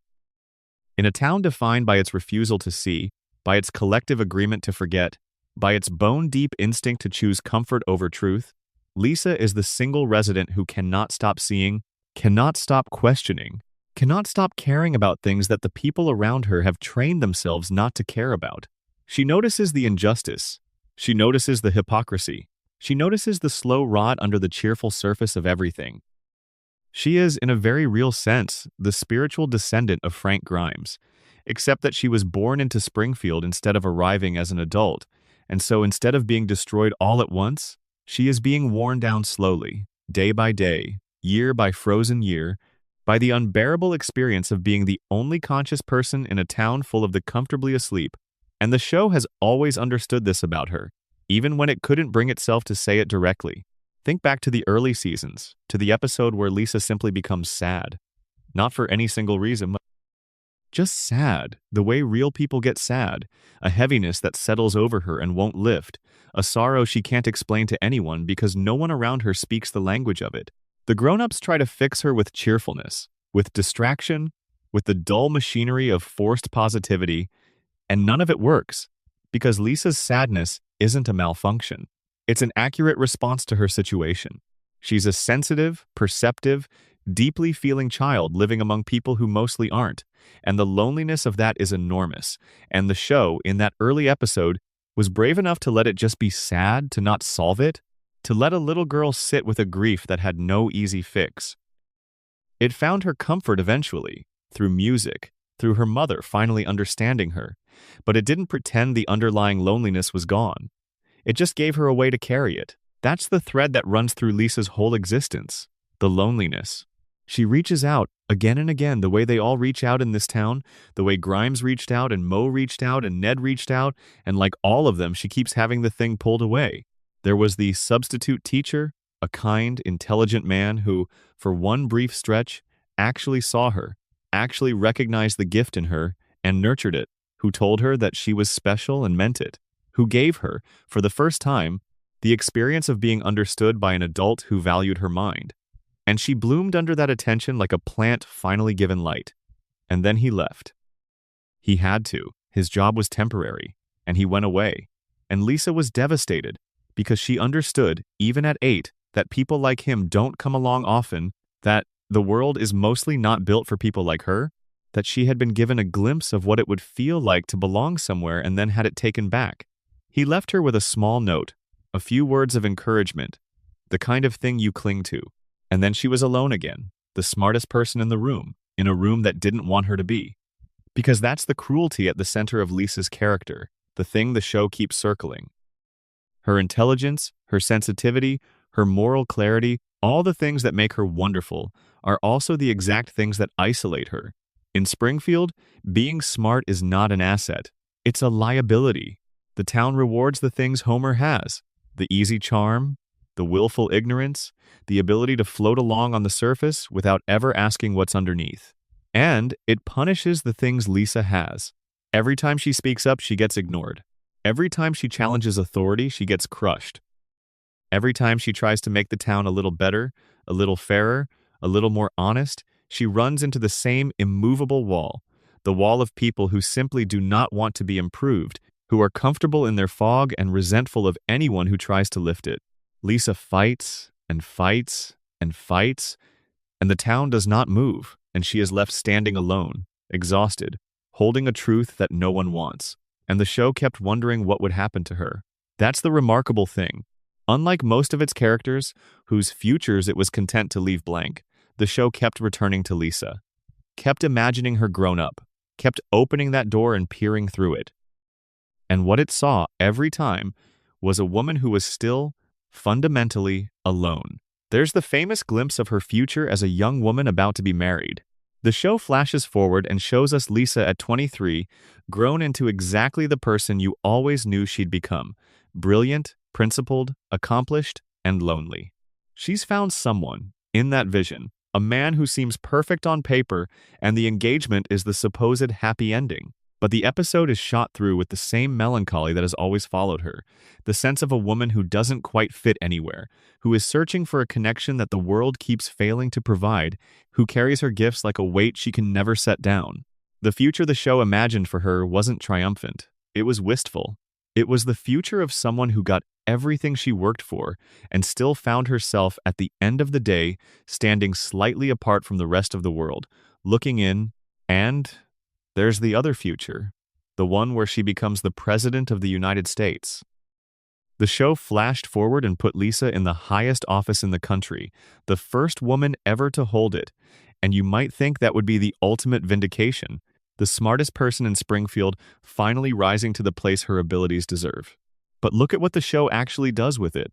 In a town defined by its refusal to see, by its collective agreement to forget, by its bone-deep instinct to choose comfort over truth, Lisa is the single resident who cannot stop seeing, cannot stop questioning, cannot stop caring about things that the people around her have trained themselves not to care about. She notices the injustice. She notices the hypocrisy. She notices the slow rot under the cheerful surface of everything. She is, in a very real sense, the spiritual descendant of Frank Grimes, except that she was born into Springfield instead of arriving as an adult, and so instead of being destroyed all at once, she is being worn down slowly, day by day, year by frozen year, by the unbearable experience of being the only conscious person in a town full of the comfortably asleep. And the show has always understood this about her, even when it couldn't bring itself to say it directly. Think back to the early seasons, to the episode where Lisa simply becomes sad. Not for any single reason, but just sad, the way real people get sad, a heaviness that settles over her and won't lift, a sorrow she can't explain to anyone because no one around her speaks the language of it. The grown-ups try to fix her with cheerfulness, with distraction, with the dull machinery of forced positivity, and none of it works, because Lisa's sadness isn't a malfunction. It's an accurate response to her situation. She's a sensitive, perceptive, deeply feeling child living among people who mostly aren't, and the loneliness of that is enormous. And the show, in that early episode, was brave enough to let it just be sad, to not solve it, to let a little girl sit with a grief that had no easy fix. It found her comfort eventually, through music, through her mother finally understanding her, but it didn't pretend the underlying loneliness was gone. It just gave her a way to carry it. That's the thread that runs through Lisa's whole existence, the loneliness. She reaches out again and again, the way they all reach out in this town, the way Grimes reached out and Mo reached out and Ned reached out, and like all of them, she keeps having the thing pulled away. There was the substitute teacher, a kind, intelligent man who, for one brief stretch, actually saw her, actually recognized the gift in her, and nurtured it, who told her that she was special and meant it, who gave her, for the first time, the experience of being understood by an adult who valued her mind. And she bloomed under that attention like a plant finally given light. And then he left. He had to. His job was temporary, and he went away. And Lisa was devastated because she understood, even at 8, that people like him don't come along often, that the world is mostly not built for people like her, that she had been given a glimpse of what it would feel like to belong somewhere and then had it taken back. He left her with a small note, a few words of encouragement, the kind of thing you cling to. And then she was alone again, the smartest person in the room, in a room that didn't want her to be. Because that's the cruelty at the center of Lisa's character, the thing the show keeps circling. Her intelligence, her sensitivity, her moral clarity, all the things that make her wonderful, are also the exact things that isolate her. In Springfield, being smart is not an asset. It's a liability. The town rewards the things Homer has, the easy charm, the willful ignorance, the ability to float along on the surface without ever asking what's underneath. And it punishes the things Lisa has. Every time she speaks up, she gets ignored. Every time she challenges authority, she gets crushed. Every time she tries to make the town a little better, a little fairer, a little more honest, she runs into the same immovable wall, the wall of people who simply do not want to be improved, who are comfortable in their fog and resentful of anyone who tries to lift it. Lisa fights and fights and fights, and the town does not move, and she is left standing alone, exhausted, holding a truth that no one wants. And the show kept wondering what would happen to her. That's the remarkable thing. Unlike most of its characters, whose futures it was content to leave blank, the show kept returning to Lisa, kept imagining her grown up, kept opening that door and peering through it. And what it saw every time was a woman who was still, fundamentally, alone. There's the famous glimpse of her future as a young woman about to be married. The show flashes forward and shows us Lisa at 23, grown into exactly the person you always knew she'd become: brilliant, principled, accomplished, and lonely. She's found someone, in that vision, a man who seems perfect on paper, and the engagement is the supposed happy ending. But the episode is shot through with the same melancholy that has always followed her, the sense of a woman who doesn't quite fit anywhere, who is searching for a connection that the world keeps failing to provide, who carries her gifts like a weight she can never set down. The future the show imagined for her wasn't triumphant. It was wistful. It was the future of someone who got everything she worked for and still found herself at the end of the day standing slightly apart from the rest of the world, looking in, and there's the other future, the one where she becomes the President of the United States. The show flashed forward and put Lisa in the highest office in the country, the first woman ever to hold it, and you might think that would be the ultimate vindication, the smartest person in Springfield finally rising to the place her abilities deserve. But look at what the show actually does with it.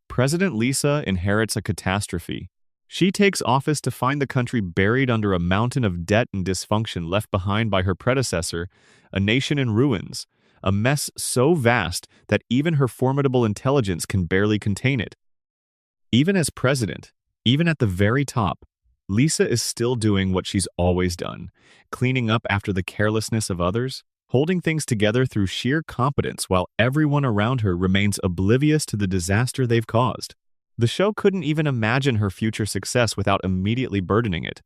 President Lisa inherits a catastrophe. She takes office to find the country buried under a mountain of debt and dysfunction left behind by her predecessor, a nation in ruins, a mess so vast that even her formidable intelligence can barely contain it. Even as president, even at the very top, Lisa is still doing what she's always done, cleaning up after the carelessness of others, holding things together through sheer competence while everyone around her remains oblivious to the disaster they've caused. The show couldn't even imagine her future success without immediately burdening it.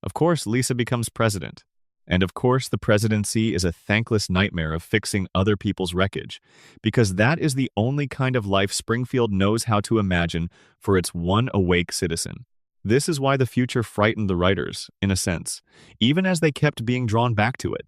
Of course, Lisa becomes president. And of course, the presidency is a thankless nightmare of fixing other people's wreckage, because that is the only kind of life Springfield knows how to imagine for its one awake citizen. This is why the future frightened the writers, in a sense, even as they kept being drawn back to it.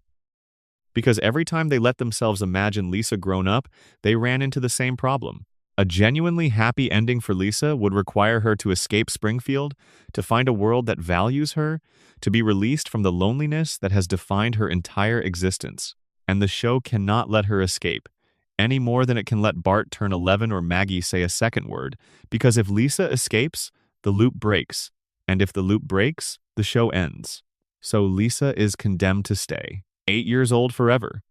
Because every time they let themselves imagine Lisa grown up, they ran into the same problem. A genuinely happy ending for Lisa would require her to escape Springfield, to find a world that values her, to be released from the loneliness that has defined her entire existence. And the show cannot let her escape, any more than it can let Bart turn 11 or Maggie say a second word, because if Lisa escapes, the loop breaks. And if the loop breaks, the show ends. So Lisa is condemned to stay, 8 years old forever.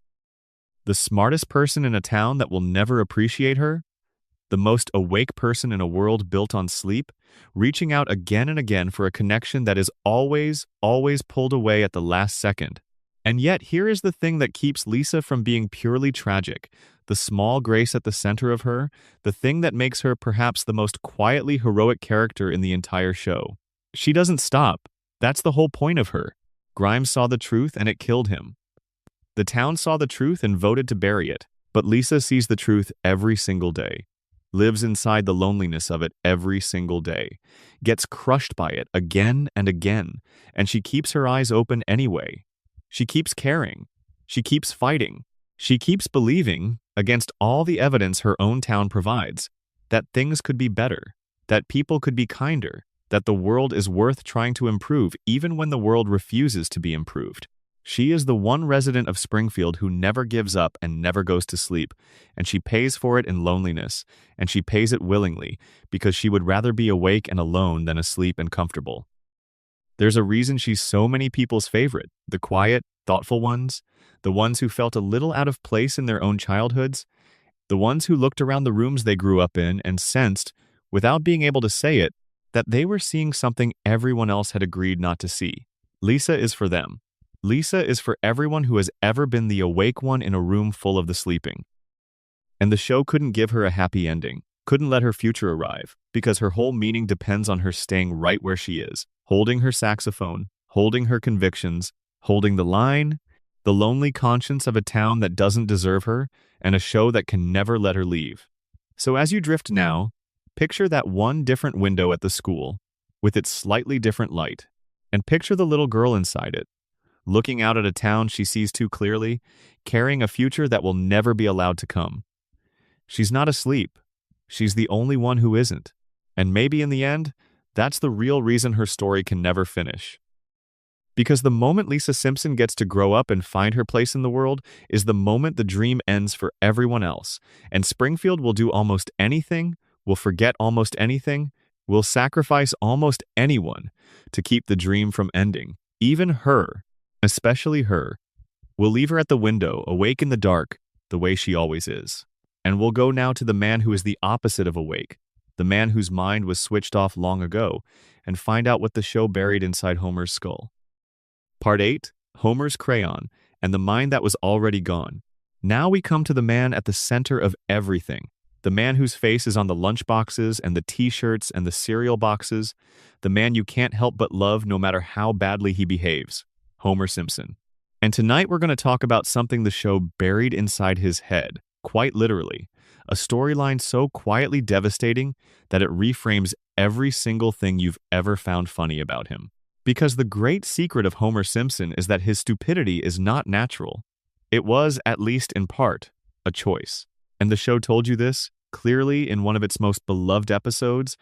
The smartest person in a town that will never appreciate her, the most awake person in a world built on sleep, reaching out again and again for a connection that is always, always pulled away at the last second. And yet, here is the thing that keeps Lisa from being purely tragic, the small grace at the center of her, the thing that makes her perhaps the most quietly heroic character in the entire show. She doesn't stop. That's the whole point of her. Grimes saw the truth and it killed him. The town saw the truth and voted to bury it. But Lisa sees the truth every single day, lives inside the loneliness of it every single day, gets crushed by it again and again, and she keeps her eyes open anyway. She keeps caring. She keeps fighting. She keeps believing, against all the evidence her own town provides, that things could be better, that people could be kinder, that the world is worth trying to improve even when the world refuses to be improved. She is the one resident of Springfield who never gives up and never goes to sleep, and she pays for it in loneliness, and she pays it willingly, because she would rather be awake and alone than asleep and comfortable. There's a reason she's so many people's favorite, the quiet, thoughtful ones, the ones who felt a little out of place in their own childhoods, the ones who looked around the rooms they grew up in and sensed, without being able to say it, that they were seeing something everyone else had agreed not to see. Lisa is for them. Lisa is for everyone who has ever been the awake one in a room full of the sleeping. And the show couldn't give her a happy ending, couldn't let her future arrive, because her whole meaning depends on her staying right where she is, holding her saxophone, holding her convictions, holding the line, the lonely conscience of a town that doesn't deserve her, and a show that can never let her leave. So as you drift now, picture that one different window at the school, with its slightly different light, and picture the little girl inside it, looking out at a town she sees too clearly, carrying a future that will never be allowed to come. She's not asleep. She's the only one who isn't. And maybe in the end, that's the real reason her story can never finish. Because the moment Lisa Simpson gets to grow up and find her place in the world is the moment the dream ends for everyone else, and Springfield will do almost anything, will forget almost anything, will sacrifice almost anyone to keep the dream from ending, even her. Especially her. We'll leave her at the window, awake in the dark, the way she always is. And we'll go now to the man who is the opposite of awake, the man whose mind was switched off long ago, and find out what the show buried inside Homer's skull. Part 8, Homer's Crayon, and the mind that was already gone. Now we come to the man at the center of everything, the man whose face is on the lunchboxes and the t-shirts and the cereal boxes, the man you can't help but love no matter how badly he behaves. Homer Simpson. And tonight we're going to talk about something the show buried inside his head, quite literally, a storyline so quietly devastating that it reframes every single thing you've ever found funny about him. Because the great secret of Homer Simpson is that his stupidity is not natural. It was, at least in part, a choice. And the show told you this clearly in one of its most beloved episodes,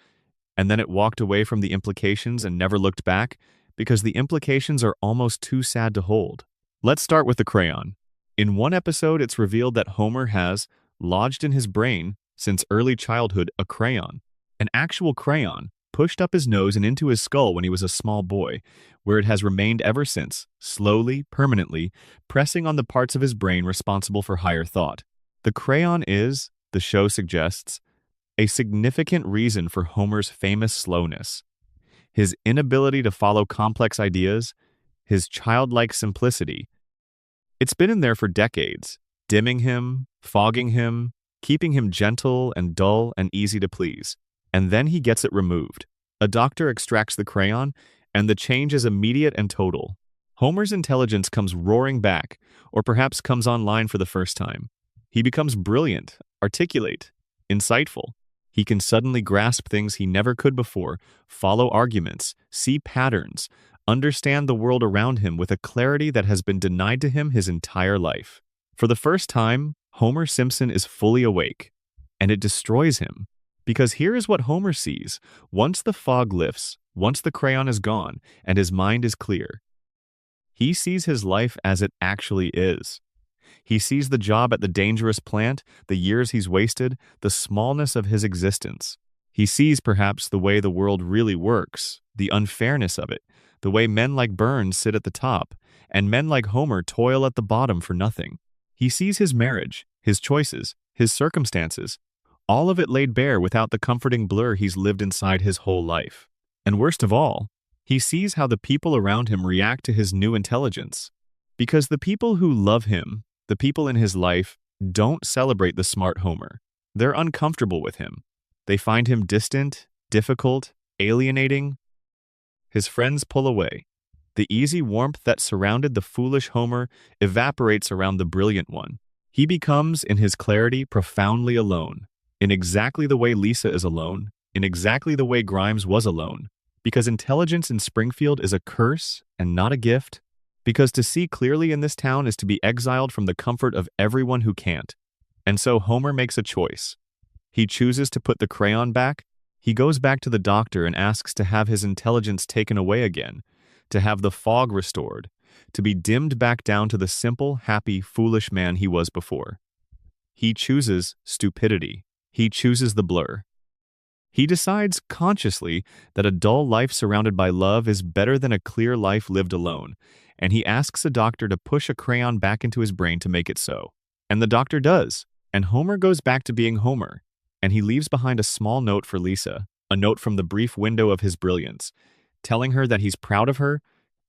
and then it walked away from the implications and never looked back, because the implications are almost too sad to hold. Let's start with the crayon. In one episode, it's revealed that Homer has, lodged in his brain, since early childhood, a crayon. An actual crayon, pushed up his nose and into his skull when he was a small boy, where it has remained ever since, slowly, permanently, pressing on the parts of his brain responsible for higher thought. The crayon is, the show suggests, a significant reason for Homer's famous slowness. His inability to follow complex ideas, his childlike simplicity. It's been in there for decades, dimming him, fogging him, keeping him gentle and dull and easy to please. And then he gets it removed. A doctor extracts the crayon, and the change is immediate and total. Homer's intelligence comes roaring back, or perhaps comes online for the first time. He becomes brilliant, articulate, insightful. He can suddenly grasp things he never could before, follow arguments, see patterns, understand the world around him with a clarity that has been denied to him his entire life. For the first time, Homer Simpson is fully awake, and it destroys him. Because here is what Homer sees. Once the fog lifts, once the crayon is gone, and his mind is clear, he sees his life as it actually is. He sees the job at the dangerous plant, the years he's wasted, the smallness of his existence. He sees perhaps the way the world really works, the unfairness of it, the way men like Burns sit at the top, and men like Homer toil at the bottom for nothing. He sees his marriage, his choices, his circumstances, all of it laid bare without the comforting blur he's lived inside his whole life. And worst of all, he sees how the people around him react to his new intelligence. Because the people who love him, the people in his life, don't celebrate the smart Homer. They're uncomfortable with him. They find him distant, difficult, alienating. His friends pull away. The easy warmth that surrounded the foolish Homer evaporates around the brilliant one. He becomes, in his clarity, profoundly alone, in exactly the way Lisa is alone, in exactly the way Grimes was alone, because intelligence in Springfield is a curse and not a gift, because to see clearly in this town is to be exiled from the comfort of everyone who can't. And so Homer makes a choice. He chooses to put the crayon back. He goes back to the doctor and asks to have his intelligence taken away again, to have the fog restored, to be dimmed back down to the simple, happy, foolish man he was before. He chooses stupidity. He chooses the blur. He decides consciously that a dull life surrounded by love is better than a clear life lived alone, and he asks a doctor to push a crayon back into his brain to make it so. And the doctor does, and Homer goes back to being Homer, and he leaves behind a small note for Lisa, a note from the brief window of his brilliance, telling her that he's proud of her,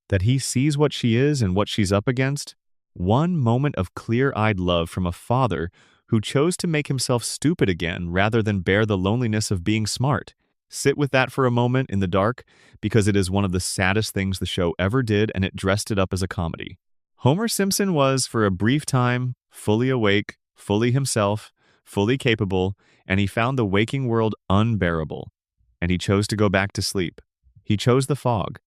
that he sees what she is and what she's up against. One moment of clear-eyed love from a father who chose to make himself stupid again rather than bear the loneliness of being smart. Sit with that for a moment in the dark, because it is one of the saddest things the show ever did, and it dressed it up as a comedy. Homer Simpson was, for a brief time, fully awake, fully himself, fully capable, and he found the waking world unbearable. And he chose to go back to sleep. He chose the fog.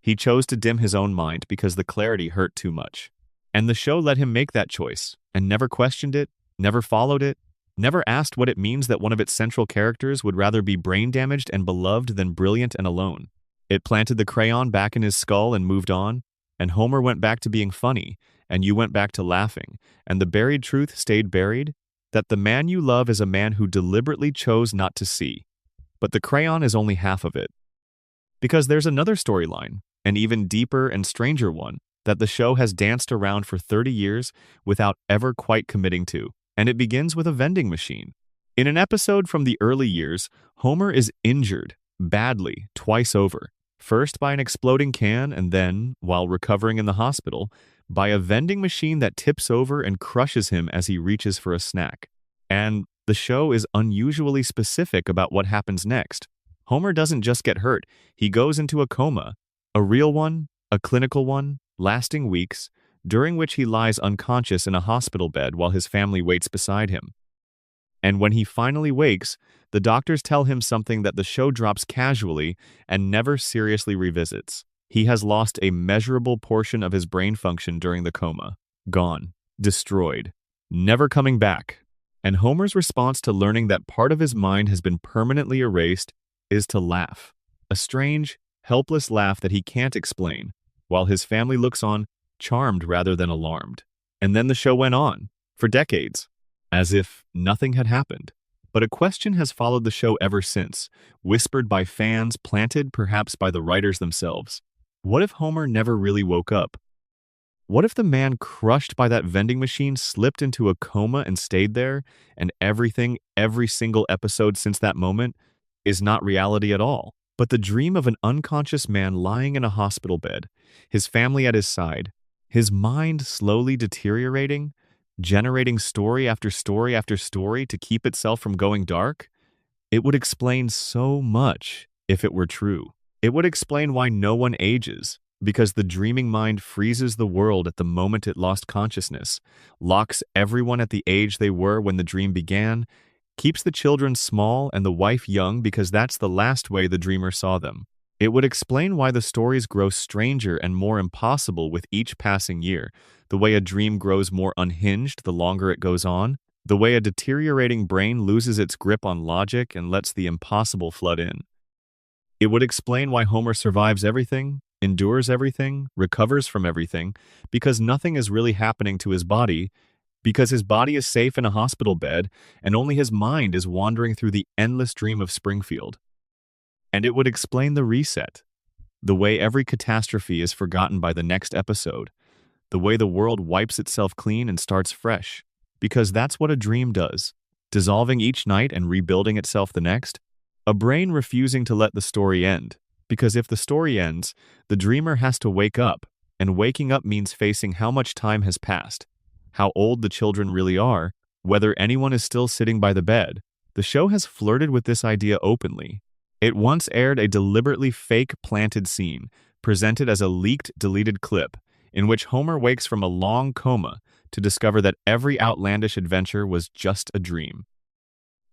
He chose to dim his own mind because the clarity hurt too much. And the show let him make that choice, and never questioned it, never followed it, never asked what it means that one of its central characters would rather be brain-damaged and beloved than brilliant and alone. It planted the crayon back in his skull and moved on, and Homer went back to being funny, and you went back to laughing, and the buried truth stayed buried, that the man you love is a man who deliberately chose not to see. But the crayon is only half of it. Because there's another storyline, an even deeper and stranger one, that the show has danced around for 30 years without ever quite committing to, and it begins with a vending machine. In an episode from the early years, Homer is injured, badly, twice over. First by an exploding can, and then, while recovering in the hospital, by a vending machine that tips over and crushes him as he reaches for a snack. And the show is unusually specific about what happens next. Homer doesn't just get hurt, he goes into a coma. A real one, a clinical one, lasting weeks, during which he lies unconscious in a hospital bed while his family waits beside him. And when he finally wakes, the doctors tell him something that the show drops casually and never seriously revisits. He has lost a measurable portion of his brain function during the coma. Gone. Destroyed. Never coming back. And Homer's response to learning that part of his mind has been permanently erased is to laugh. A strange, helpless laugh that he can't explain, while his family looks on, charmed rather than alarmed. And then the show went on, for decades, as if nothing had happened. But a question has followed the show ever since, whispered by fans, planted perhaps by the writers themselves. What if Homer never really woke up? What if the man crushed by that vending machine slipped into a coma and stayed there, and everything, every single episode since that moment, is not reality at all, but the dream of an unconscious man lying in a hospital bed, his family at his side, his mind slowly deteriorating, generating story after story after story to keep itself from going dark? It would explain so much if it were true. It would explain why no one ages, because the dreaming mind freezes the world at the moment it lost consciousness, locks everyone at the age they were when the dream began, keeps the children small and the wife young because that's the last way the dreamer saw them. It would explain why the stories grow stranger and more impossible with each passing year, the way a dream grows more unhinged the longer it goes on, the way a deteriorating brain loses its grip on logic and lets the impossible flood in. It would explain why Homer survives everything, endures everything, recovers from everything, because nothing is really happening to his body, because his body is safe in a hospital bed and only his mind is wandering through the endless dream of Springfield. And it would explain the reset, the way every catastrophe is forgotten by the next episode, the way the world wipes itself clean and starts fresh, because that's what a dream does, dissolving each night and rebuilding itself the next. A brain refusing to let the story end, because if the story ends, the dreamer has to wake up, and waking up means facing how much time has passed, how old the children really are, whether anyone is still sitting by the bed. The show has flirted with this idea openly. It once aired a deliberately fake planted scene, presented as a leaked, deleted clip, in which Homer wakes from a long coma to discover that every outlandish adventure was just a dream.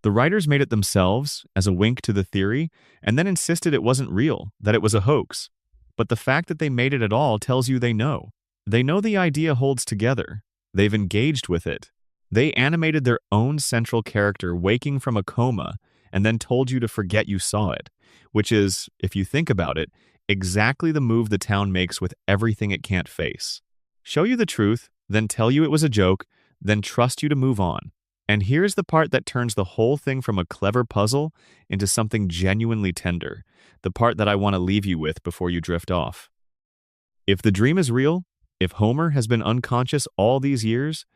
The writers made it themselves, as a wink to the theory, and then insisted it wasn't real, that it was a hoax. But the fact that they made it at all tells you they know. They know the idea holds together. They've engaged with it. They animated their own central character waking from a coma and then told you to forget you saw it, which is, if you think about it, exactly the move the town makes with everything it can't face. Show you the truth, then tell you it was a joke, then trust you to move on. And here's the part that turns the whole thing from a clever puzzle into something genuinely tender, the part that I want to leave you with before you drift off. If the dream is real, if Homer has been unconscious all these years,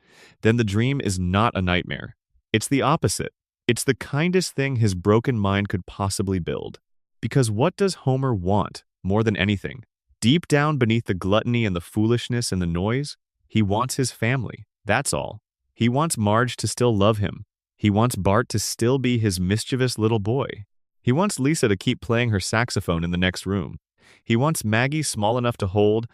then the dream is not a nightmare. It's the opposite. It's the kindest thing his broken mind could possibly build. Because what does Homer want more than anything? Deep down beneath the gluttony and the foolishness and the noise, he wants his family. That's all. He wants Marge to still love him. He wants Bart to still be his mischievous little boy. He wants Lisa to keep playing her saxophone in the next room. He wants Maggie small enough to hold.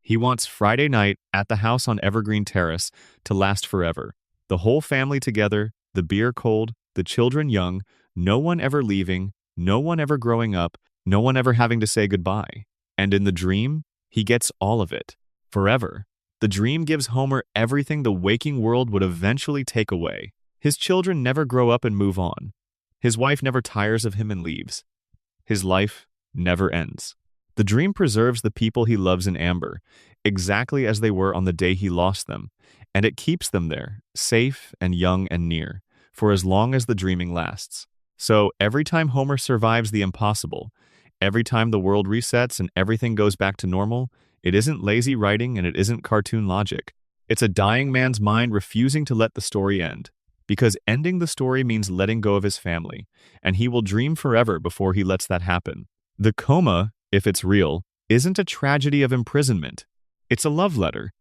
He wants Friday night at the house on Evergreen Terrace to last forever. The whole family together, the beer cold, the children young, no one ever leaving, no one ever growing up, no one ever having to say goodbye. And in the dream, he gets all of it, forever. The dream gives Homer everything the waking world would eventually take away. His children never grow up and move on. His wife never tires of him and leaves. His life never ends. The dream preserves the people he loves in amber, exactly as they were on the day he lost them, and it keeps them there, safe and young and near, for as long as the dreaming lasts. So every time Homer survives the impossible, every time the world resets and everything goes back to normal, it isn't lazy writing and it isn't cartoon logic. It's a dying man's mind refusing to let the story end, because ending the story means letting go of his family, and he will dream forever before he lets that happen. The coma, if it's real, isn't a tragedy of imprisonment. It's a love letter.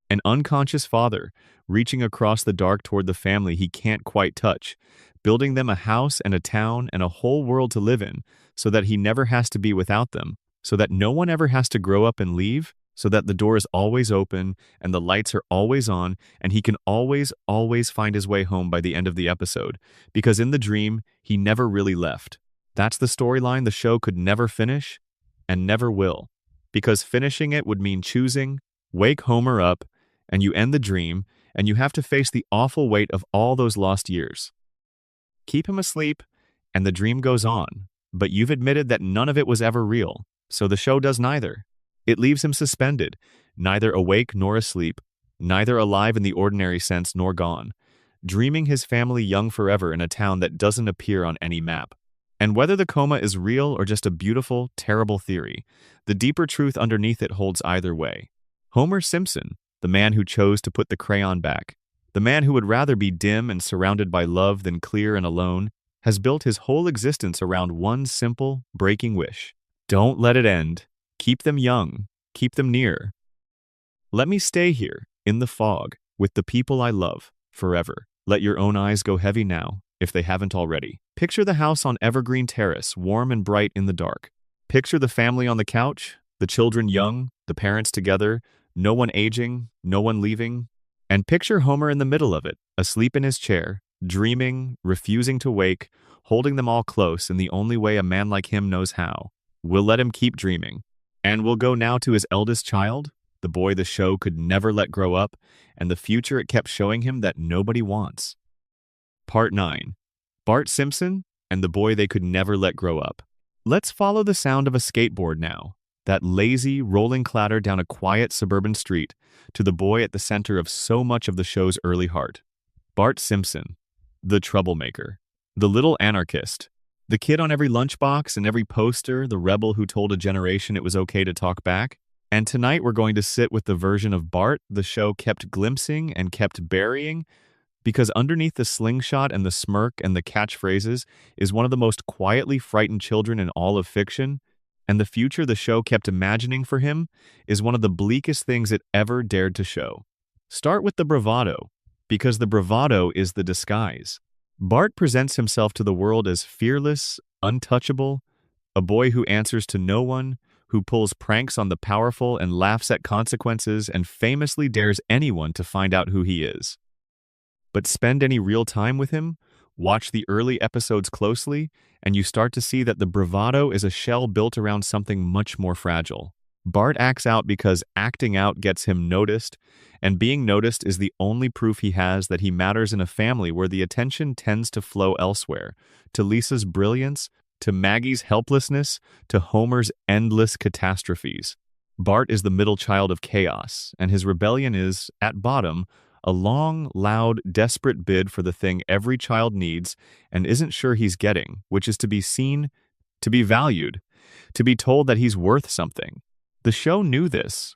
An unconscious father reaching across the dark toward the family he can't quite touch, building them a house and a town and a whole world to live in so that he never has to be without them, so that no one ever has to grow up and leave, so that the door is always open and the lights are always on and he can always find his way home by the end of the episode, because in the dream, he never really left. That's the storyline the show could never finish and never will, because finishing it would mean choosing, wake Homer up, and you end the dream, and you have to face the awful weight of all those lost years. Keep him asleep, and the dream goes on, but you've admitted that none of it was ever real, so the show does neither. It leaves him suspended, neither awake nor asleep, neither alive in the ordinary sense nor gone, dreaming his family young forever in a town that doesn't appear on any map. And whether the coma is real or just a beautiful, terrible theory, the deeper truth underneath it holds either way. Homer Simpson, the man who chose to put the crayon back, the man who would rather be dim and surrounded by love than clear and alone, has built his whole existence around one simple, breaking wish. Don't let it end. Keep them young. Keep them near. Let me stay here, in the fog, with the people I love, forever. Let your own eyes go heavy now, if they haven't already. Picture the house on Evergreen Terrace, warm and bright in the dark. Picture the family on the couch, the children young, the parents together, no one aging, no one leaving. And picture Homer in the middle of it, asleep in his chair, dreaming, refusing to wake, holding them all close in the only way a man like him knows how. We'll let him keep dreaming. And we'll go now to his eldest child, the boy the show could never let grow up, and the future it kept showing him that nobody wants. Part 9. Bart Simpson and the boy they could never let grow up. Let's follow the sound of a skateboard now. that lazy, rolling clatter down a quiet suburban street, to the boy at the center of so much of the show's early heart. Bart Simpson, the troublemaker, the little anarchist, the kid on every lunchbox and every poster, the rebel who told a generation it was okay to talk back. And tonight we're going to sit with the version of Bart the show kept glimpsing and kept burying, because underneath the slingshot and the smirk and the catchphrases is one of the most quietly frightened children in all of fiction, and the future the show kept imagining for him is one of the bleakest things it ever dared to show. Start with the bravado, because the bravado is the disguise. Bart presents himself to the world as fearless, untouchable, a boy who answers to no one, who pulls pranks on the powerful and laughs at consequences and famously dares anyone to find out who he is. But spend any real time with him, watch the early episodes closely, and you start to see that the bravado is a shell built around something much more fragile. Bart acts out because acting out gets him noticed, and being noticed is the only proof he has that he matters in a family where the attention tends to flow elsewhere, to Lisa's brilliance, to Maggie's helplessness, to Homer's endless catastrophes. Bart is the middle child of chaos, and his rebellion is, at bottom, a long, loud, desperate bid for the thing every child needs and isn't sure he's getting, which is to be seen, to be valued, to be told that he's worth something. The show knew this.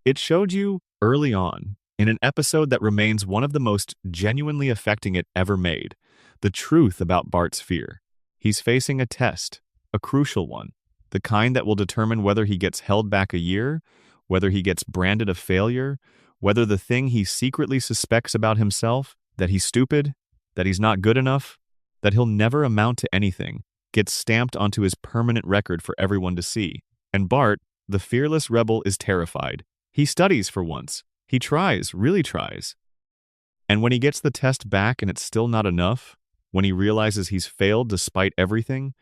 It showed you, early on, in an episode that remains one of the most genuinely affecting it ever made, the truth about Bart's fear. He's facing a test, a crucial one, the kind that will determine whether he gets held back a year, whether he gets branded a failure, whether the thing he secretly suspects about himself, that he's stupid, that he's not good enough, that he'll never amount to anything, gets stamped onto his permanent record for everyone to see. And Bart, the fearless rebel, is terrified. He studies for once. He tries, really tries. And when he gets the test back and it's still not enough, when he realizes he's failed despite everything,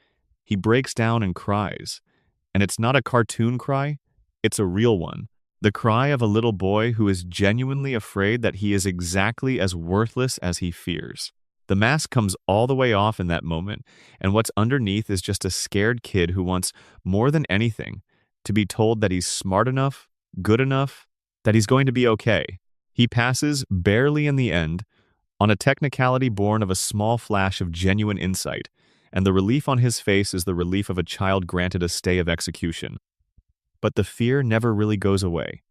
he breaks down and cries. And it's not a cartoon cry, it's a real one. The cry of a little boy who is genuinely afraid that he is exactly as worthless as he fears. The mask comes all the way off in that moment, and what's underneath is just a scared kid who wants, more than anything, to be told that he's smart enough, good enough, that he's going to be okay. He passes, barely in the end, on a technicality born of a small flash of genuine insight, and the relief on his face is the relief of a child granted a stay of execution. But the fear never really goes away.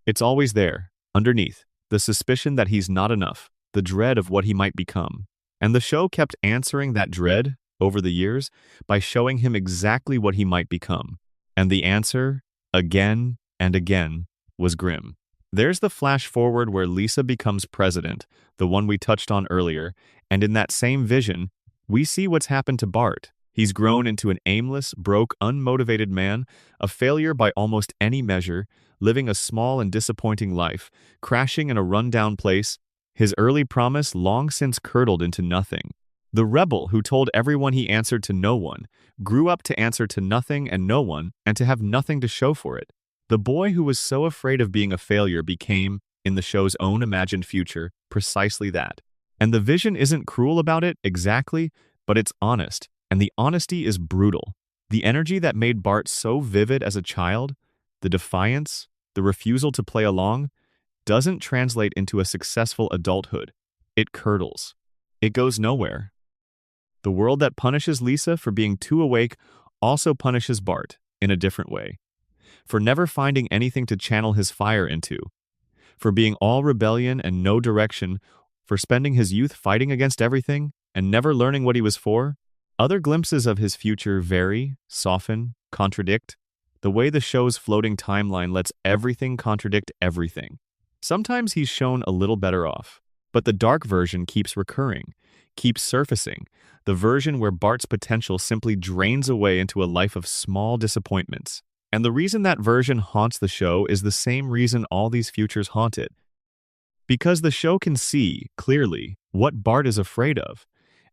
It's always there, underneath, the suspicion that he's not enough, the dread of what he might become. And the show kept answering that dread, over the years, by showing him exactly what he might become. And the answer, again and again, was grim. There's the flash forward where Lisa becomes president, the one we touched on earlier, and in that same vision, we see what's happened to Bart. He's grown into an aimless, broke, unmotivated man, a failure by almost any measure, living a small and disappointing life, crashing in a run-down place, his early promise long since curdled into nothing. The rebel who told everyone he answered to no one, grew up to answer to nothing and no one, and to have nothing to show for it. The boy who was so afraid of being a failure became, in the show's own imagined future, precisely that. And the vision isn't cruel about it, exactly, but it's honest. And the honesty is brutal. The energy that made Bart so vivid as a child, the defiance, the refusal to play along, doesn't translate into a successful adulthood. It curdles. It goes nowhere. The world that punishes Lisa for being too awake also punishes Bart in a different way. For never finding anything to channel his fire into. For being all rebellion and no direction. For spending his youth fighting against everything and never learning what he was for. Other glimpses of his future vary, soften, contradict. The way the show's floating timeline lets everything contradict everything. Sometimes he's shown a little better off, but the dark version keeps recurring, keeps surfacing, the version where Bart's potential simply drains away into a life of small disappointments. And the reason that version haunts the show is the same reason all these futures haunt it. Because the show can see, clearly, what Bart is afraid of,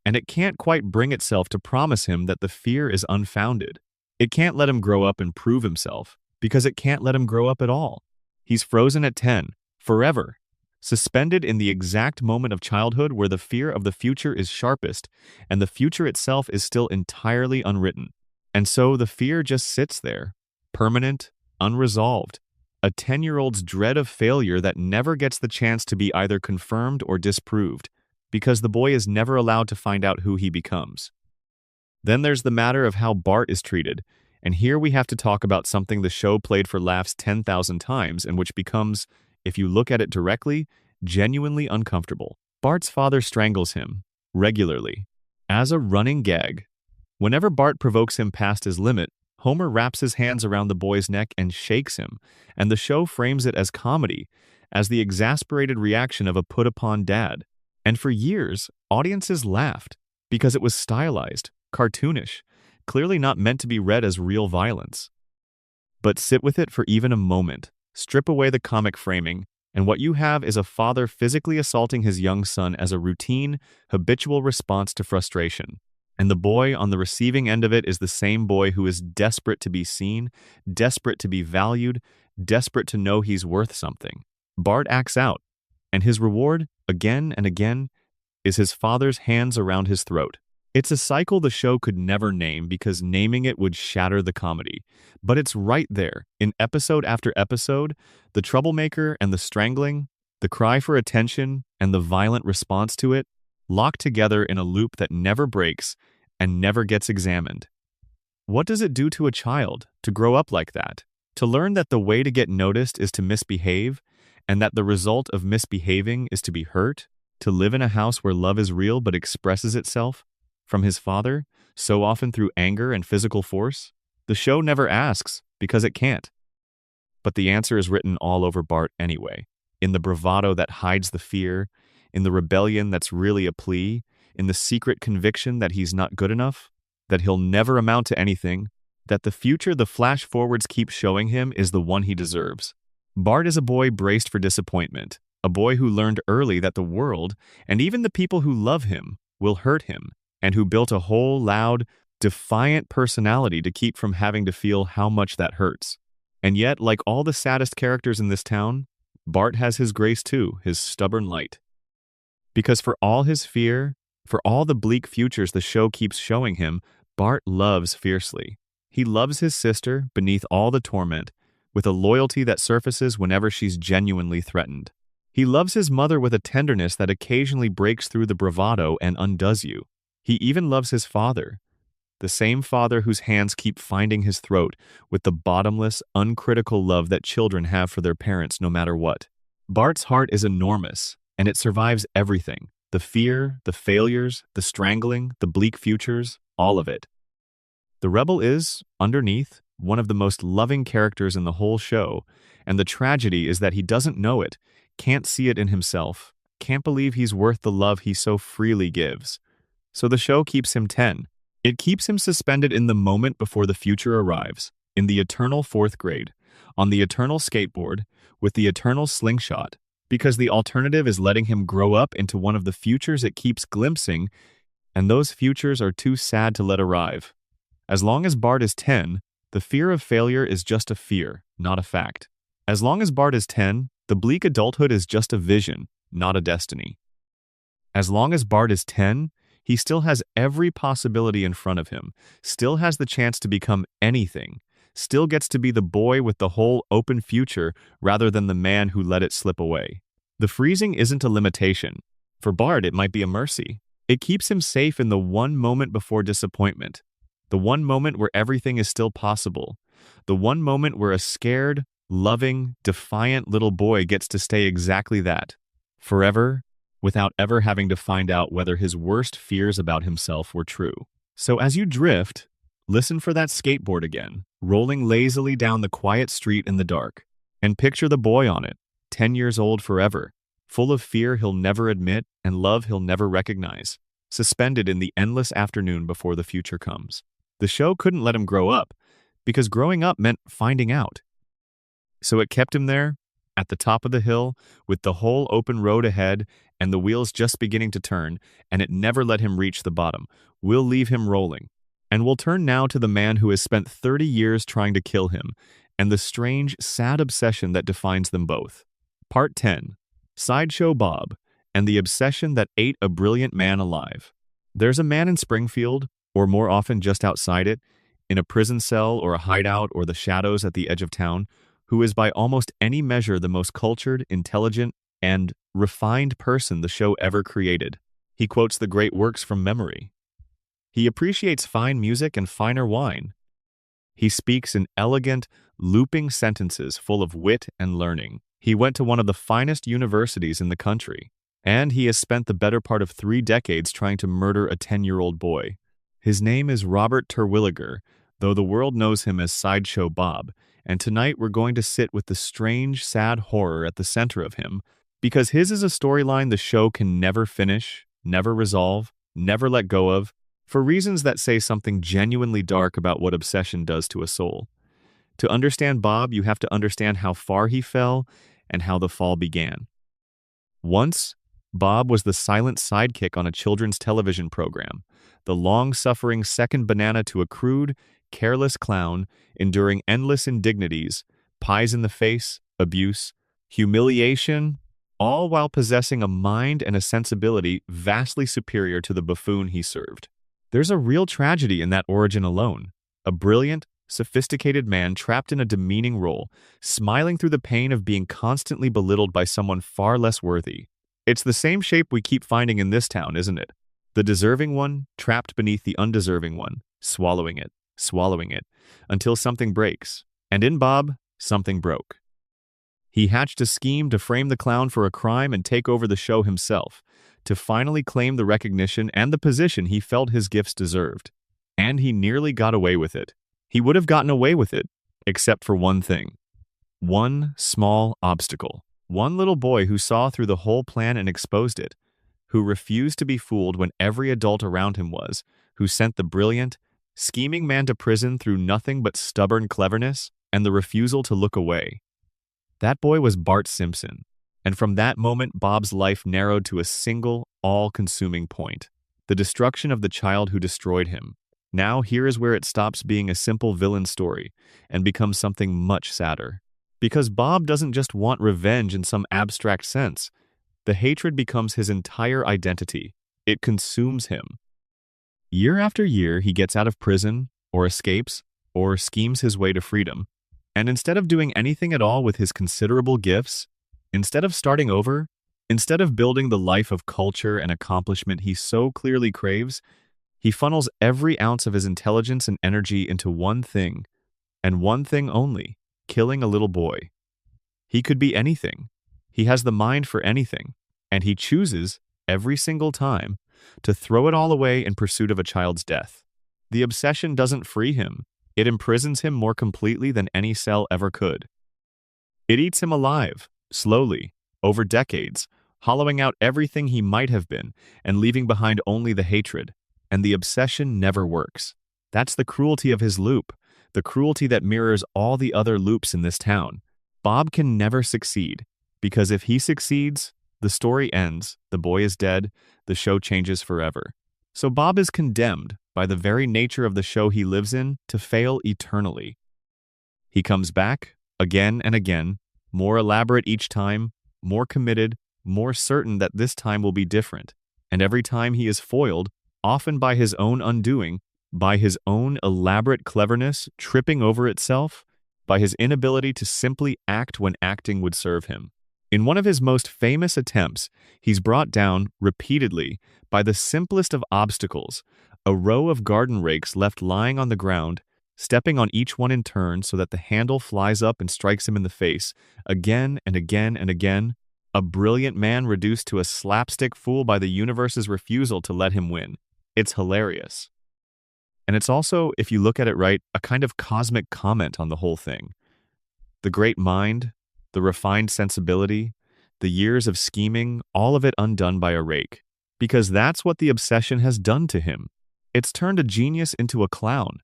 and it can't quite bring itself to promise him that the fear is unfounded. It can't let him grow up and prove himself, because it can't let him grow up at all. He's frozen at 10, forever, suspended in the exact moment of childhood where the fear of the future is sharpest, and the future itself is still entirely unwritten. And so the fear just sits there, permanent, unresolved. A 10-year-old's dread of failure that never gets the chance to be either confirmed or disproved, because the boy is never allowed to find out who he becomes. Then there's the matter of how Bart is treated, and here we have to talk about something the show played for laughs 10,000 times and which becomes, if you look at it directly, genuinely uncomfortable. Bart's father strangles him, regularly, as a running gag. Whenever Bart provokes him past his limit, Homer wraps his hands around the boy's neck and shakes him, and the show frames it as comedy, as the exasperated reaction of a put-upon dad. And for years, audiences laughed, because it was stylized, cartoonish, clearly not meant to be read as real violence. But sit with it for even a moment, strip away the comic framing, and what you have is a father physically assaulting his young son as a routine, habitual response to frustration. And the boy on the receiving end of it is the same boy who is desperate to be seen, desperate to be valued, desperate to know he's worth something. Bart acts out, and his reward, again and again, is his father's hands around his throat. It's a cycle the show could never name because naming it would shatter the comedy. But it's right there, in episode after episode, the troublemaker and the strangling, the cry for attention and the violent response to it, locked together in a loop that never breaks and never gets examined. What does it do to a child to grow up like that? To learn that the way to get noticed is to misbehave, and that the result of misbehaving is to be hurt? To live in a house where love is real but expresses itself from his father, so often through anger and physical force? The show never asks, because it can't. But the answer is written all over Bart anyway, in the bravado that hides the fear, in the rebellion that's really a plea, in the secret conviction that he's not good enough, that he'll never amount to anything, that the future the flash-forwards keep showing him is the one he deserves. Bart is a boy braced for disappointment, a boy who learned early that the world, and even the people who love him, will hurt him, and who built a whole loud, defiant personality to keep from having to feel how much that hurts. And yet, like all the saddest characters in this town, Bart has his grace too, his stubborn light. Because for all his fear, for all the bleak futures the show keeps showing him, Bart loves fiercely. He loves his sister beneath all the torment, with a loyalty that surfaces whenever she's genuinely threatened. He loves his mother with a tenderness that occasionally breaks through the bravado and undoes you. He even loves his father, the same father whose hands keep finding his throat with the bottomless, uncritical love that children have for their parents no matter what. Bart's heart is enormous, and it survives everything. The fear, the failures, the strangling, the bleak futures, all of it. The rebel is, underneath, one of the most loving characters in the whole show, and the tragedy is that he doesn't know it, can't see it in himself, can't believe he's worth the love he so freely gives. So the show keeps him 10. It keeps him suspended in the moment before the future arrives, in the eternal 4th grade, on the eternal skateboard, with the eternal slingshot, because the alternative is letting him grow up into one of the futures it keeps glimpsing, and those futures are too sad to let arrive. As long as Bart is 10, the fear of failure is just a fear, not a fact. As long as Bart is 10, the bleak adulthood is just a vision, not a destiny. As long as Bart is 10, he still has every possibility in front of him, still has the chance to become anything, still gets to be the boy with the whole open future rather than the man who let it slip away. The freezing isn't a limitation. For Bart, it might be a mercy. It keeps him safe in the one moment before disappointment, the one moment where everything is still possible, the one moment where a scared, loving, defiant little boy gets to stay exactly that, forever, without ever having to find out whether his worst fears about himself were true. So as you drift, listen for that skateboard again, rolling lazily down the quiet street in the dark, and picture the boy on it, 10 years old forever, full of fear he'll never admit and love he'll never recognize, suspended in the endless afternoon before the future comes. The show couldn't let him grow up, because growing up meant finding out. So it kept him there, at the top of the hill, with the whole open road ahead and the wheels just beginning to turn, and it never let him reach the bottom. We'll leave him rolling. And we'll turn now to the man who has spent 30 years trying to kill him, and the strange, sad obsession that defines them both. Part 10. Sideshow Bob, and the obsession that ate a brilliant man alive. There's a man in Springfield, or more often just outside it, in a prison cell or a hideout or the shadows at the edge of town, who is by almost any measure the most cultured, intelligent, and refined person the show ever created. He quotes the great works from memory. He appreciates fine music and finer wine. He speaks in elegant, looping sentences full of wit and learning. He went to one of the finest universities in the country, and he has spent the better part of 3 decades trying to murder a 10-year-old boy. His name is Robert Terwilliger, though the world knows him as Sideshow Bob, and tonight we're going to sit with the strange, sad horror at the center of him, because his is a storyline the show can never finish, never resolve, never let go of, for reasons that say something genuinely dark about what obsession does to a soul. To understand Bob, you have to understand how far he fell and how the fall began. Once, Bob was the silent sidekick on a children's television program, the long-suffering second banana to a crude, careless clown, enduring endless indignities, pies in the face, abuse, humiliation, all while possessing a mind and a sensibility vastly superior to the buffoon he served. There's a real tragedy in that origin alone. A brilliant, sophisticated man trapped in a demeaning role, smiling through the pain of being constantly belittled by someone far less worthy. It's the same shape we keep finding in this town, isn't it? The deserving one trapped beneath the undeserving one, swallowing it, until something breaks. And in Bob, something broke. He hatched a scheme to frame the clown for a crime and take over the show himself, to finally claim the recognition and the position he felt his gifts deserved. And he nearly got away with it. He would have gotten away with it, except for one thing. One small obstacle. One little boy who saw through the whole plan and exposed it, who refused to be fooled when every adult around him was, who sent the brilliant, scheming man to prison through nothing but stubborn cleverness and the refusal to look away. That boy was Bart Simpson, and from that moment Bob's life narrowed to a single, all-consuming point: the destruction of the child who destroyed him. Now here is where it stops being a simple villain story and becomes something much sadder. Because Bob doesn't just want revenge in some abstract sense. The hatred becomes his entire identity. It consumes him. Year after year, he gets out of prison, or escapes, or schemes his way to freedom. And instead of doing anything at all with his considerable gifts, instead of starting over, instead of building the life of culture and accomplishment he so clearly craves, he funnels every ounce of his intelligence and energy into one thing, and one thing only: killing a little boy. He could be anything. He has the mind for anything, and he chooses, every single time, to throw it all away in pursuit of a child's death. The obsession doesn't free him. It imprisons him more completely than any cell ever could. It eats him alive, slowly, over decades, hollowing out everything he might have been and leaving behind only the hatred. And the obsession never works. That's the cruelty of his loop, the cruelty that mirrors all the other loops in this town. Bob can never succeed, because if he succeeds, the story ends, the boy is dead, the show changes forever. So Bob is condemned, by the very nature of the show he lives in, to fail eternally. He comes back, again and again, more elaborate each time, more committed, more certain that this time will be different. And every time he is foiled, often by his own undoing, by his own elaborate cleverness tripping over itself, by his inability to simply act when acting would serve him. In one of his most famous attempts, he's brought down, repeatedly, by the simplest of obstacles, a row of garden rakes left lying on the ground, stepping on each one in turn so that the handle flies up and strikes him in the face, again and again and again, a brilliant man reduced to a slapstick fool by the universe's refusal to let him win. It's hilarious. And it's also, if you look at it right, a kind of cosmic comment on the whole thing. The great mind, the refined sensibility, the years of scheming, all of it undone by a rake. Because that's what the obsession has done to him. It's turned a genius into a clown,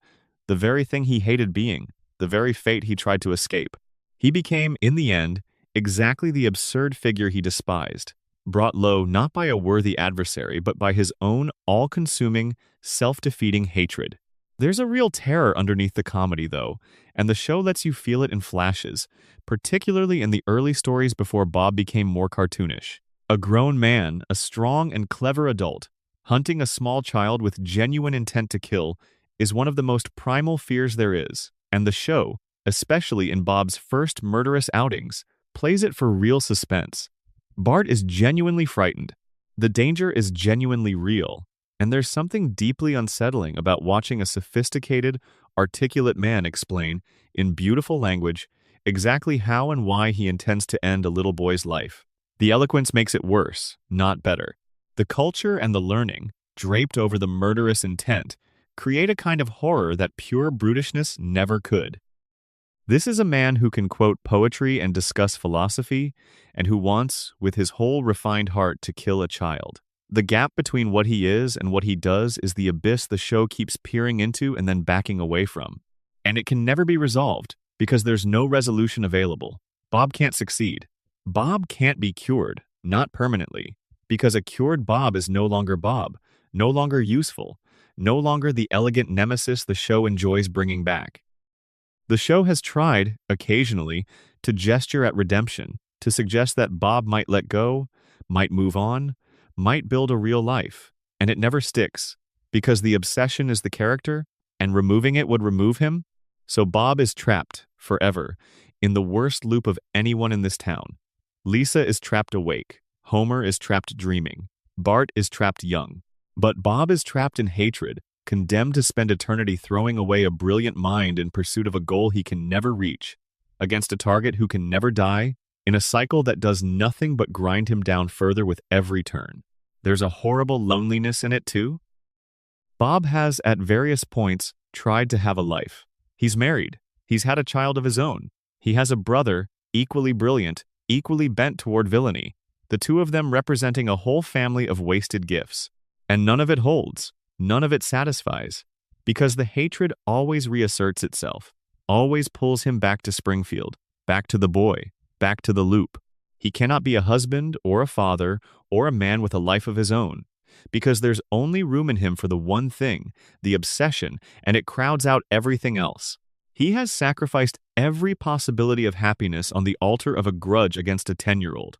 the very thing he hated being, the very fate he tried to escape. He became, in the end, exactly the absurd figure he despised, brought low not by a worthy adversary, but by his own all-consuming, self-defeating hatred. There's a real terror underneath the comedy, though, and the show lets you feel it in flashes, particularly in the early stories before Bob became more cartoonish. A grown man, a strong and clever adult, hunting a small child with genuine intent to kill, is one of the most primal fears there is, and the show, especially in Bob's first murderous outings, plays it for real suspense. Bart is genuinely frightened. The danger is genuinely real, and there's something deeply unsettling about watching a sophisticated, articulate man explain, in beautiful language, exactly how and why he intends to end a little boy's life. The eloquence makes it worse, not better. The culture and the learning, draped over the murderous intent, create a kind of horror that pure brutishness never could. This is a man who can quote poetry and discuss philosophy, and who wants, with his whole refined heart, to kill a child. The gap between what he is and what he does is the abyss the show keeps peering into and then backing away from. And it can never be resolved, because there's no resolution available. Bob can't succeed. Bob can't be cured, not permanently, because a cured Bob is no longer Bob, no longer useful, no longer the elegant nemesis the show enjoys bringing back. The show has tried, occasionally, to gesture at redemption, to suggest that Bob might let go, might move on, might build a real life, and it never sticks, because the obsession is the character, and removing it would remove him. So Bob is trapped, forever, in the worst loop of anyone in this town. Lisa is trapped awake, Homer is trapped dreaming, Bart is trapped young. But Bob is trapped in hatred, condemned to spend eternity throwing away a brilliant mind in pursuit of a goal he can never reach, against a target who can never die, in a cycle that does nothing but grind him down further with every turn. There's a horrible loneliness in it too. Bob has, at various points, tried to have a life. He's married. He's had a child of his own. He has a brother, equally brilliant, equally bent toward villainy, the two of them representing a whole family of wasted gifts. And none of it holds, none of it satisfies, because the hatred always reasserts itself, always pulls him back to Springfield, back to the boy, back to the loop. He cannot be a husband or a father or a man with a life of his own, because there's only room in him for the one thing, the obsession, and it crowds out everything else. He has sacrificed every possibility of happiness on the altar of a grudge against a 10-year-old.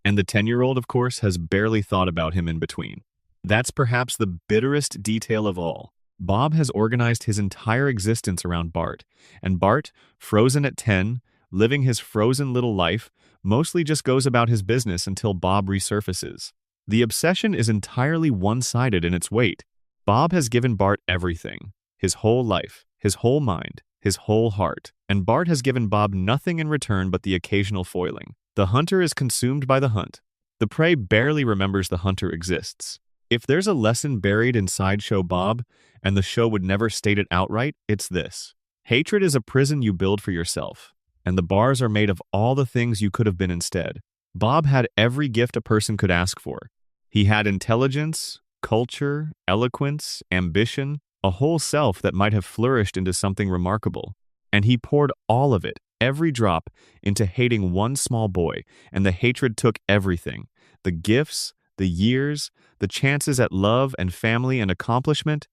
And the 10-year-old, of course, has barely thought about him in between. That's perhaps the bitterest detail of all. Bob has organized his entire existence around Bart, and Bart, frozen at 10, living his frozen little life, mostly just goes about his business until Bob resurfaces. The obsession is entirely one-sided in its weight. Bob has given Bart everything, his whole life, his whole mind, his whole heart, and Bart has given Bob nothing in return but the occasional foiling. The hunter is consumed by the hunt. The prey barely remembers the hunter exists. If there's a lesson buried in Sideshow Bob, and the show would never state it outright, it's this. Hatred is a prison you build for yourself, and the bars are made of all the things you could have been instead. Bob had every gift a person could ask for. He had intelligence, culture, eloquence, ambition, a whole self that might have flourished into something remarkable. And he poured all of it, every drop, into hating one small boy, and the hatred took everything. The gifts, the years, the chances at love and family and accomplishment,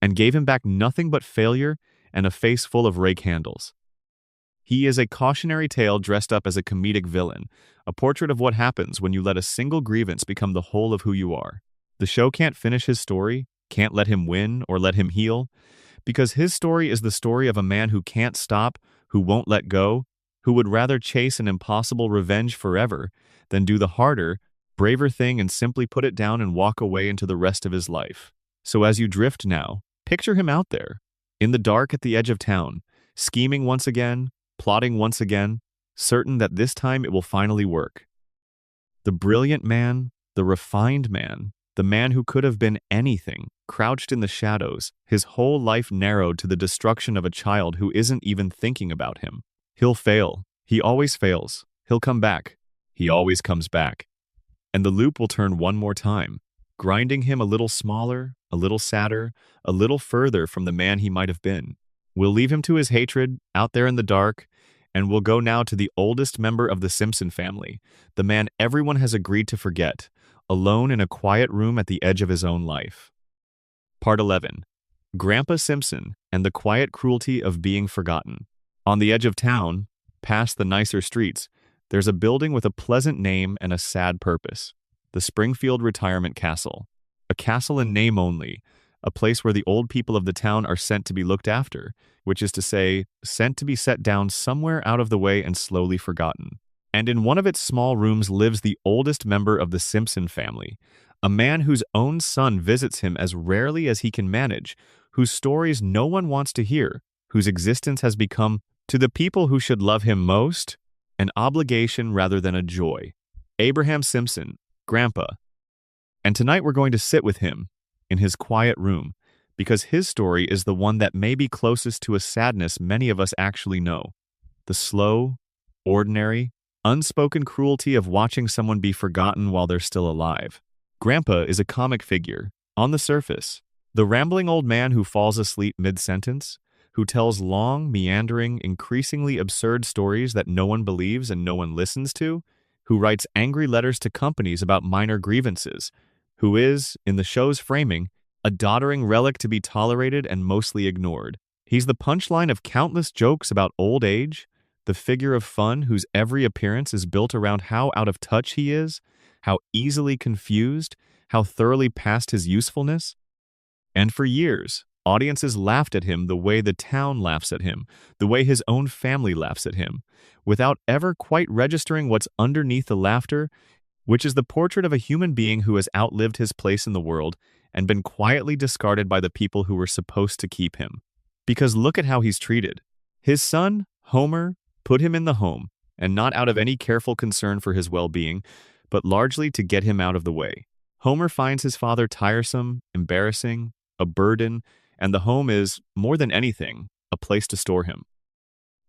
and gave him back nothing but failure and a face full of rake handles. He is a cautionary tale dressed up as a comedic villain, a portrait of what happens when you let a single grievance become the whole of who you are. The show can't finish his story, can't let him win or let him heal, because his story is the story of a man who can't stop, who won't let go, who would rather chase an impossible revenge forever than do the harder, braver thing and simply put it down and walk away into the rest of his life. So as you drift now, picture him out there, in the dark at the edge of town, scheming once again, plotting once again, certain that this time it will finally work. The brilliant man, the refined man, the man who could have been anything, crouched in the shadows, his whole life narrowed to the destruction of a child who isn't even thinking about him. He'll fail. He always fails. He'll come back. He always comes back. And the loop will turn one more time, grinding him a little smaller, a little sadder, a little further from the man he might have been. We'll leave him to his hatred, out there in the dark, and we'll go now to the oldest member of the Simpson family, the man everyone has agreed to forget, alone in a quiet room at the edge of his own life. Part 11. Grandpa Simpson and the quiet cruelty of being forgotten. On the edge of town, past the nicer streets, there's a building with a pleasant name and a sad purpose. The Springfield Retirement Castle. A castle in name only, a place where the old people of the town are sent to be looked after, which is to say, sent to be set down somewhere out of the way and slowly forgotten. And in one of its small rooms lives the oldest member of the Simpson family, a man whose own son visits him as rarely as he can manage, whose stories no one wants to hear, whose existence has become, to the people who should love him most, an obligation rather than a joy. Abraham Simpson, Grandpa. And tonight we're going to sit with him in his quiet room, because his story is the one that may be closest to a sadness many of us actually know. The slow, ordinary, unspoken cruelty of watching someone be forgotten while they're still alive. Grandpa is a comic figure, on the surface, the rambling old man who falls asleep mid-sentence, who tells long, meandering, increasingly absurd stories that no one believes and no one listens to, who writes angry letters to companies about minor grievances, who is, in the show's framing, a doddering relic to be tolerated and mostly ignored. He's the punchline of countless jokes about old age, the figure of fun whose every appearance is built around how out of touch he is, how easily confused, how thoroughly past his usefulness. And for years, audiences laughed at him the way the town laughs at him, the way his own family laughs at him, without ever quite registering what's underneath the laughter, which is the portrait of a human being who has outlived his place in the world and been quietly discarded by the people who were supposed to keep him. Because look at how he's treated. His son, Homer, put him in the home, and not out of any careful concern for his well-being, but largely to get him out of the way. Homer finds his father tiresome, embarrassing, a burden, and the home is, more than anything, a place to store him.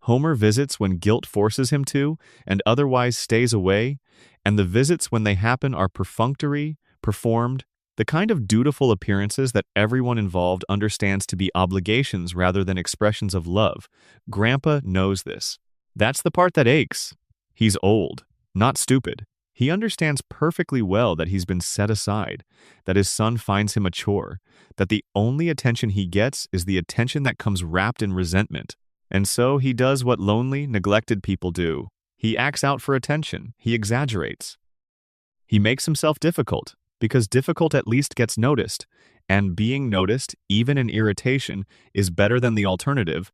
Homer visits when guilt forces him to, and otherwise stays away, and the visits when they happen are perfunctory, performed, the kind of dutiful appearances that everyone involved understands to be obligations rather than expressions of love. Grandpa knows this. That's the part that aches. He's old, not stupid. He understands perfectly well that he's been set aside, that his son finds him a chore, that the only attention he gets is the attention that comes wrapped in resentment. And so he does what lonely, neglected people do. He acts out for attention. He exaggerates. He makes himself difficult, because difficult at least gets noticed, and being noticed, even in irritation, is better than the alternative,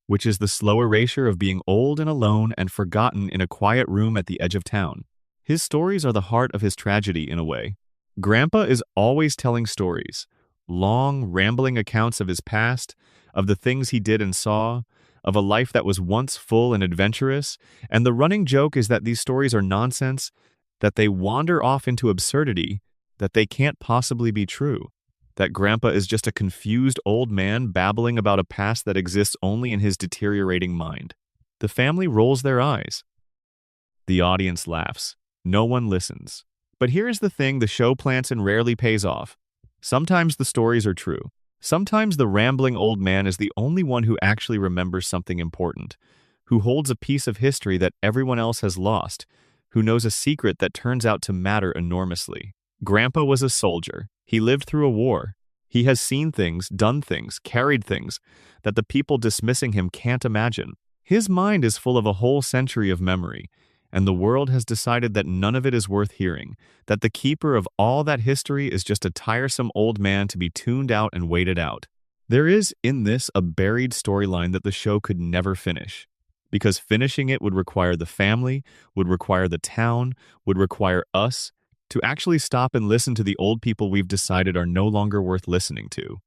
which is the slow erasure of being old and alone and forgotten in a quiet room at the edge of town. His stories are the heart of his tragedy in a way. Grandpa is always telling stories, long, rambling accounts of his past, of the things he did and saw, of a life that was once full and adventurous, and the running joke is that these stories are nonsense, that they wander off into absurdity, that they can't possibly be true, that Grandpa is just a confused old man babbling about a past that exists only in his deteriorating mind. The family rolls their eyes. The audience laughs. No one listens. But here is the thing the show plants and rarely pays off. Sometimes the stories are true. Sometimes the rambling old man is the only one who actually remembers something important, who holds a piece of history that everyone else has lost, who knows a secret that turns out to matter enormously. Grandpa was a soldier. He lived through a war. He has seen things, done things, carried things that the people dismissing him can't imagine. His mind is full of a whole century of memory, and the world has decided that none of it is worth hearing, that the keeper of all that history is just a tiresome old man to be tuned out and waited out. There is, in this, a buried storyline that the show could never finish, because finishing it would require the family, would require the town, would require us, to actually stop and listen to the old people we've decided are no longer worth listening to.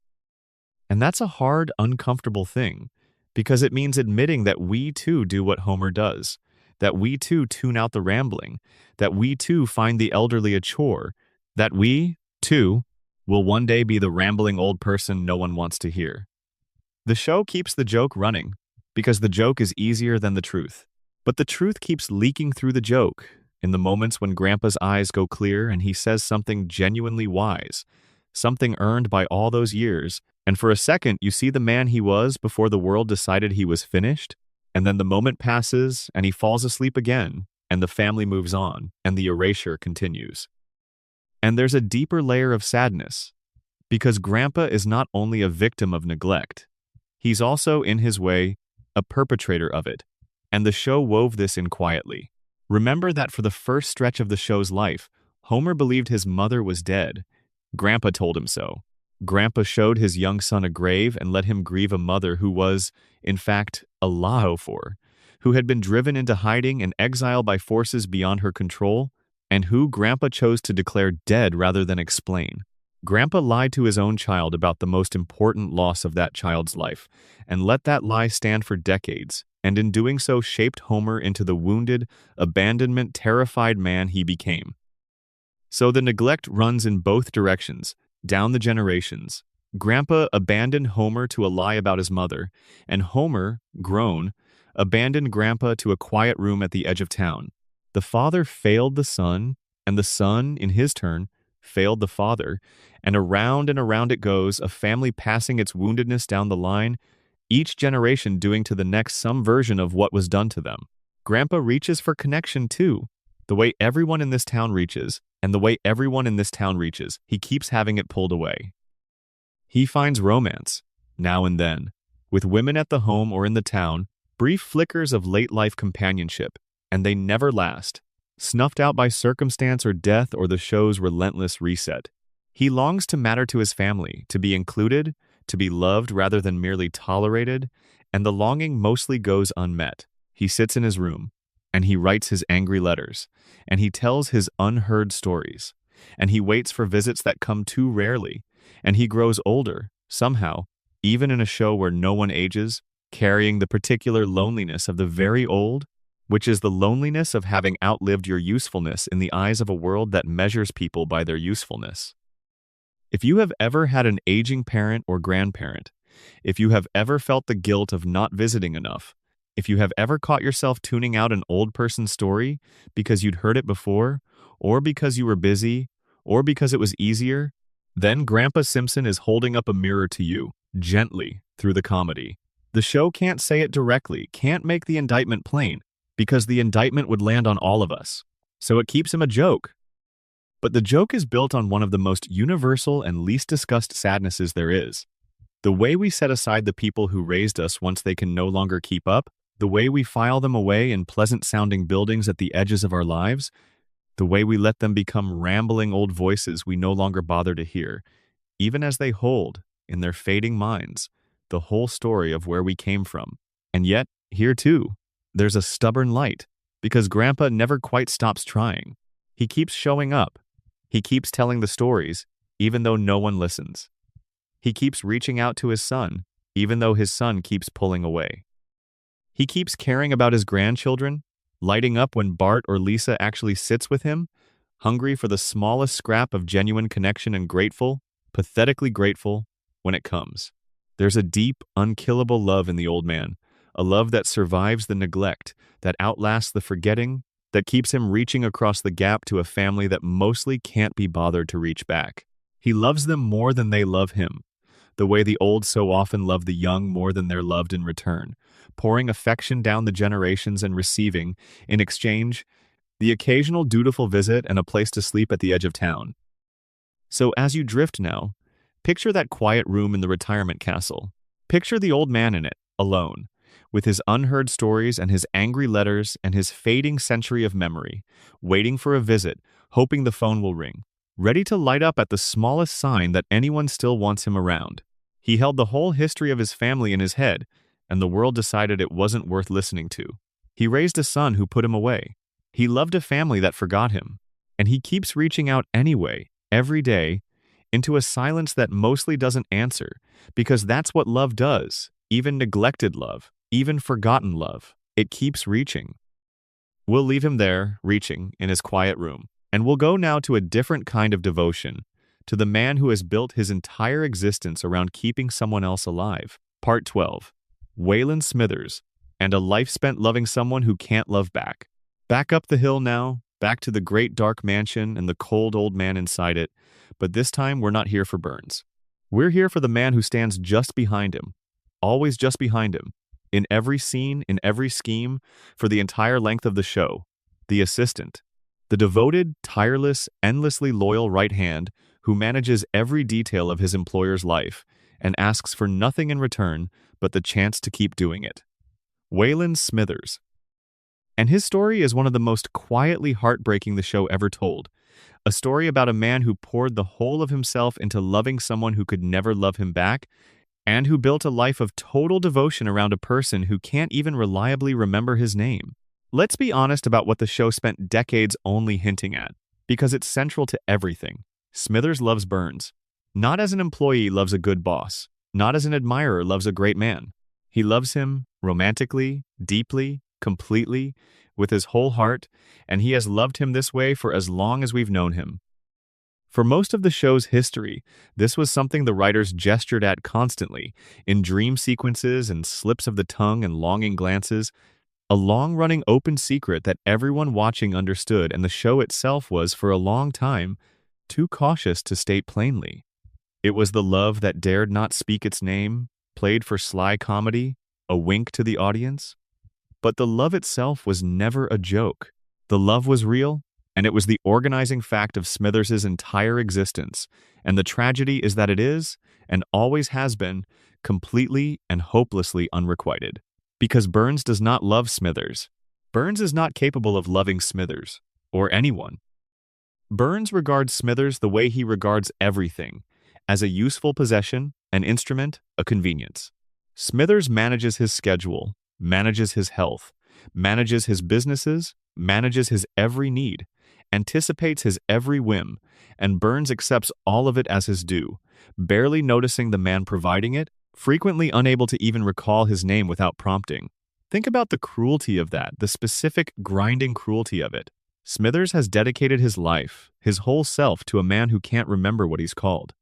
And that's a hard, uncomfortable thing, because it means admitting that we too do what Homer does, that we too tune out the rambling, that we too find the elderly a chore, that we, too, will one day be the rambling old person no one wants to hear. The show keeps the joke running, because the joke is easier than the truth. But the truth keeps leaking through the joke, in the moments when Grandpa's eyes go clear and he says something genuinely wise, something earned by all those years, and for a second you see the man he was before the world decided he was finished, and then the moment passes and he falls asleep again, and the family moves on, and the erasure continues. And there's a deeper layer of sadness, because Grandpa is not only a victim of neglect, he's also, in his way, a perpetrator of it, and the show wove this in quietly. Remember that for the first stretch of the show's life, Homer believed his mother was dead. Grandpa told him so. Grandpa showed his young son a grave and let him grieve a mother who was, in fact, a lao for, who had been driven into hiding and exile by forces beyond her control, and who Grandpa chose to declare dead rather than explain. Grandpa lied to his own child about the most important loss of that child's life, and let that lie stand for decades, and in doing so shaped Homer into the wounded, abandonment, terrified man he became. So the neglect runs in both directions, down the generations. Grandpa abandoned Homer to a lie about his mother, and Homer, grown, abandoned Grandpa to a quiet room at the edge of town. The father failed the son, and the son, in his turn, failed the father, and around it goes, a family passing its woundedness down the line, each generation doing to the next some version of what was done to them. Grandpa reaches for connection too, the way everyone in this town reaches, and the way everyone in this town reaches, he keeps having it pulled away. He finds romance, now and then, with women at the home or in the town, brief flickers of late-life companionship, and they never last, snuffed out by circumstance or death or the show's relentless reset. He longs to matter to his family, to be included, to be loved rather than merely tolerated, and the longing mostly goes unmet. He sits in his room, and he writes his angry letters, and he tells his unheard stories, and he waits for visits that come too rarely, and he grows older, somehow, even in a show where no one ages, carrying the particular loneliness of the very old, which is the loneliness of having outlived your usefulness in the eyes of a world that measures people by their usefulness. If you have ever had an aging parent or grandparent, if you have ever felt the guilt of not visiting enough, if you have ever caught yourself tuning out an old person's story because you'd heard it before, or because you were busy, or because it was easier, then Grandpa Simpson is holding up a mirror to you, gently, through the comedy. The show can't say it directly, can't make the indictment plain, because the indictment would land on all of us. So it keeps him a joke. But the joke is built on one of the most universal and least discussed sadnesses there is. The way we set aside the people who raised us once they can no longer keep up, the way we file them away in pleasant-sounding buildings at the edges of our lives, the way we let them become rambling old voices we no longer bother to hear, even as they hold, in their fading minds, the whole story of where we came from. And yet, here too, there's a stubborn light, because Grandpa never quite stops trying. He keeps showing up. He keeps telling the stories, even though no one listens. He keeps reaching out to his son, even though his son keeps pulling away. He keeps caring about his grandchildren, lighting up when Bart or Lisa actually sits with him, hungry for the smallest scrap of genuine connection and grateful, pathetically grateful, when it comes. There's a deep, unkillable love in the old man, a love that survives the neglect, that outlasts the forgetting, that keeps him reaching across the gap to a family that mostly can't be bothered to reach back. He loves them more than they love him, the way the old so often love the young more than they're loved in return, pouring affection down the generations and receiving, in exchange, the occasional dutiful visit and a place to sleep at the edge of town. So as you drift now, picture that quiet room in the retirement castle. Picture the old man in it, alone, with his unheard stories and his angry letters and his fading century of memory, waiting for a visit, hoping the phone will ring, ready to light up at the smallest sign that anyone still wants him around. He held the whole history of his family in his head, and the world decided it wasn't worth listening to. He raised a son who put him away. He loved a family that forgot him, and he keeps reaching out anyway, every day, into a silence that mostly doesn't answer, because that's what love does, even neglected love, even forgotten love. It keeps reaching. We'll leave him there, reaching, in his quiet room, and we'll go now to a different kind of devotion, to the man who has built his entire existence around keeping someone else alive. Part 12. Waylon Smithers, and a life spent loving someone who can't love back. Back up the hill now, back to the great dark mansion and the cold old man inside it, but this time we're not here for Burns. We're here for the man who stands just behind him, always just behind him, in every scene, in every scheme, for the entire length of the show, the assistant, the devoted, tireless, endlessly loyal right hand who manages every detail of his employer's life and asks for nothing in return but the chance to keep doing it. Waylon Smithers. And his story is one of the most quietly heartbreaking the show ever told. A story about a man who poured the whole of himself into loving someone who could never love him back, and who built a life of total devotion around a person who can't even reliably remember his name. Let's be honest about what the show spent decades only hinting at, because it's central to everything. Smithers loves Burns. Not as an employee loves a good boss, not as an admirer loves a great man. He loves him romantically, deeply, completely, with his whole heart, and he has loved him this way for as long as we've known him. For most of the show's history, this was something the writers gestured at constantly, in dream sequences and slips of the tongue and longing glances, a long-running open secret that everyone watching understood, and the show itself was, for a long time, too cautious to state plainly. It was the love that dared not speak its name, played for sly comedy, a wink to the audience. But the love itself was never a joke. The love was real, and it was the organizing fact of Smithers's entire existence, and the tragedy is that it is, and always has been, completely and hopelessly unrequited. Because Burns does not love Smithers. Burns is not capable of loving Smithers, or anyone. Burns regards Smithers the way he regards everything, as a useful possession, an instrument, a convenience. Smithers manages his schedule, manages his health, manages his businesses, manages his every need, anticipates his every whim, and Burns accepts all of it as his due, barely noticing the man providing it, frequently unable to even recall his name without prompting. Think about the cruelty of that, the specific, grinding cruelty of it. Smithers has dedicated his life, his whole self, to a man who can't remember what he's called.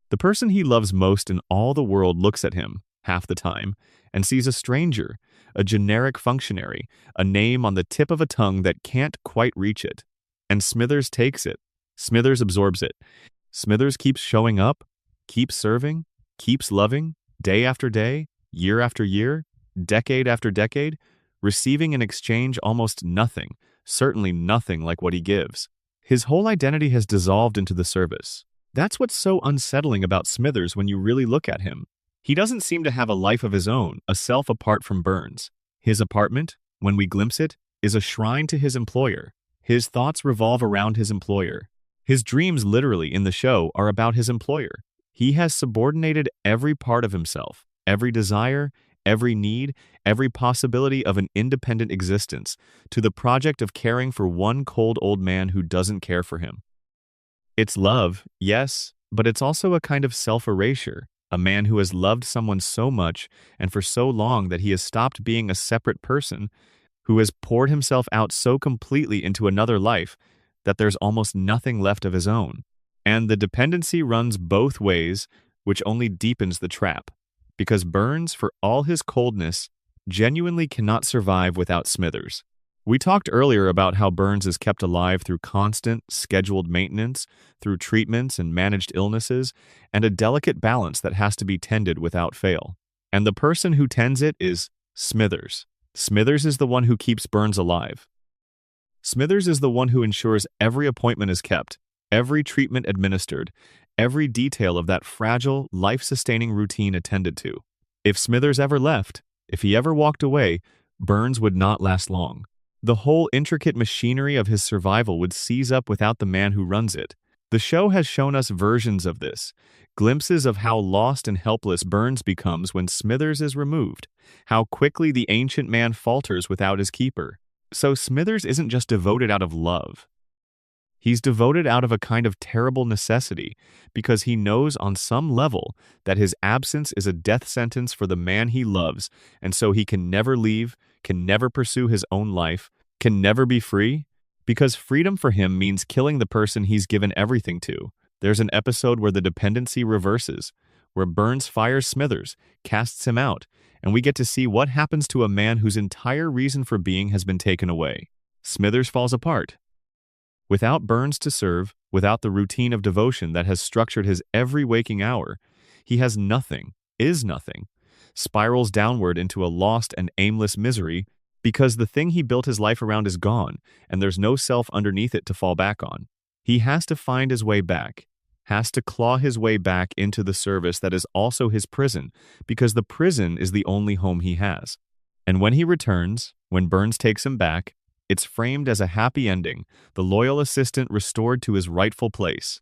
The person he loves most in all the world looks at him, half the time, and sees a stranger, a generic functionary, a name on the tip of a tongue that can't quite reach it. And Smithers takes it. Smithers absorbs it. Smithers keeps showing up, keeps serving, keeps loving, day after day, year after year, decade after decade, receiving in exchange almost nothing, certainly nothing like what he gives. His whole identity has dissolved into the service. That's what's so unsettling about Smithers when you really look at him. He doesn't seem to have a life of his own, a self apart from Burns. His apartment, when we glimpse it, is a shrine to his employer. His thoughts revolve around his employer. His dreams, literally, in the show, are about his employer. He has subordinated every part of himself, every desire, every need, every possibility of an independent existence, to the project of caring for one cold old man who doesn't care for him. It's love, yes, but it's also a kind of self-erasure, a man who has loved someone so much and for so long that he has stopped being a separate person, who has poured himself out so completely into another life that there's almost nothing left of his own. And the dependency runs both ways, which only deepens the trap, because Burns, for all his coldness, genuinely cannot survive without Smithers. We talked earlier about how Burns is kept alive through constant, scheduled maintenance, through treatments and managed illnesses, and a delicate balance that has to be tended without fail. And the person who tends it is Smithers. Smithers is the one who keeps Burns alive. Smithers is the one who ensures every appointment is kept, every treatment administered, every detail of that fragile, life-sustaining routine attended to. If Smithers ever left, if he ever walked away, Burns would not last long. The whole intricate machinery of his survival would seize up without the man who runs it. The show has shown us versions of this, glimpses of how lost and helpless Burns becomes when Smithers is removed, how quickly the ancient man falters without his keeper. So Smithers isn't just devoted out of love. He's devoted out of a kind of terrible necessity, because he knows on some level that his absence is a death sentence for the man he loves, and so he can never leave, can never pursue his own life, can never be free, because freedom for him means killing the person he's given everything to. There's an episode where the dependency reverses, where Burns fires Smithers, casts him out, and we get to see what happens to a man whose entire reason for being has been taken away. Smithers falls apart. Without Burns to serve, without the routine of devotion that has structured his every waking hour, he has nothing, is nothing, spirals downward into a lost and aimless misery because the thing he built his life around is gone and there's no self underneath it to fall back on. He has to find his way back, has to claw his way back into the service that is also his prison, because the prison is the only home he has. And when he returns, when Burns takes him back, it's framed as a happy ending, the loyal assistant restored to his rightful place.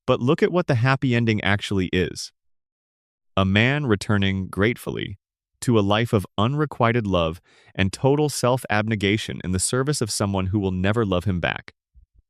But look at what the happy ending actually is. A man returning gratefully to a life of unrequited love and total self-abnegation in the service of someone who will never love him back.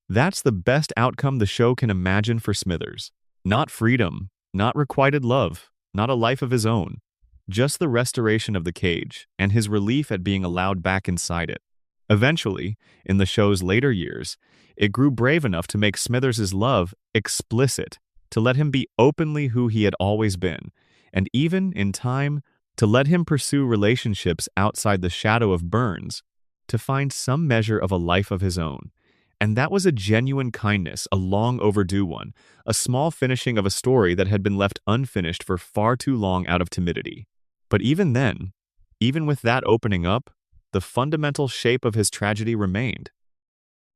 That's the best outcome the show can imagine for Smithers. Not freedom, not requited love, not a life of his own. Just the restoration of the cage and his relief at being allowed back inside it. Eventually, in the show's later years, it grew brave enough to make Smithers' love explicit, to let him be openly who he had always been, and even, in time, to let him pursue relationships outside the shadow of Burns, to find some measure of a life of his own. And that was a genuine kindness, a long overdue one, a small finishing of a story that had been left unfinished for far too long out of timidity. But even then, even with that opening up, the fundamental shape of his tragedy remained.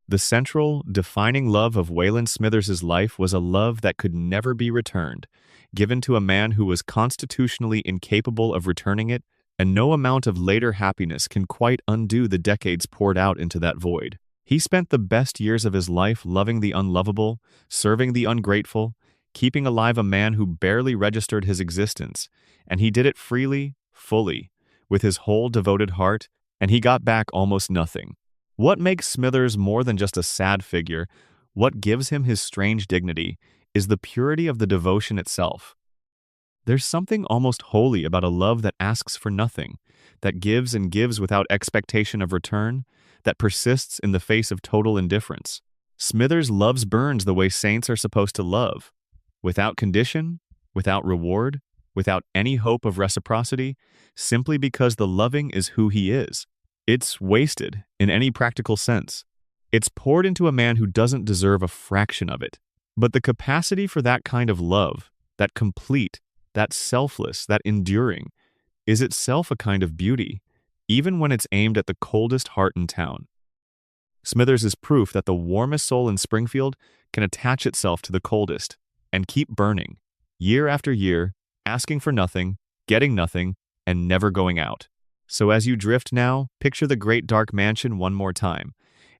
The central, defining love of Wayland Smithers' life was a love that could never be returned, given to a man who was constitutionally incapable of returning it, and no amount of later happiness can quite undo the decades poured out into that void. He spent the best years of his life loving the unlovable, serving the ungrateful, keeping alive a man who barely registered his existence, and he did it freely, fully, with his whole devoted heart, and he got back almost nothing. What makes Smithers more than just a sad figure, what gives him his strange dignity, is the purity of the devotion itself. There's something almost holy about a love that asks for nothing, that gives and gives without expectation of return, that persists in the face of total indifference. Smithers loves Burns the way saints are supposed to love, without condition, without reward, without any hope of reciprocity, simply because the loving is who he is. It's wasted in any practical sense. It's poured into a man who doesn't deserve a fraction of it. But the capacity for that kind of love, that complete, that selfless, that enduring, is itself a kind of beauty, even when it's aimed at the coldest heart in town. Smithers is proof that the warmest soul in Springfield can attach itself to the coldest and keep burning, year after year, asking for nothing, getting nothing, and never going out. So as you drift now, picture the great dark mansion one more time,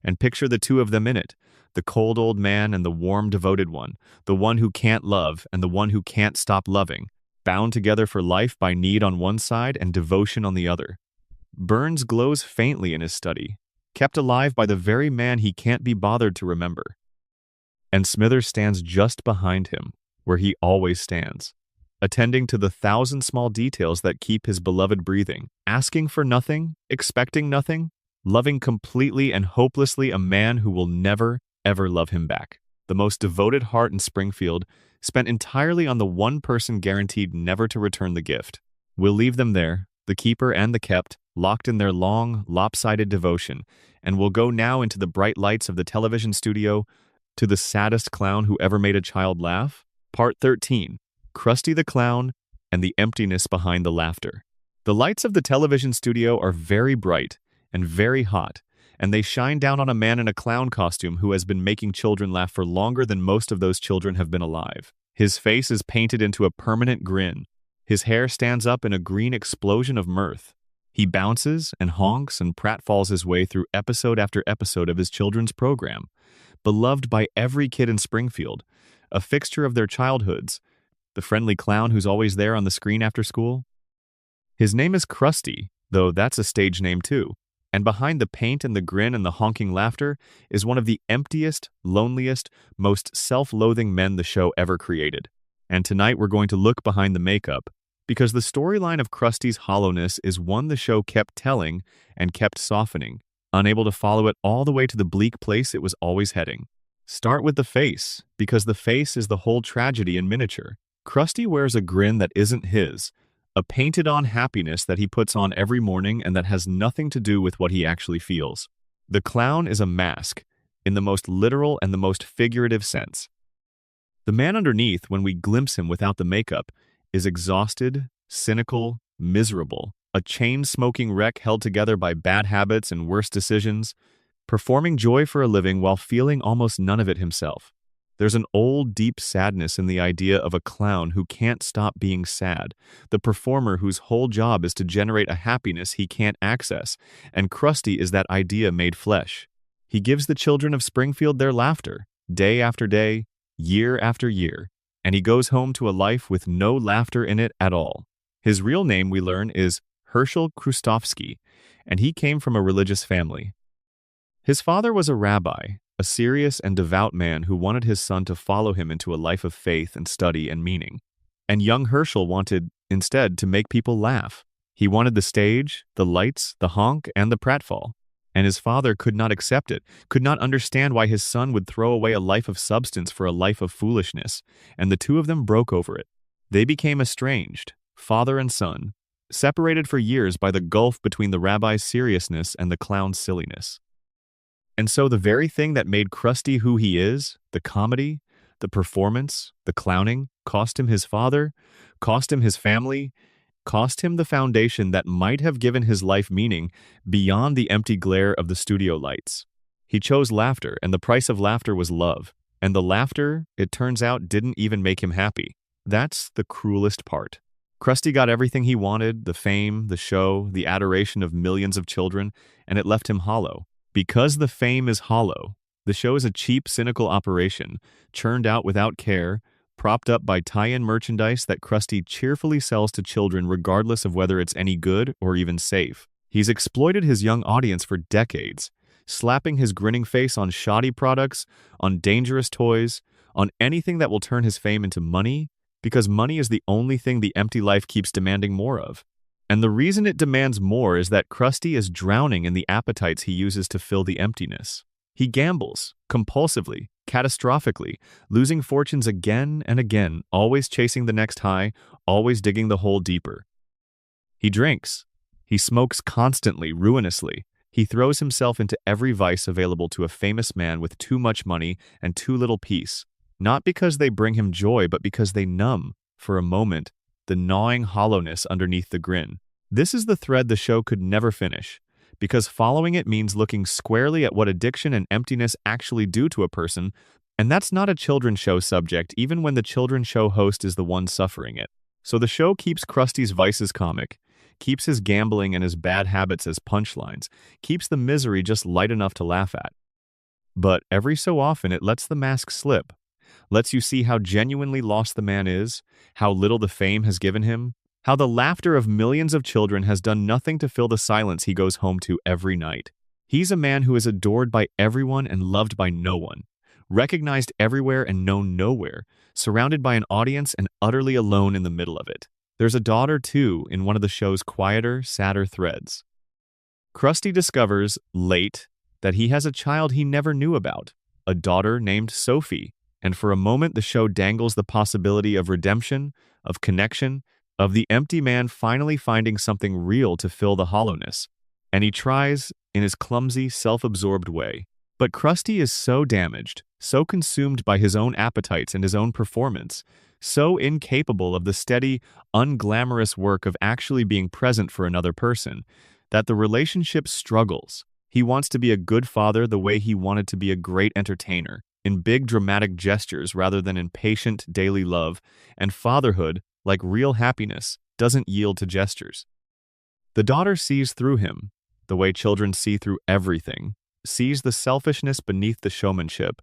and picture the two of them in it, the cold old man and the warm devoted one, the one who can't love and the one who can't stop loving, bound together for life by need on one side and devotion on the other. Burns glows faintly in his study, kept alive by the very man he can't be bothered to remember. And Smithers stands just behind him, where he always stands, attending to the 1,000 small details that keep his beloved breathing, asking for nothing, expecting nothing, loving completely and hopelessly a man who will never, ever love him back. The most devoted heart in Springfield, spent entirely on the one person guaranteed never to return the gift. We'll leave them there, the keeper and the kept, locked in their long, lopsided devotion, and we'll go now into the bright lights of the television studio to the saddest clown who ever made a child laugh. Part 13. Krusty the Clown and the emptiness behind the laughter. The lights of the television studio are very bright and very hot, and they shine down on a man in a clown costume who has been making children laugh for longer than most of those children have been alive. His face is painted into a permanent grin. His hair stands up in a green explosion of mirth. He bounces and honks and pratfalls his way through episode after episode of his children's program, beloved by every kid in Springfield, a fixture of their childhoods, the friendly clown who's always there on the screen after school. His name is Krusty, though that's a stage name too, and behind the paint and the grin and the honking laughter is one of the emptiest, loneliest, most self-loathing men the show ever created. And tonight we're going to look behind the makeup, because the storyline of Krusty's hollowness is one the show kept telling and kept softening, unable to follow it all the way to the bleak place it was always heading. Start with the face, because the face is the whole tragedy in miniature. Krusty wears a grin that isn't his, a painted-on happiness that he puts on every morning and that has nothing to do with what he actually feels. The clown is a mask, in the most literal and the most figurative sense. The man underneath, when we glimpse him without the makeup, is exhausted, cynical, miserable, a chain-smoking wreck held together by bad habits and worse decisions, performing joy for a living while feeling almost none of it himself. There's an old, deep sadness in the idea of a clown who can't stop being sad, the performer whose whole job is to generate a happiness he can't access, and Krusty is that idea made flesh. He gives the children of Springfield their laughter, day after day, year after year, and he goes home to a life with no laughter in it at all. His real name, we learn, is Herschel Krustofsky, and he came from a religious family. His father was a rabbi, a serious and devout man who wanted his son to follow him into a life of faith and study and meaning. And young Herschel wanted, instead, to make people laugh. He wanted the stage, the lights, the honk, and the pratfall. And his father could not accept it, could not understand why his son would throw away a life of substance for a life of foolishness, and the two of them broke over it. They became estranged, father and son, separated for years by the gulf between the rabbi's seriousness and the clown's silliness. And so the very thing that made Krusty who he is, the comedy, the performance, the clowning, cost him his father, cost him his family, cost him the foundation that might have given his life meaning beyond the empty glare of the studio lights. He chose laughter, and the price of laughter was love. And the laughter, it turns out, didn't even make him happy. That's the cruelest part. Krusty got everything he wanted, the fame, the show, the adoration of millions of children, and it left him hollow. Because the fame is hollow, the show is a cheap, cynical operation, churned out without care, propped up by tie-in merchandise that Krusty cheerfully sells to children regardless of whether it's any good or even safe. He's exploited his young audience for decades, slapping his grinning face on shoddy products, on dangerous toys, on anything that will turn his fame into money, because money is the only thing the empty life keeps demanding more of. And the reason it demands more is that Krusty is drowning in the appetites he uses to fill the emptiness. He gambles, compulsively, catastrophically, losing fortunes again and again, always chasing the next high, always digging the hole deeper. He drinks. He smokes constantly, ruinously. He throws himself into every vice available to a famous man with too much money and too little peace, not because they bring him joy, but because they numb, for a moment, the gnawing hollowness underneath the grin. This is the thread the show could never finish, because following it means looking squarely at what addiction and emptiness actually do to a person, and that's not a children's show subject, even when the children's show host is the one suffering it. So the show keeps Krusty's vices comic, keeps his gambling and his bad habits as punchlines, keeps the misery just light enough to laugh at. But every so often it lets the mask slip, lets you see how genuinely lost the man is, how little the fame has given him, how the laughter of millions of children has done nothing to fill the silence he goes home to every night. He's a man who is adored by everyone and loved by no one, recognized everywhere and known nowhere, surrounded by an audience and utterly alone in the middle of it. There's a daughter, too, in one of the show's quieter, sadder threads. Krusty discovers, late, that he has a child he never knew about, a daughter named Sophie. And for a moment, the show dangles the possibility of redemption, of connection, of the empty man finally finding something real to fill the hollowness. And he tries, in his clumsy, self-absorbed way. But Krusty is so damaged, so consumed by his own appetites and his own performance, so incapable of the steady, unglamorous work of actually being present for another person, that the relationship struggles. He wants to be a good father the way he wanted to be a great entertainer, in big dramatic gestures rather than in patient daily love, and fatherhood, like real happiness, doesn't yield to gestures. The daughter sees through him, the way children see through everything, sees the selfishness beneath the showmanship,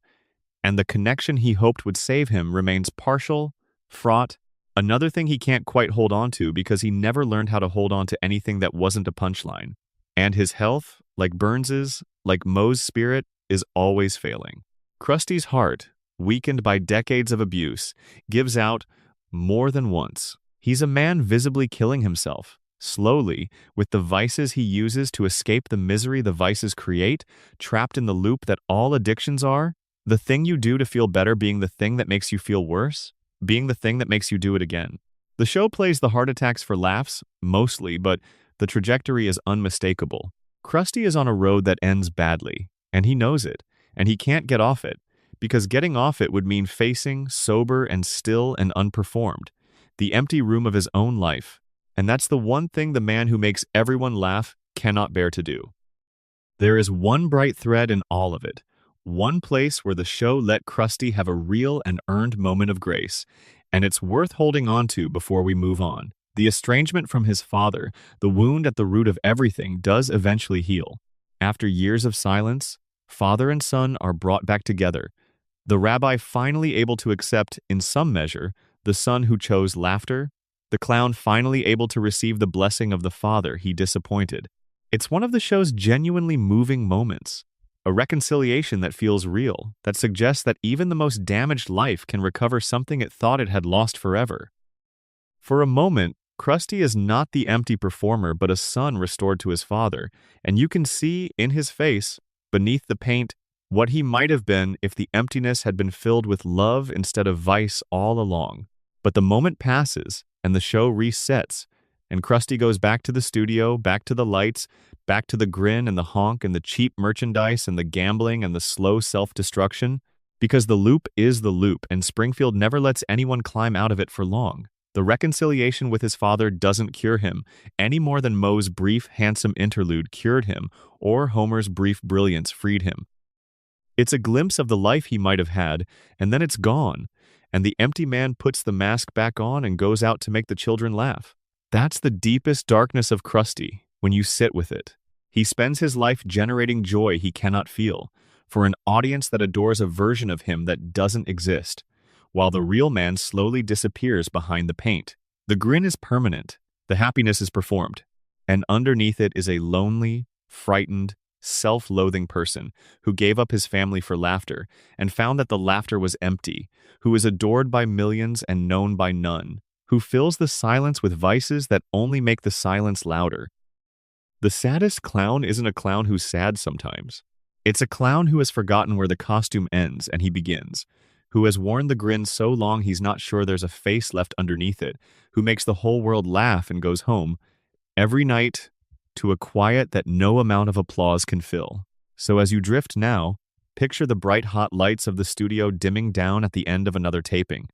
and the connection he hoped would save him remains partial, fraught, another thing he can't quite hold on to because he never learned how to hold on to anything that wasn't a punchline. And his health, like Burns's, like Moe's spirit, is always failing. Krusty's heart, weakened by decades of abuse, gives out more than once. He's a man visibly killing himself, slowly, with the vices he uses to escape the misery the vices create, trapped in the loop that all addictions are, the thing you do to feel better being the thing that makes you feel worse, being the thing that makes you do it again. The show plays the heart attacks for laughs, mostly, but the trajectory is unmistakable. Krusty is on a road that ends badly, and he knows it, and he can't get off it, because getting off it would mean facing, sober and still and unperformed, the empty room of his own life, and that's the one thing the man who makes everyone laugh cannot bear to do. There is one bright thread in all of it, One place where the show let Krusty have a real and earned moment of grace, and it's worth holding on to before we move on. The estrangement from his father, the wound at the root of everything, does eventually heal. After years of silence, father and son are brought back together, the rabbi finally able to accept, in some measure, the son who chose laughter, the clown finally able to receive the blessing of the father he disappointed. It's one of the show's genuinely moving moments, a reconciliation that feels real, that suggests that even the most damaged life can recover something it thought it had lost forever. For a moment, Krusty is not the empty performer but a son restored to his father, and you can see in his face, beneath the paint, what he might have been if the emptiness had been filled with love instead of vice all along. But the moment passes, and the show resets, and Krusty goes back to the studio, back to the lights, back to the grin and the honk and the cheap merchandise and the gambling and the slow self-destruction, because the loop is the loop, and Springfield never lets anyone climb out of it for long. The reconciliation with his father doesn't cure him, any more than Moe's brief, handsome interlude cured him, or Homer's brief brilliance freed him. It's a glimpse of the life he might have had, and then it's gone, and the empty man puts the mask back on and goes out to make the children laugh. That's the deepest darkness of Krusty, when you sit with it. He spends his life generating joy he cannot feel, for an audience that adores a version of him that doesn't exist, while the real man slowly disappears behind the paint. The grin is permanent, the happiness is performed, and underneath it is a lonely, frightened, self-loathing person who gave up his family for laughter and found that the laughter was empty, who is adored by millions and known by none, who fills the silence with vices that only make the silence louder. The saddest clown isn't a clown who's sad sometimes. It's a clown who has forgotten where the costume ends and he begins, who has worn the grin so long he's not sure there's a face left underneath it, who makes the whole world laugh and goes home every night to a quiet that no amount of applause can fill. So as you drift now, picture the bright hot lights of the studio dimming down at the end of another taping.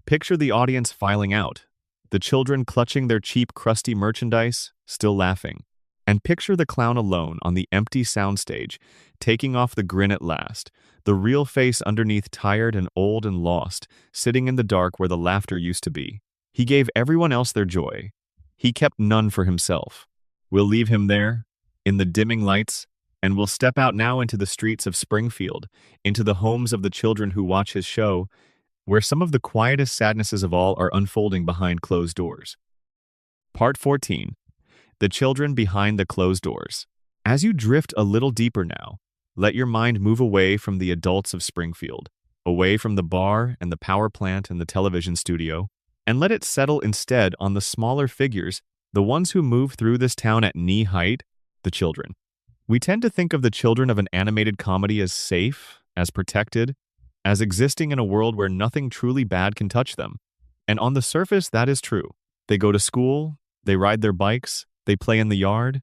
Picture the audience filing out, the children clutching their cheap, crusty merchandise, still laughing. And picture the clown alone on the empty soundstage, taking off the grin at last, the real face underneath tired and old and lost, sitting in the dark where the laughter used to be. He gave everyone else their joy. He kept none for himself. We'll leave him there, in the dimming lights, and we'll step out now into the streets of Springfield, into the homes of the children who watch his show, where some of the quietest sadnesses of all are unfolding behind closed doors. Part 14. The Children Behind the Closed Doors. As you drift a little deeper now, let your mind move away from the adults of Springfield, away from the bar and the power plant and the television studio, and let it settle instead on the smaller figures, the ones who move through this town at knee height, the children. We tend to think of the children of an animated comedy as safe, as protected, as existing in a world where nothing truly bad can touch them. And on the surface, that is true. They go to school, they ride their bikes, they play in the yard.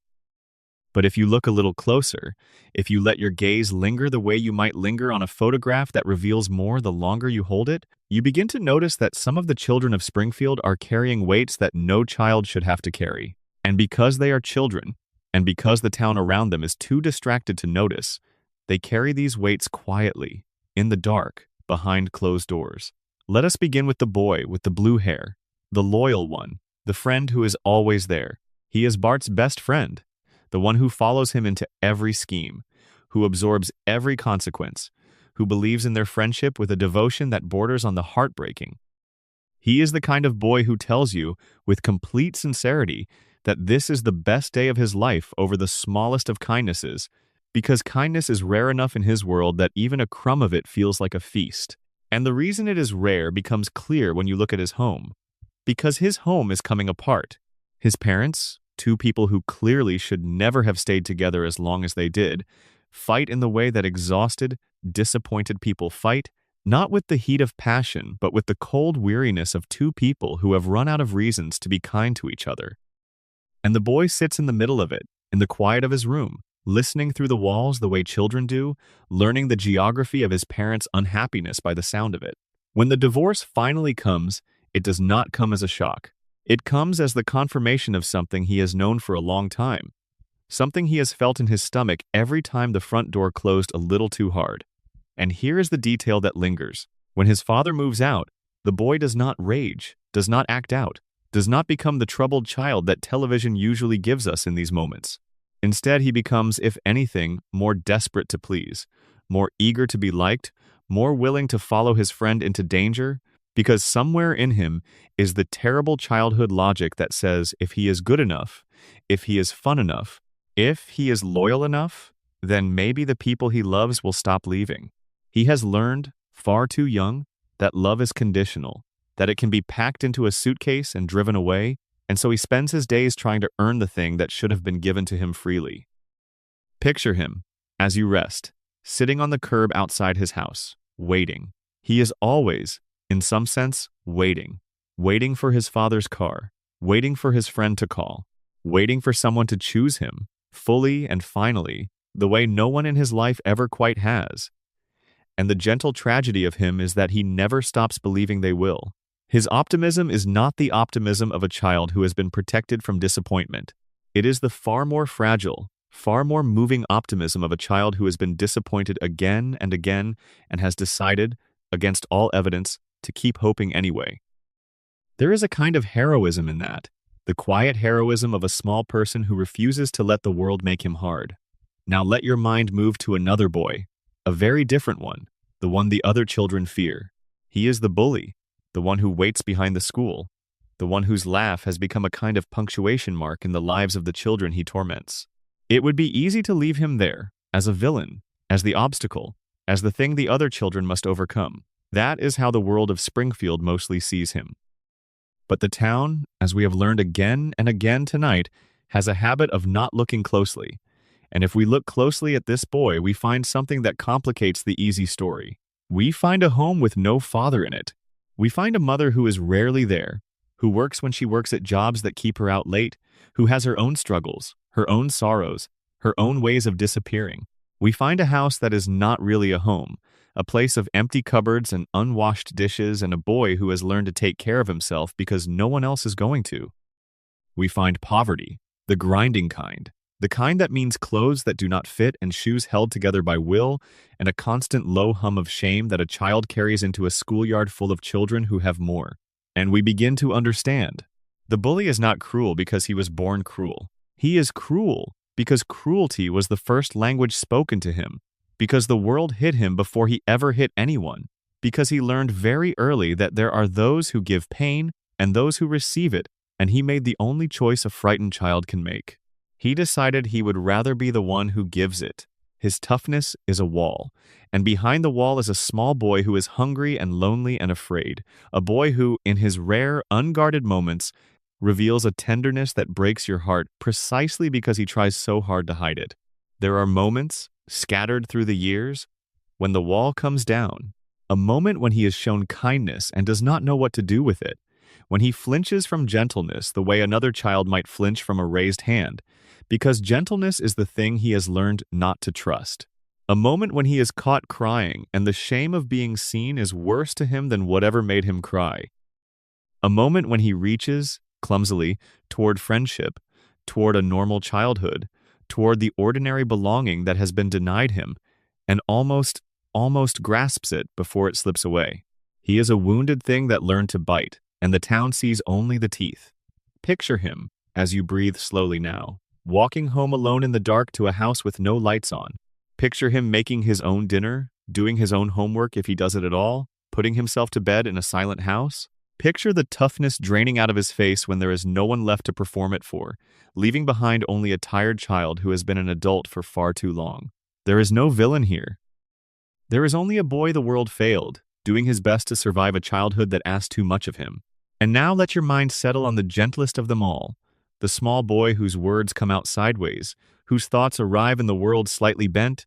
But if you look a little closer, if you let your gaze linger the way you might linger on a photograph that reveals more the longer you hold it, you begin to notice that some of the children of Springfield are carrying weights that no child should have to carry. And because they are children, and because the town around them is too distracted to notice, they carry these weights quietly, in the dark, behind closed doors. Let us begin with the boy with the blue hair, the loyal one, the friend who is always there. He is Bart's best friend, the one who follows him into every scheme, who absorbs every consequence, who believes in their friendship with a devotion that borders on the heartbreaking. He is the kind of boy who tells you, with complete sincerity, that this is the best day of his life over the smallest of kindnesses, because kindness is rare enough in his world that even a crumb of it feels like a feast. And the reason it is rare becomes clear when you look at his home. Because his home is coming apart. His parents, two people who clearly should never have stayed together as long as they did, fight in the way that exhausted, disappointed people fight, not with the heat of passion, but with the cold weariness of two people who have run out of reasons to be kind to each other. And the boy sits in the middle of it, in the quiet of his room, listening through the walls the way children do, learning the geography of his parents' unhappiness by the sound of it. When the divorce finally comes, it does not come as a shock. It comes as the confirmation of something he has known for a long time, something he has felt in his stomach every time the front door closed a little too hard. And here is the detail that lingers. When his father moves out, the boy does not rage, does not act out, does not become the troubled child that television usually gives us in these moments. Instead, he becomes, if anything, more desperate to please, more eager to be liked, more willing to follow his friend into danger, because somewhere in him is the terrible childhood logic that says if he is good enough, if he is fun enough, if he is loyal enough, then maybe the people he loves will stop leaving. He has learned, far too young, that love is conditional, that it can be packed into a suitcase and driven away, and so he spends his days trying to earn the thing that should have been given to him freely. Picture him, as you rest, sitting on the curb outside his house, waiting. He is always, in some sense, waiting. Waiting for his father's car, waiting for his friend to call, waiting for someone to choose him, fully and finally, the way no one in his life ever quite has. And the gentle tragedy of him is that he never stops believing they will. His optimism is not the optimism of a child who has been protected from disappointment. It is the far more fragile, far more moving optimism of a child who has been disappointed again and again and has decided, against all evidence, to keep hoping anyway. There is a kind of heroism in that, the quiet heroism of a small person who refuses to let the world make him hard. Now let your mind move to another boy, a very different one, the one the other children fear. He is the bully, the one who waits behind the school, the one whose laugh has become a kind of punctuation mark in the lives of the children he torments. It would be easy to leave him there, as a villain, as the obstacle, as the thing the other children must overcome. That is how the world of Springfield mostly sees him. But the town, as we have learned again and again tonight, has a habit of not looking closely. And if we look closely at this boy, we find something that complicates the easy story. We find a home with no father in it. We find a mother who is rarely there, who works when she works at jobs that keep her out late, who has her own struggles, her own sorrows, her own ways of disappearing. We find a house that is not really a home, a place of empty cupboards and unwashed dishes and a boy who has learned to take care of himself because no one else is going to. We find poverty, the grinding kind, the kind that means clothes that do not fit and shoes held together by will, and a constant low hum of shame that a child carries into a schoolyard full of children who have more. And we begin to understand. The bully is not cruel because he was born cruel. He is cruel because cruelty was the first language spoken to him, because the world hit him before he ever hit anyone, because he learned very early that there are those who give pain and those who receive it, and he made the only choice a frightened child can make. He decided he would rather be the one who gives it. His toughness is a wall, and behind the wall is a small boy who is hungry and lonely and afraid, a boy who, in his rare, unguarded moments, reveals a tenderness that breaks your heart precisely because he tries so hard to hide it. There are moments, scattered through the years, when the wall comes down, a moment when he is shown kindness and does not know what to do with it, when he flinches from gentleness the way another child might flinch from a raised hand, because gentleness is the thing he has learned not to trust. A moment when he is caught crying and the shame of being seen is worse to him than whatever made him cry. A moment when he reaches, clumsily, toward friendship, toward a normal childhood, toward the ordinary belonging that has been denied him, and almost grasps it before it slips away. He is a wounded thing that learned to bite, and the town sees only the teeth. Picture him, as you breathe slowly now, walking home alone in the dark to a house with no lights on. Picture him making his own dinner, doing his own homework if he does it at all, putting himself to bed in a silent house. Picture the toughness draining out of his face when there is no one left to perform it for, leaving behind only a tired child who has been an adult for far too long. There is no villain here. There is only a boy the world failed, doing his best to survive a childhood that asked too much of him. And now let your mind settle on the gentlest of them all, the small boy whose words come out sideways, whose thoughts arrive in the world slightly bent,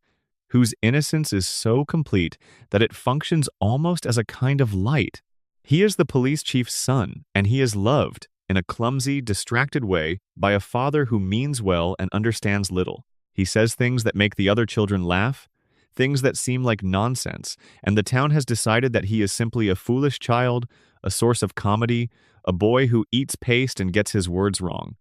whose innocence is so complete that it functions almost as a kind of light. He is the police chief's son, and he is loved, in a clumsy, distracted way, by a father who means well and understands little. He says things that make the other children laugh, things that seem like nonsense, and the town has decided that he is simply a foolish child, a source of comedy, a boy who eats paste and gets his words wrong.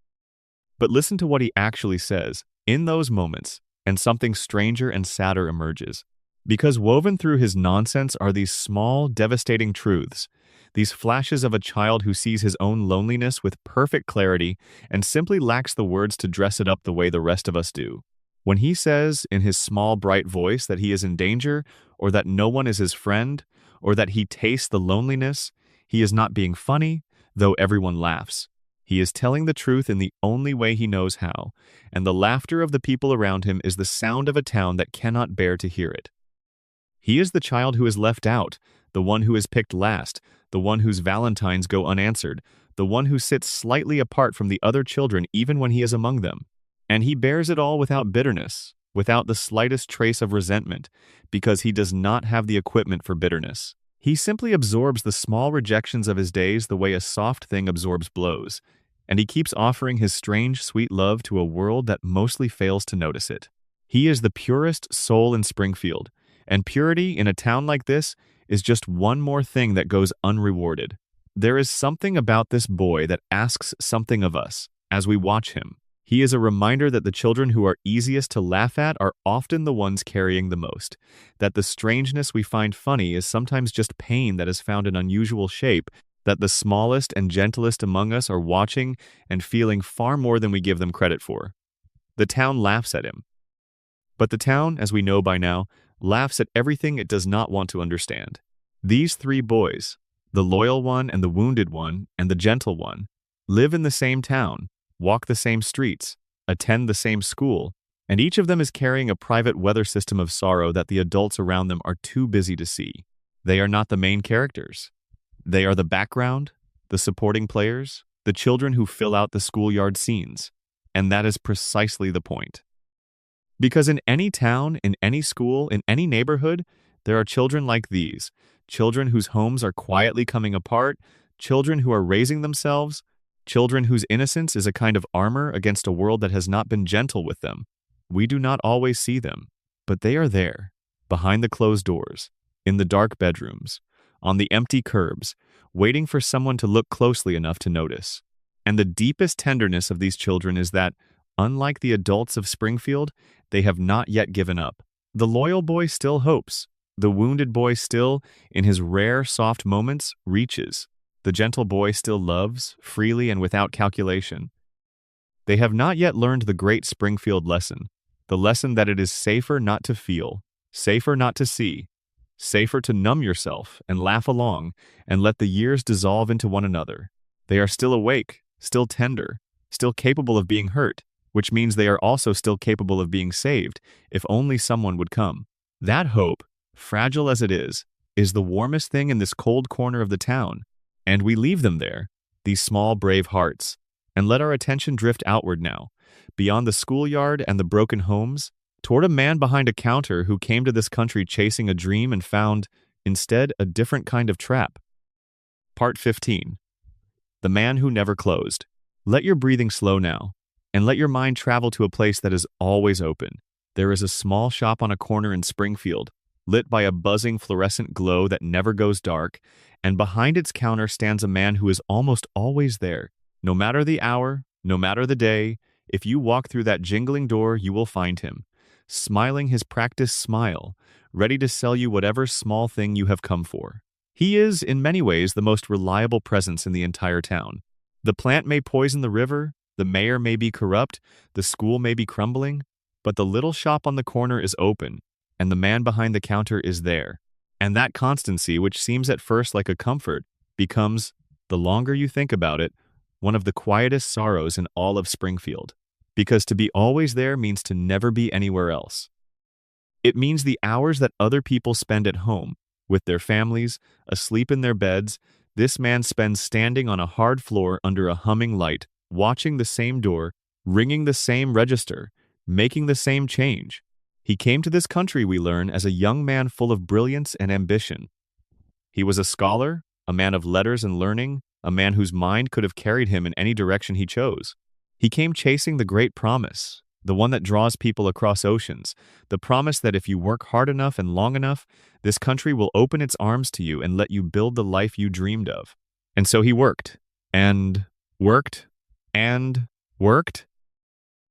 But listen to what he actually says, in those moments, and something stranger and sadder emerges. Because woven through his nonsense are these small, devastating truths, these flashes of a child who sees his own loneliness with perfect clarity and simply lacks the words to dress it up the way the rest of us do. When he says in his small, bright voice that he is in danger, or that no one is his friend, or that he tastes the loneliness, he is not being funny, though everyone laughs. He is telling the truth in the only way he knows how, and the laughter of the people around him is the sound of a town that cannot bear to hear it. He is the child who is left out, the one who is picked last, the one whose valentines go unanswered, the one who sits slightly apart from the other children even when he is among them. And he bears it all without bitterness, without the slightest trace of resentment, because he does not have the equipment for bitterness. He simply absorbs the small rejections of his days the way a soft thing absorbs blows, and he keeps offering his strange, sweet love to a world that mostly fails to notice it. He is the purest soul in Springfield, and purity in a town like this is just one more thing that goes unrewarded. There is something about this boy that asks something of us as we watch him. He is a reminder that the children who are easiest to laugh at are often the ones carrying the most, that the strangeness we find funny is sometimes just pain that has found an unusual shape, that the smallest and gentlest among us are watching and feeling far more than we give them credit for. The town laughs at him. But the town, as we know by now, laughs at everything it does not want to understand. These three boys, the loyal one and the wounded one and the gentle one, live in the same town, walk the same streets, attend the same school, and each of them is carrying a private weather system of sorrow that the adults around them are too busy to see. They are not the main characters. They are the background, the supporting players, the children who fill out the schoolyard scenes. And that is precisely the point. Because in any town, in any school, in any neighborhood, there are children like these, children whose homes are quietly coming apart, children who are raising themselves, children whose innocence is a kind of armor against a world that has not been gentle with them. We do not always see them, but they are there, behind the closed doors, in the dark bedrooms, on the empty curbs, waiting for someone to look closely enough to notice. And the deepest tenderness of these children is that, unlike the adults of Springfield, they have not yet given up. The loyal boy still hopes. The wounded boy still, in his rare, soft moments, reaches. The gentle boy still loves, freely and without calculation. They have not yet learned the great Springfield lesson, the lesson that it is safer not to feel, safer not to see, safer to numb yourself and laugh along and let the years dissolve into one another. They are still awake, still tender, still capable of being hurt, which means they are also still capable of being saved if only someone would come. That hope, fragile as it is the warmest thing in this cold corner of the town, and we leave them there, these small, brave hearts, and let our attention drift outward now, beyond the schoolyard and the broken homes, toward a man behind a counter who came to this country chasing a dream and found, instead, a different kind of trap. Part 15. The Man Who Never Closed. Let your breathing slow now, and let your mind travel to a place that is always open. There is a small shop on a corner in Springfield, lit by a buzzing fluorescent glow that never goes dark, and behind its counter stands a man who is almost always there. No matter the hour, no matter the day, if you walk through that jingling door, you will find him, smiling his practiced smile, ready to sell you whatever small thing you have come for. He is, in many ways, the most reliable presence in the entire town. The plant may poison the river, the mayor may be corrupt, the school may be crumbling, but the little shop on the corner is open, and the man behind the counter is there. And that constancy, which seems at first like a comfort, becomes, the longer you think about it, one of the quietest sorrows in all of Springfield. Because to be always there means to never be anywhere else. It means the hours that other people spend at home, with their families, asleep in their beds, this man spends standing on a hard floor under a humming light, watching the same door, ringing the same register, making the same change. He came to this country, we learn, as a young man full of brilliance and ambition. He was a scholar, a man of letters and learning, a man whose mind could have carried him in any direction he chose. He came chasing the great promise, the one that draws people across oceans, the promise that if you work hard enough and long enough, this country will open its arms to you and let you build the life you dreamed of. And so he worked, and worked, and worked.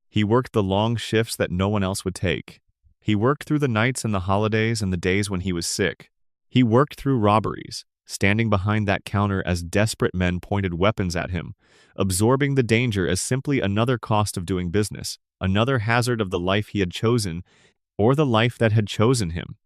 He worked the long shifts that no one else would take. He worked through the nights and the holidays and the days when he was sick. He worked through robberies, standing behind that counter as desperate men pointed weapons at him, absorbing the danger as simply another cost of doing business, another hazard of the life he had chosen, or the life that had chosen him.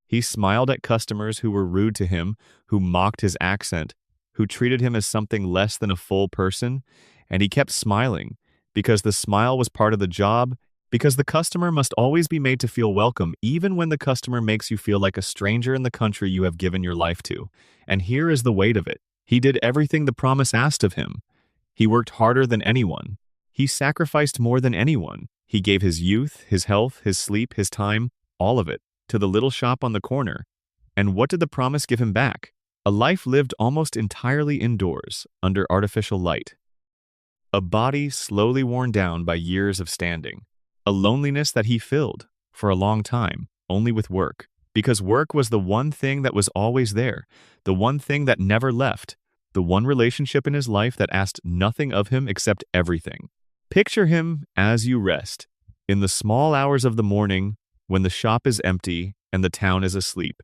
He smiled at customers who were rude to him, who mocked his accent, who treated him as something less than a full person, and he kept smiling, because the smile was part of the job, because the customer must always be made to feel welcome, even when the customer makes you feel like a stranger in the country you have given your life to. And here is the weight of it. He did everything the promise asked of him. He worked harder than anyone. He sacrificed more than anyone. He gave his youth, his health, his sleep, his time, all of it, to the little shop on the corner. And what did the promise give him back? A life lived almost entirely indoors, under artificial light. A body slowly worn down by years of standing. A loneliness that he filled, for a long time, only with work. Because work was the one thing that was always there, the one thing that never left, the one relationship in his life that asked nothing of him except everything. Picture him as you rest, in the small hours of the morning, when the shop is empty and the town is asleep.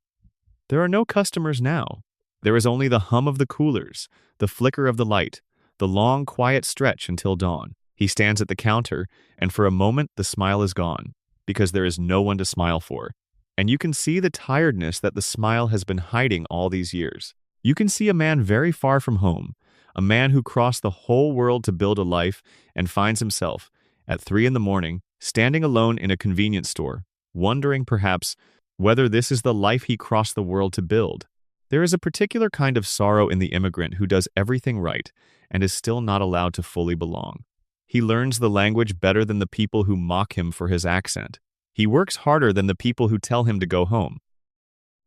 There are no customers now. There is only the hum of the coolers, the flicker of the light, the long, quiet stretch until dawn. He stands at the counter, and for a moment the smile is gone, because there is no one to smile for. And you can see the tiredness that the smile has been hiding all these years. You can see a man very far from home, a man who crossed the whole world to build a life and finds himself, at 3 a.m, standing alone in a convenience store, wondering perhaps whether this is the life he crossed the world to build. There is a particular kind of sorrow in the immigrant who does everything right and is still not allowed to fully belong. He learns the language better than the people who mock him for his accent. He works harder than the people who tell him to go home.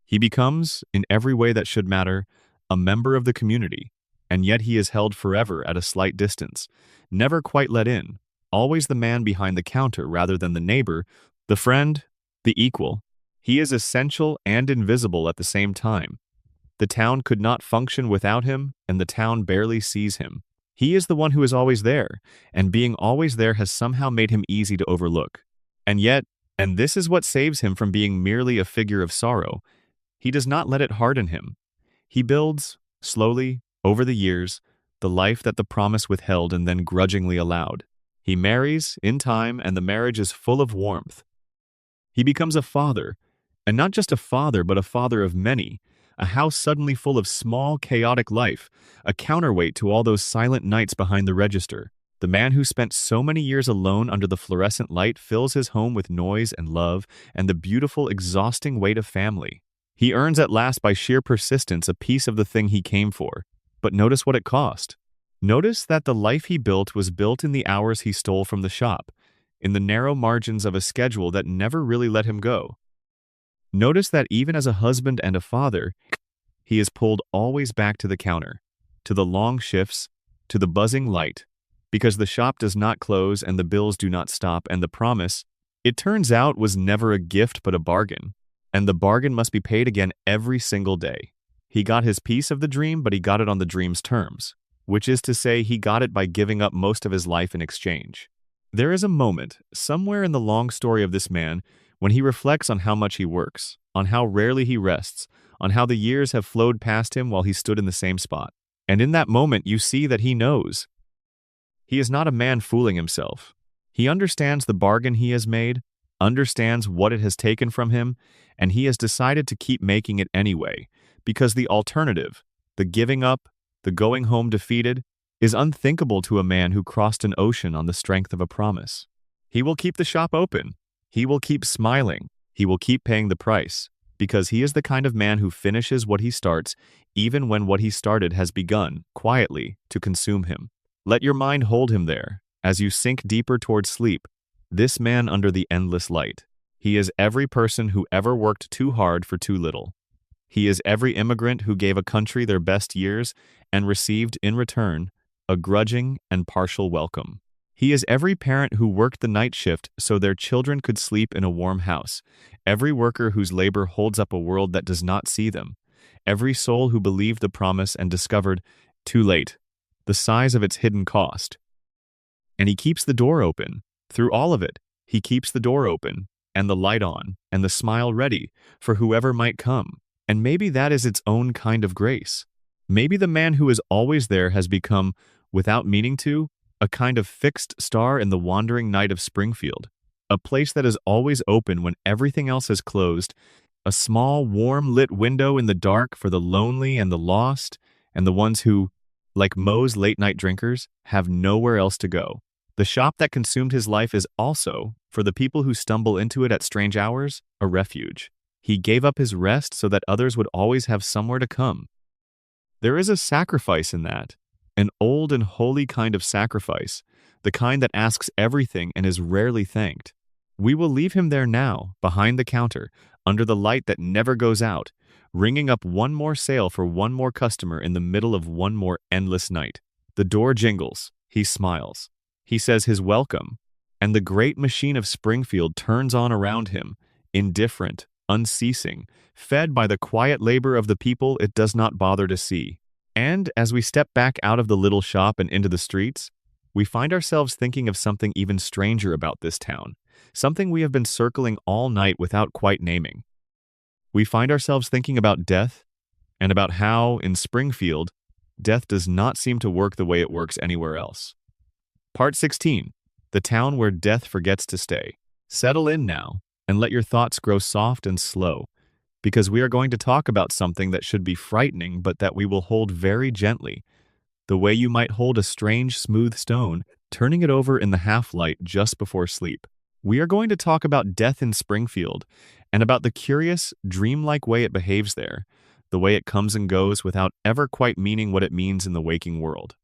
He becomes, in every way that should matter, a member of the community, and yet he is held forever at a slight distance, never quite let in, always the man behind the counter rather than the neighbor, the friend, the equal. He is essential and invisible at the same time. The town could not function without him, and the town barely sees him. He is the one who is always there, and being always there has somehow made him easy to overlook. And yet, and this is what saves him from being merely a figure of sorrow, he does not let it harden him. He builds, slowly, over the years, the life that the promise withheld and then grudgingly allowed. He marries, in time, and the marriage is full of warmth. He becomes a father, and not just a father, but a father of many, a house suddenly full of small, chaotic life, a counterweight to all those silent nights behind the register. The man who spent so many years alone under the fluorescent light fills his home with noise and love and the beautiful, exhausting weight of family. He earns at last by sheer persistence a piece of the thing he came for. But notice what it cost. Notice that the life he built was built in the hours he stole from the shop, in the narrow margins of a schedule that never really let him go. Notice that even as a husband and a father, he is pulled always back to the counter, to the long shifts, to the buzzing light, because the shop does not close and the bills do not stop, and the promise, it turns out, was never a gift but a bargain, and the bargain must be paid again every single day. He got his piece of the dream, but he got it on the dream's terms, which is to say he got it by giving up most of his life in exchange. There is a moment, somewhere in the long story of this man, when he reflects on how much he works, on how rarely he rests, on how the years have flowed past him while he stood in the same spot. And in that moment you see that he knows. He is not a man fooling himself. He understands the bargain he has made, understands what it has taken from him, and he has decided to keep making it anyway, because the alternative, the giving up, the going home defeated, is unthinkable to a man who crossed an ocean on the strength of a promise. He will keep the shop open. He will keep smiling. He will keep paying the price, because he is the kind of man who finishes what he starts, even when what he started has begun, quietly, to consume him. Let your mind hold him there, as you sink deeper toward sleep, this man under the endless light. He is every person who ever worked too hard for too little. He is every immigrant who gave a country their best years and received, in return, a grudging and partial welcome. He is every parent who worked the night shift so their children could sleep in a warm house, every worker whose labor holds up a world that does not see them, every soul who believed the promise and discovered, too late, the size of its hidden cost. And he keeps the door open. Through all of it, he keeps the door open, and the light on, and the smile ready for whoever might come. And maybe that is its own kind of grace. Maybe the man who is always there has become, without meaning to, a kind of fixed star in the wandering night of Springfield, a place that is always open when everything else has closed, a small, warm lit window in the dark for the lonely and the lost, and the ones who, like Moe's late-night drinkers, have nowhere else to go. The shop that consumed his life is also, for the people who stumble into it at strange hours, a refuge. He gave up his rest so that others would always have somewhere to come. There is a sacrifice in that, an old and holy kind of sacrifice, the kind that asks everything and is rarely thanked. We will leave him there now, behind the counter, under the light that never goes out, ringing up one more sale for one more customer in the middle of one more endless night. The door jingles. He smiles. He says his welcome, and the great machine of Springfield turns on around him, indifferent, unceasing, fed by the quiet labor of the people it does not bother to see. And as we step back out of the little shop and into the streets, we find ourselves thinking of something even stranger about this town, something we have been circling all night without quite naming. We find ourselves thinking about death, and about how, in Springfield, death does not seem to work the way it works anywhere else. Part 16. The town where death forgets to stay. Settle in now, and let your thoughts grow soft and slow, because we are going to talk about something that should be frightening but that we will hold very gently, the way you might hold a strange, smooth stone, turning it over in the half-light just before sleep. We are going to talk about death in Springfield, and about the curious, dreamlike way it behaves there, the way it comes and goes without ever quite meaning what it means in the waking world.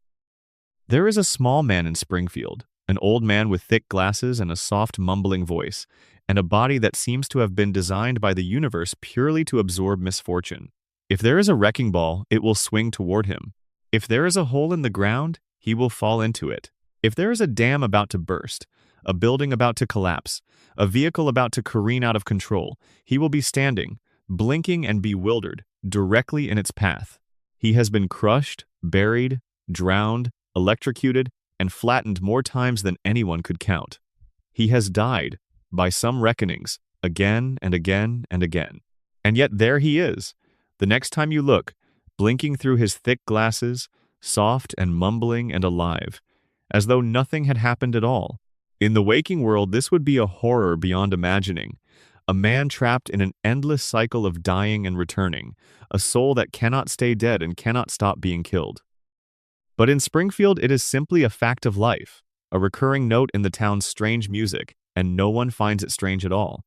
There is a small man in Springfield, an old man with thick glasses and a soft, mumbling voice, and a body that seems to have been designed by the universe purely to absorb misfortune. If there is a wrecking ball, it will swing toward him. If there is a hole in the ground, he will fall into it. If there is a dam about to burst, a building about to collapse, a vehicle about to careen out of control, he will be standing, blinking and bewildered, directly in its path. He has been crushed, buried, drowned, electrocuted, and flattened more times than anyone could count. He has died, by some reckonings, again and again and again. And yet there he is, the next time you look, blinking through his thick glasses, soft and mumbling and alive, as though nothing had happened at all. In the waking world, this would be a horror beyond imagining. A man trapped in an endless cycle of dying and returning, a soul that cannot stay dead and cannot stop being killed. But in Springfield, it is simply a fact of life, a recurring note in the town's strange music, and no one finds it strange at all.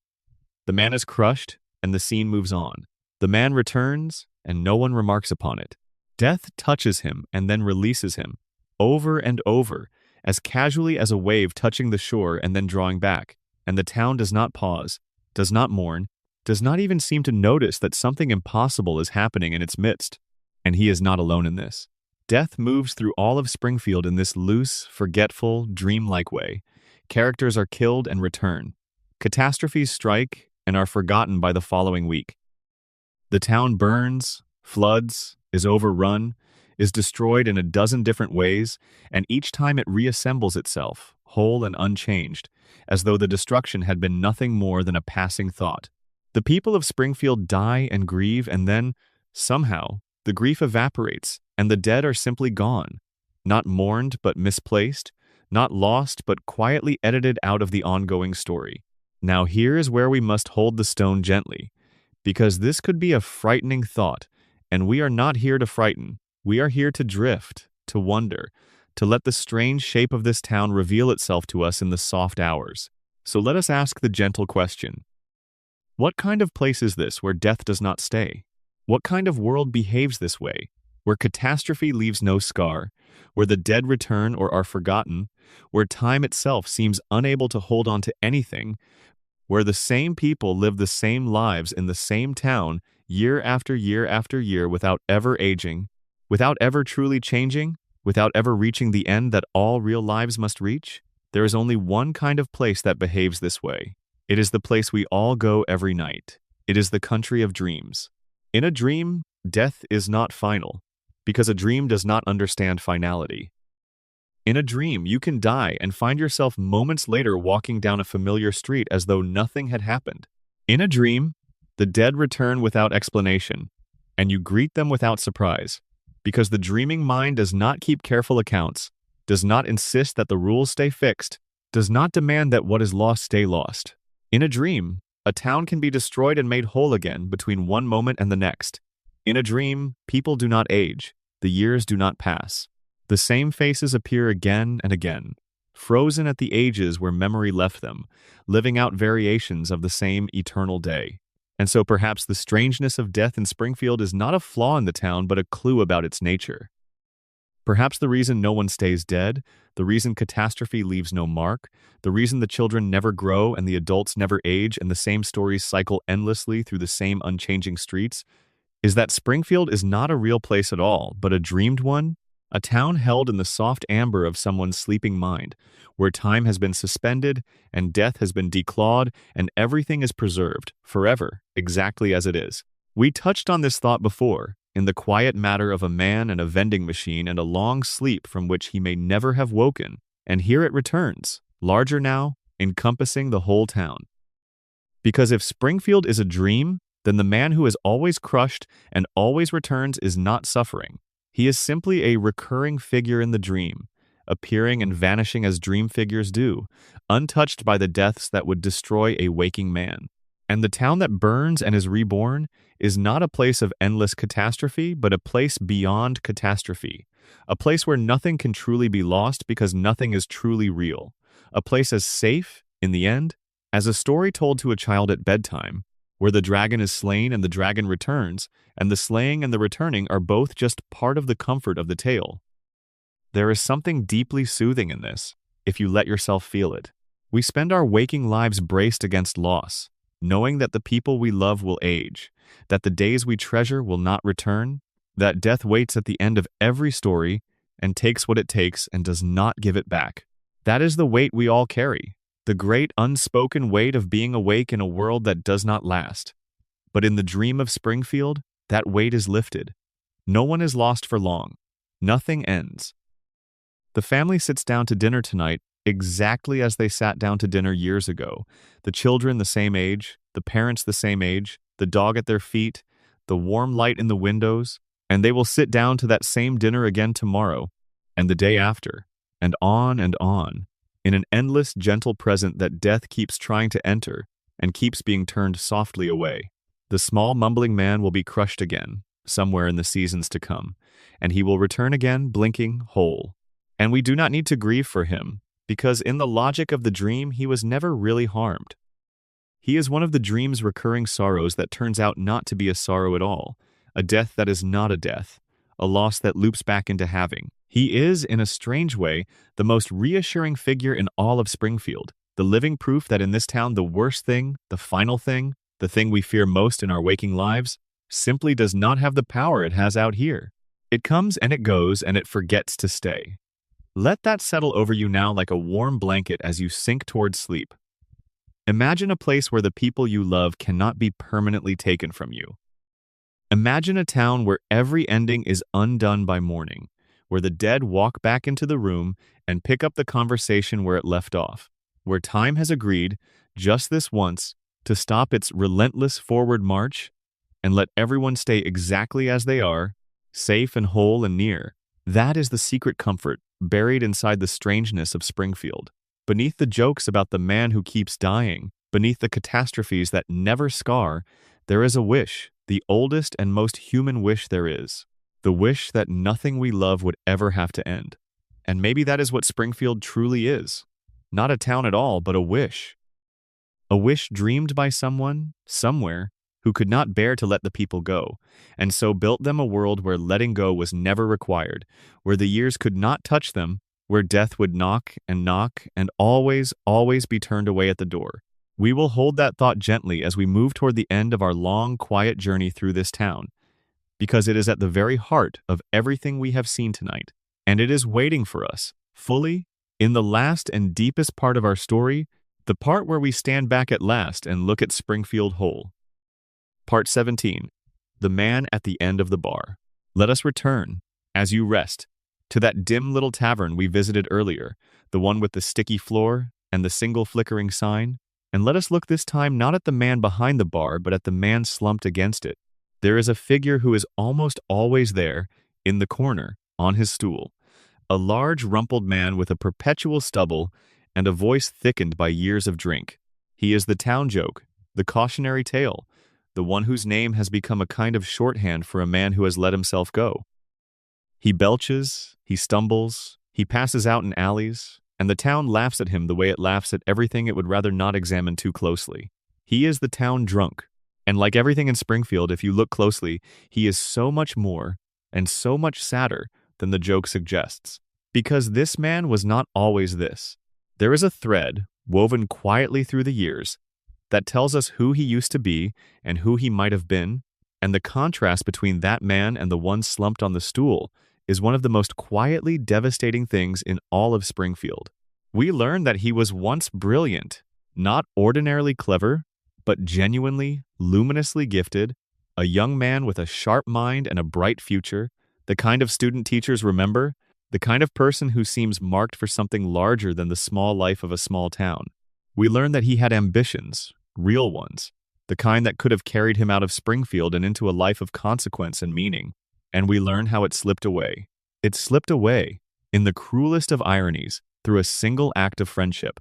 The man is crushed, and the scene moves on. The man returns, and no one remarks upon it. Death touches him and then releases him, over and over, as casually as a wave touching the shore and then drawing back, and the town does not pause, does not mourn, does not even seem to notice that something impossible is happening in its midst. And he is not alone in this. Death moves through all of Springfield in this loose, forgetful, dreamlike way. Characters are killed and return. Catastrophes strike and are forgotten by the following week. The town burns, floods, is overrun, is destroyed in a dozen different ways, and each time it reassembles itself, whole and unchanged, as though the destruction had been nothing more than a passing thought. The people of Springfield die and grieve, and then, somehow, the grief evaporates, and the dead are simply gone, not mourned but misplaced, not lost but quietly edited out of the ongoing story. Now here is where we must hold the stone gently, because this could be a frightening thought, and we are not here to frighten. We are here to drift, to wonder, to let the strange shape of this town reveal itself to us in the soft hours. So let us ask the gentle question. What kind of place is this where death does not stay? What kind of world behaves this way, where catastrophe leaves no scar, where the dead return or are forgotten, where time itself seems unable to hold on to anything, where the same people live the same lives in the same town year after year after year without ever aging, without ever truly changing, without ever reaching the end that all real lives must reach? There is only one kind of place that behaves this way. It is the place we all go every night. It is the country of dreams. In a dream, death is not final, because a dream does not understand finality. In a dream, you can die and find yourself moments later walking down a familiar street as though nothing had happened. In a dream, the dead return without explanation, and you greet them without surprise, because the dreaming mind does not keep careful accounts, does not insist that the rules stay fixed, does not demand that what is lost stay lost. In a dream, a town can be destroyed and made whole again between one moment and the next. In a dream, people do not age, the years do not pass. The same faces appear again and again, frozen at the ages where memory left them, living out variations of the same eternal day. And so perhaps the strangeness of death in Springfield is not a flaw in the town, but a clue about its nature. Perhaps the reason no one stays dead, the reason catastrophe leaves no mark, the reason the children never grow and the adults never age and the same stories cycle endlessly through the same unchanging streets, is that Springfield is not a real place at all, but a dreamed one, a town held in the soft amber of someone's sleeping mind, where time has been suspended and death has been declawed and everything is preserved, forever, exactly as it is. We touched on this thought before, in the quiet matter of a man and a vending machine and a long sleep from which he may never have woken, and here it returns, larger now, encompassing the whole town. Because if Springfield is a dream, then the man who is always crushed and always returns is not suffering. He is simply a recurring figure in the dream, appearing and vanishing as dream figures do, untouched by the deaths that would destroy a waking man. And the town that burns and is reborn is not a place of endless catastrophe, but a place beyond catastrophe, a place where nothing can truly be lost because nothing is truly real, a place as safe, in the end, as a story told to a child at bedtime, where the dragon is slain and the dragon returns, and the slaying and the returning are both just part of the comfort of the tale. There is something deeply soothing in this, if you let yourself feel it. We spend our waking lives braced against loss, knowing that the people we love will age, that the days we treasure will not return, that death waits at the end of every story and takes what it takes and does not give it back. That is the weight we all carry, the great unspoken weight of being awake in a world that does not last. But in the dream of Springfield, that weight is lifted. No one is lost for long. Nothing ends. The family sits down to dinner tonight exactly as they sat down to dinner years ago. The children the same age, the parents the same age, the dog at their feet, the warm light in the windows, and they will sit down to that same dinner again tomorrow, and the day after, and on, in an endless, gentle present that death keeps trying to enter and keeps being turned softly away. The small, mumbling man will be crushed again, somewhere in the seasons to come, and he will return again, blinking, whole. And we do not need to grieve for him, because in the logic of the dream, he was never really harmed. He is one of the dream's recurring sorrows that turns out not to be a sorrow at all, a death that is not a death, a loss that loops back into having. He is, in a strange way, the most reassuring figure in all of Springfield, the living proof that in this town the worst thing, the final thing, the thing we fear most in our waking lives, simply does not have the power it has out here. It comes and it goes and it forgets to stay. Let that settle over you now like a warm blanket as you sink towards sleep. Imagine a place where the people you love cannot be permanently taken from you. Imagine a town where every ending is undone by morning, where the dead walk back into the room and pick up the conversation where it left off, where time has agreed, just this once, to stop its relentless forward march and let everyone stay exactly as they are, safe and whole and near. That is the secret comfort buried inside the strangeness of Springfield. Beneath the jokes about the man who keeps dying, beneath the catastrophes that never scar, there is a wish, the oldest and most human wish there is. The wish that nothing we love would ever have to end. And maybe that is what Springfield truly is. Not a town at all, but a wish. A wish dreamed by someone, somewhere, who could not bear to let the people go, and so built them a world where letting go was never required, where the years could not touch them, where death would knock and always, always be turned away at the door. We will hold that thought gently as we move toward the end of our long, quiet journey through this town, because it is at the very heart of everything we have seen tonight, and it is waiting for us, fully, in the last and deepest part of our story, the part where we stand back at last and look at Springfield whole. Part 17. The Man at the End of the Bar. Let us return, as you rest, To that dim little tavern we visited earlier, the one with the sticky floor and the single flickering sign. And let us look this time not at the man behind the bar, but at the man slumped against it. There is a figure who is almost always there, in the corner, on his stool. A large, rumpled man with a perpetual stubble and a voice thickened by years of drink. He is the town joke, the cautionary tale, the one whose name has become a kind of shorthand for a man who has let himself go. He belches, he stumbles, he passes out in alleys, and the town laughs at him the way it laughs at everything it would rather not examine too closely. He is the town drunk, and like everything in Springfield, if you look closely, he is so much more and so much sadder than the joke suggests. Because this man was not always this. There is a thread, woven quietly through the years, that tells us who he used to be and who he might have been, and the contrast between that man and the one slumped on the stool is one of the most quietly devastating things in all of Springfield. We learn that he was once brilliant, not ordinarily clever, but genuinely, luminously gifted, a young man with a sharp mind and a bright future, the kind of student teachers remember, the kind of person who seems marked for something larger than the small life of a small town. We learn that he had ambitions, real ones, the kind that could have carried him out of Springfield and into a life of consequence and meaning. And we learn how it slipped away. It slipped away, in the cruelest of ironies, through a single act of friendship.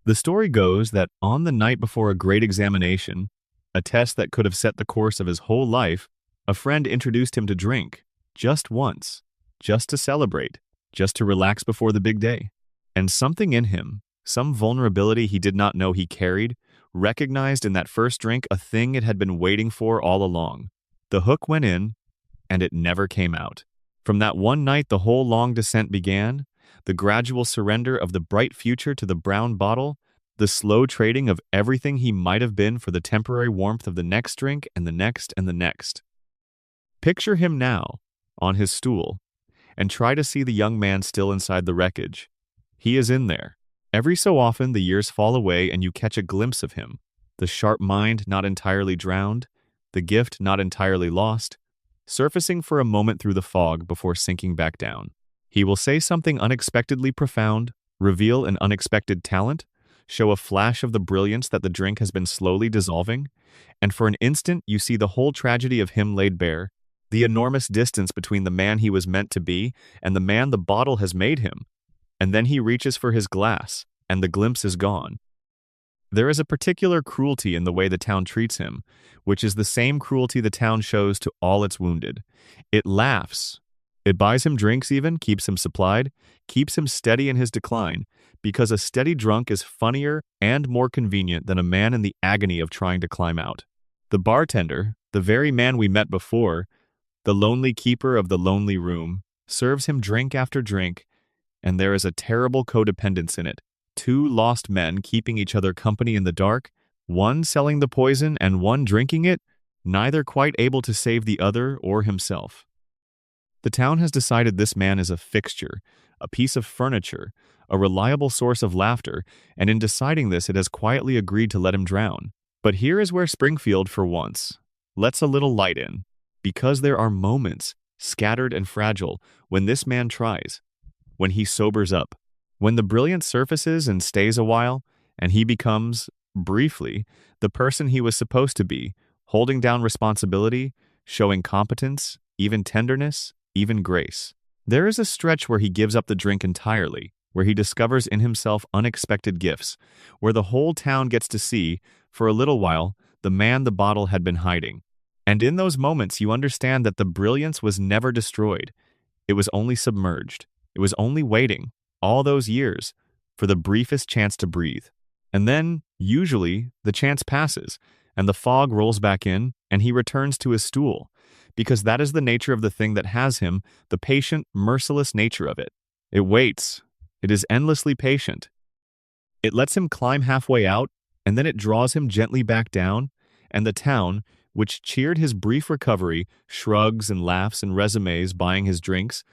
The story goes that on the night before a great examination, a test that could have set the course of his whole life, a friend introduced him to drink, just once, just to celebrate, just to relax before the big day. And something in him, some vulnerability he did not know he carried, recognized in that first drink a thing it had been waiting for all along. The hook went in, and it never came out. From that one night the whole long descent began, the gradual surrender of the bright future to the brown bottle, the slow trading of everything he might have been for the temporary warmth of the next drink and the next and the next. Picture him now, on his stool, and try to see the young man still inside the wreckage. He is in there. Every so often the years fall away and you catch a glimpse of him, the sharp mind not entirely drowned, the gift not entirely lost, surfacing for a moment through the fog before sinking back down. He will say something unexpectedly profound, reveal an unexpected talent, show a flash of the brilliance that the drink has been slowly dissolving, and for an instant you see the whole tragedy of him laid bare, the enormous distance between the man he was meant to be and the man the bottle has made him. And then he reaches for his glass, and the glimpse is gone. There is a particular cruelty in the way the town treats him, which is the same cruelty the town shows to all its wounded. It laughs. It buys him drinks even, keeps him supplied, keeps him steady in his decline, because a steady drunk is funnier and more convenient than a man in the agony of trying to climb out. The bartender, the very man we met before, the lonely keeper of the lonely room, serves him drink after drink, and there is a terrible codependence in it. Two lost men keeping each other company in the dark, one selling the poison and one drinking it, neither quite able to save the other or himself. The town has decided this man is a fixture, a piece of furniture, a reliable source of laughter, and in deciding this it has quietly agreed to let him drown. But here is where Springfield, for once, lets a little light in, because there are moments, scattered and fragile, when this man tries, when he sobers up, when the brilliance surfaces and stays a while, and he becomes, briefly, the person he was supposed to be, holding down responsibility, showing competence, even tenderness, even grace. There is a stretch where he gives up the drink entirely, where he discovers in himself unexpected gifts, where the whole town gets to see, for a little while, the man the bottle had been hiding. And in those moments you understand that the brilliance was never destroyed. It was only submerged. It was only waiting, all those years, for the briefest chance to breathe. And then, usually, the chance passes, and the fog rolls back in, and he returns to his stool, because that is the nature of the thing that has him, the patient, merciless nature of it. It waits. It is endlessly patient. It lets him climb halfway out, and then it draws him gently back down, and the town, which cheered his brief recovery, shrugs and laughs and resumes buying his drinks,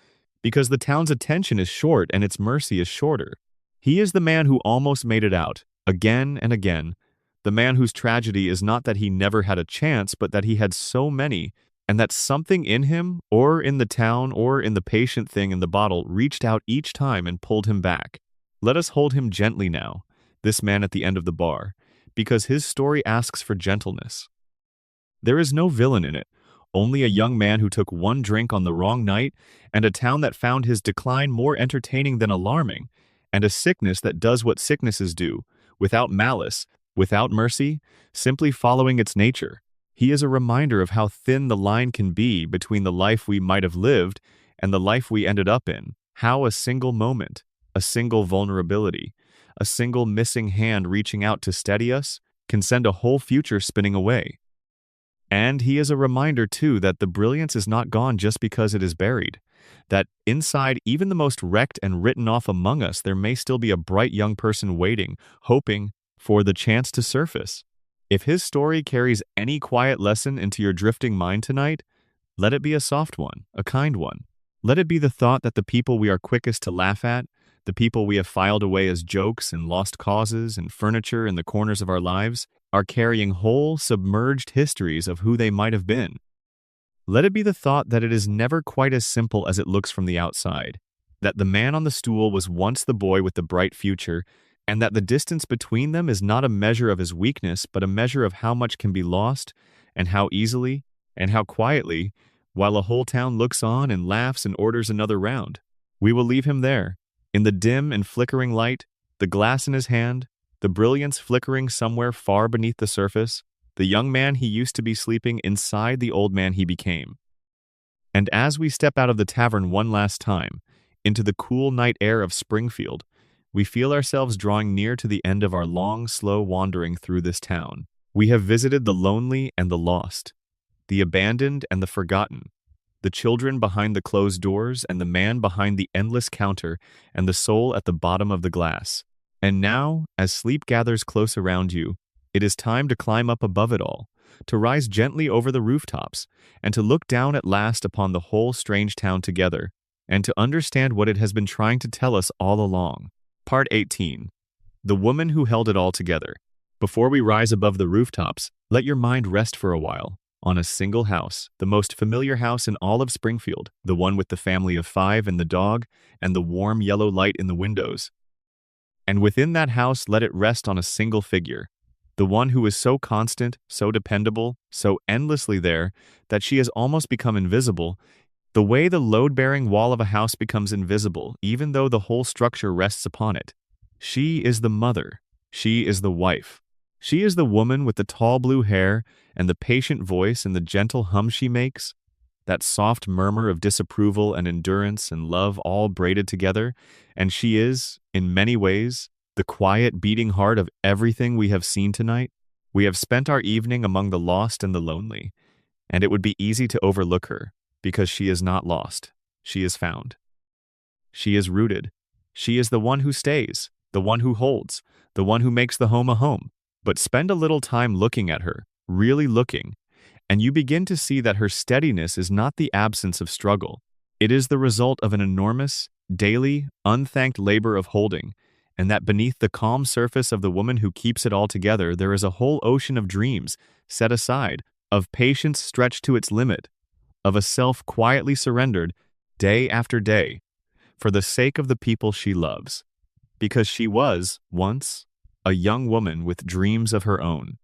because the town's attention is short and its mercy is shorter. He is the man who almost made it out, again and again, the man whose tragedy is not that he never had a chance, but that he had so many, and that something in him, or in the town, or in the patient thing in the bottle, reached out each time and pulled him back. Let us hold him gently now, this man at the end of the bar, because his story asks for gentleness. There is no villain in it, only a young man who took one drink on the wrong night, and a town that found his decline more entertaining than alarming, and a sickness that does what sicknesses do, without malice, without mercy, simply following its nature. He is a reminder of how thin the line can be between the life we might have lived and the life we ended up in, how a single moment, a single vulnerability, a single missing hand reaching out to steady us can send a whole future spinning away. And he is a reminder, too, that the brilliance is not gone just because it is buried. That inside even the most wrecked and written off among us, there may still be a bright young person waiting, hoping for the chance to surface. If his story carries any quiet lesson into your drifting mind tonight, let it be a soft one, a kind one. Let it be the thought that the people we are quickest to laugh at, the people we have filed away as jokes and lost causes and furniture in the corners of our lives, are carrying whole, submerged histories of who they might have been. Let it be the thought that it is never quite as simple as it looks from the outside, that the man on the stool was once the boy with the bright future, and that the distance between them is not a measure of his weakness, but a measure of how much can be lost, and how easily, and how quietly, while a whole town looks on and laughs and orders another round. We will leave him there, in the dim and flickering light, the glass in his hand, the brilliance flickering somewhere far beneath the surface, the young man he used to be sleeping inside the old man he became. And as we step out of the tavern one last time, into the cool night air of Springfield, we feel ourselves drawing near to the end of our long, slow wandering through this town. We have visited the lonely and the lost, the abandoned and the forgotten, the children behind the closed doors and the man behind the endless counter and the soul at the bottom of the glass. And now, as sleep gathers close around you, it is time to climb up above it all, to rise gently over the rooftops, and to look down at last upon the whole strange town together, and to understand what it has been trying to tell us all along. Part 18. The Woman Who Held It All Together. Before we rise above the rooftops, let your mind rest for a while on a single house, the most familiar house in all of Springfield, the one with the family of 5 and the dog, and the warm yellow light in the windows. And within that house, let it rest on a single figure, the one who is so constant, so dependable, so endlessly there, that she has almost become invisible, the way the load-bearing wall of a house becomes invisible, even though the whole structure rests upon it. She is the mother. She is the wife. She is the woman with the tall blue hair and the patient voice and the gentle hum she makes, that soft murmur of disapproval and endurance and love all braided together, and she is, in many ways, the quiet beating heart of everything we have seen tonight. We have spent our evening among the lost and the lonely, and it would be easy to overlook her, because she is not lost. She is found. She is rooted. She is the one who stays, the one who holds, the one who makes the home a home. But spend a little time looking at her, really looking, and you begin to see that her steadiness is not the absence of struggle. It is the result of an enormous, daily, unthanked labor of holding, and that beneath the calm surface of the woman who keeps it all together there is a whole ocean of dreams set aside, of patience stretched to its limit, of a self quietly surrendered, day after day, for the sake of the people she loves. Because she was, once, a young woman with dreams of her own.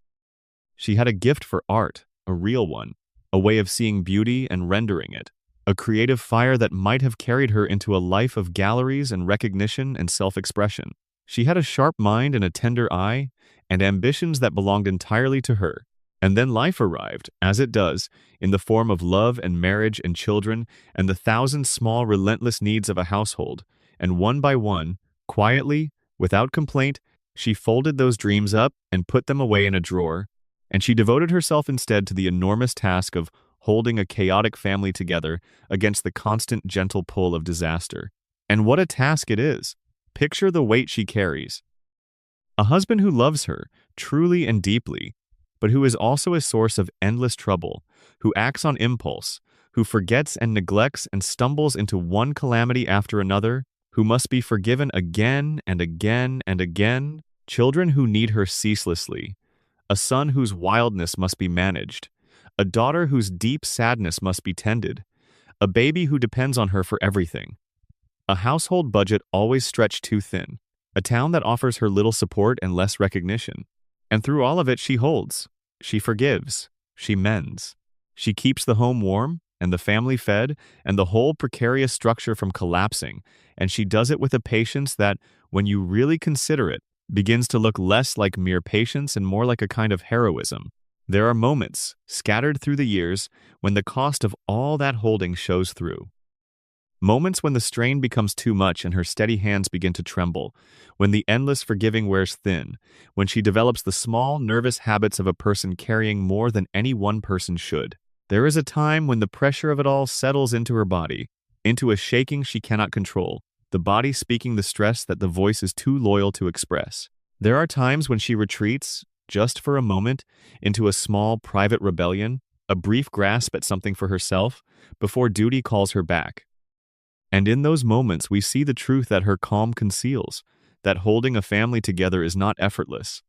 She had a gift for art, a real one, a way of seeing beauty and rendering it, a creative fire that might have carried her into a life of galleries and recognition and self-expression. She had a sharp mind and a tender eye, and ambitions that belonged entirely to her. And then life arrived, as it does, in the form of love and marriage and children and the thousand small relentless needs of a household, and one by one, quietly, without complaint, she folded those dreams up and put them away in a drawer, and she devoted herself instead to the enormous task of holding a chaotic family together against the constant gentle pull of disaster. And what a task it is! Picture the weight she carries. A husband who loves her, truly and deeply, but who is also a source of endless trouble, who acts on impulse, who forgets and neglects and stumbles into one calamity after another, who must be forgiven again and again and again, children who need her ceaselessly, a son whose wildness must be managed, a daughter whose deep sadness must be tended, a baby who depends on her for everything, a household budget always stretched too thin, a town that offers her little support and less recognition. And through all of it, she holds, she forgives, she mends. She keeps the home warm and the family fed and the whole precarious structure from collapsing, and she does it with a patience that, when you really consider it, begins to look less like mere patience and more like a kind of heroism. There are moments, scattered through the years, when the cost of all that holding shows through. Moments when the strain becomes too much and her steady hands begin to tremble, when the endless forgiving wears thin, when she develops the small, nervous habits of a person carrying more than any one person should. There is a time when the pressure of it all settles into her body, into a shaking she cannot control, the body speaking the stress that the voice is too loyal to express. There are times when she retreats, just for a moment, into a small, private rebellion, a brief grasp at something for herself, before duty calls her back. And in those moments we see the truth that her calm conceals, that holding a family together is not effortless,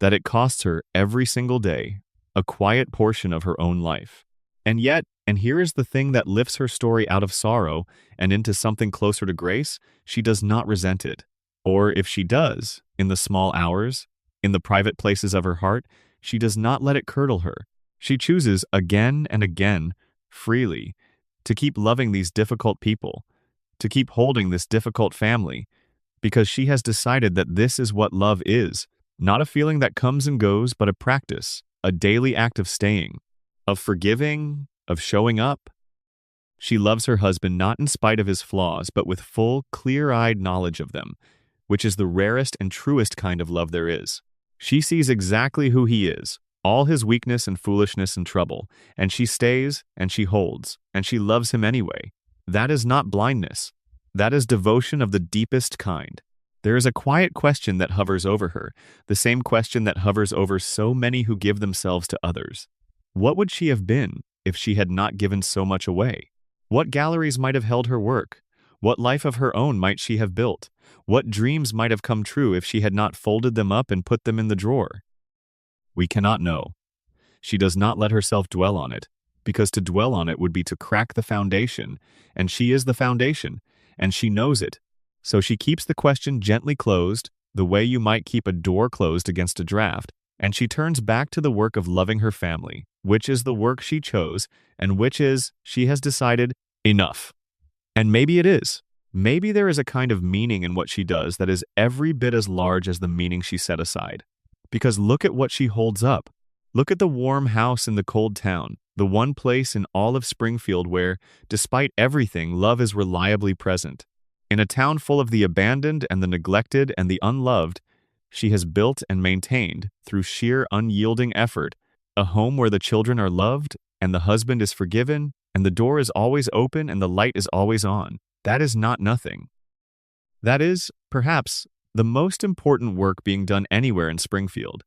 that it costs her every single day a quiet portion of her own life. And yet, and here is the thing that lifts her story out of sorrow and into something closer to grace, she does not resent it. Or if she does, in the small hours, in the private places of her heart, she does not let it curdle her. She chooses again and again, freely, to keep loving these difficult people, to keep holding this difficult family, because she has decided that this is what love is, not a feeling that comes and goes, but a practice, a daily act of staying, of forgiving, of showing up. She loves her husband not in spite of his flaws, but with full, clear-eyed knowledge of them, which is the rarest and truest kind of love there is. She sees exactly who he is, all his weakness and foolishness and trouble, and she stays, and she holds, and she loves him anyway. That is not blindness. That is devotion of the deepest kind. There is a quiet question that hovers over her, the same question that hovers over so many who give themselves to others. What would she have been if she had not given so much away? What galleries might have held her work? What life of her own might she have built? What dreams might have come true if she had not folded them up and put them in the drawer? We cannot know. She does not let herself dwell on it, because to dwell on it would be to crack the foundation, and she is the foundation, and she knows it. So she keeps the question gently closed, the way you might keep a door closed against a draft, and she turns back to the work of loving her family, which is the work she chose, and which is, she has decided, enough. And maybe it is. Maybe there is a kind of meaning in what she does that is every bit as large as the meaning she set aside. Because look at what she holds up. Look at the warm house in the cold town, the one place in all of Springfield where, despite everything, love is reliably present. In a town full of the abandoned and the neglected and the unloved, she has built and maintained, through sheer unyielding effort, a home where the children are loved, and the husband is forgiven, and the door is always open and the light is always on. That is not nothing. That is, perhaps, the most important work being done anywhere in Springfield.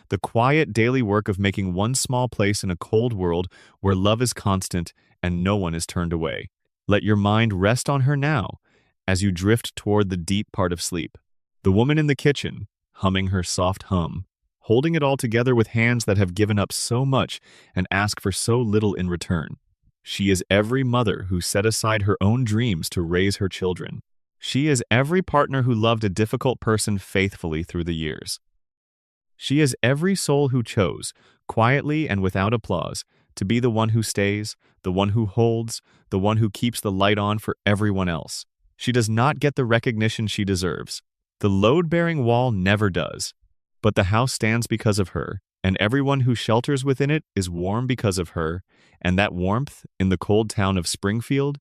The quiet daily work of making one small place in a cold world where love is constant and no one is turned away. Let your mind rest on her now, as you drift toward the deep part of sleep. The woman in the kitchen, humming her soft hum, holding it all together with hands that have given up so much and ask for so little in return. She is every mother who set aside her own dreams to raise her children. She is every partner who loved a difficult person faithfully through the years. She is every soul who chose, quietly and without applause, to be the one who stays, the one who holds, the one who keeps the light on for everyone else. She does not get the recognition she deserves. The load-bearing wall never does. But the house stands because of her, and everyone who shelters within it is warm because of her, and that warmth, in the cold town of Springfield,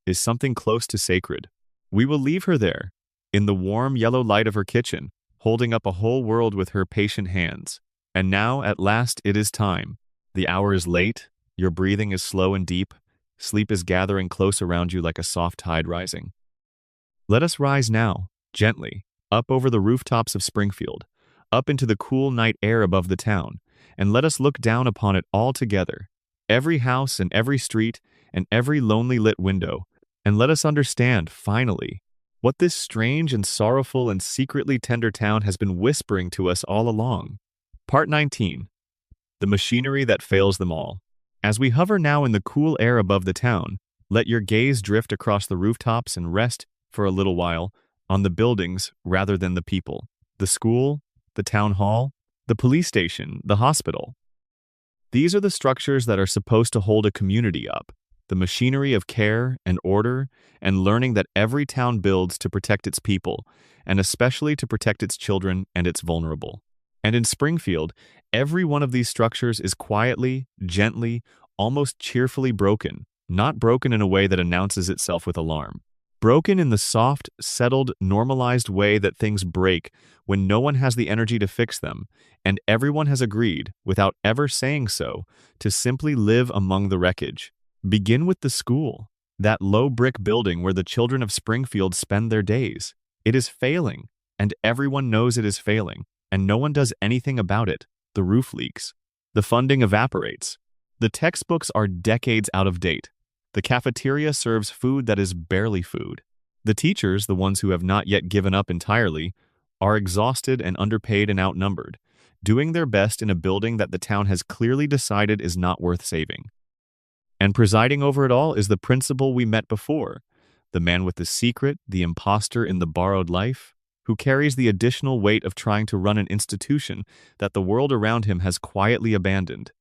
is something close to sacred. We will leave her there, in the warm yellow light of her kitchen, holding up a whole world with her patient hands. And now, at last, it is time. The hour is late, your breathing is slow and deep, sleep is gathering close around you like a soft tide rising. Let us rise now, gently, up over the rooftops of Springfield, up into the cool night air above the town, and let us look down upon it all together, every house and every street and every lonely lit window, and let us understand, finally, what this strange and sorrowful and secretly tender town has been whispering to us all along. Part 19. The machinery that fails them all. As we hover now in the cool air above the town, let your gaze drift across the rooftops and rest for a little while on the buildings rather than the people. The school, the town hall, the police station, the hospital. These are the structures that are supposed to hold a community up, the machinery of care and order and learning that every town builds to protect its people, and especially to protect its children and its vulnerable. And in Springfield, every one of these structures is quietly, gently, almost cheerfully broken, not broken in a way that announces itself with alarm. Broken in the soft, settled, normalized way that things break when no one has the energy to fix them, and everyone has agreed, without ever saying so, to simply live among the wreckage. Begin with the school, that low brick building where the children of Springfield spend their days. It is failing, and everyone knows it is failing, and no one does anything about it. The roof leaks. The funding evaporates. The textbooks are decades out of date. The cafeteria serves food that is barely food. The teachers, the ones who have not yet given up entirely, are exhausted and underpaid and outnumbered, doing their best in a building that the town has clearly decided is not worth saving. And presiding over it all is the principal we met before, the man with the secret, the imposter in the borrowed life, who carries the additional weight of trying to run an institution that the world around him has quietly abandoned.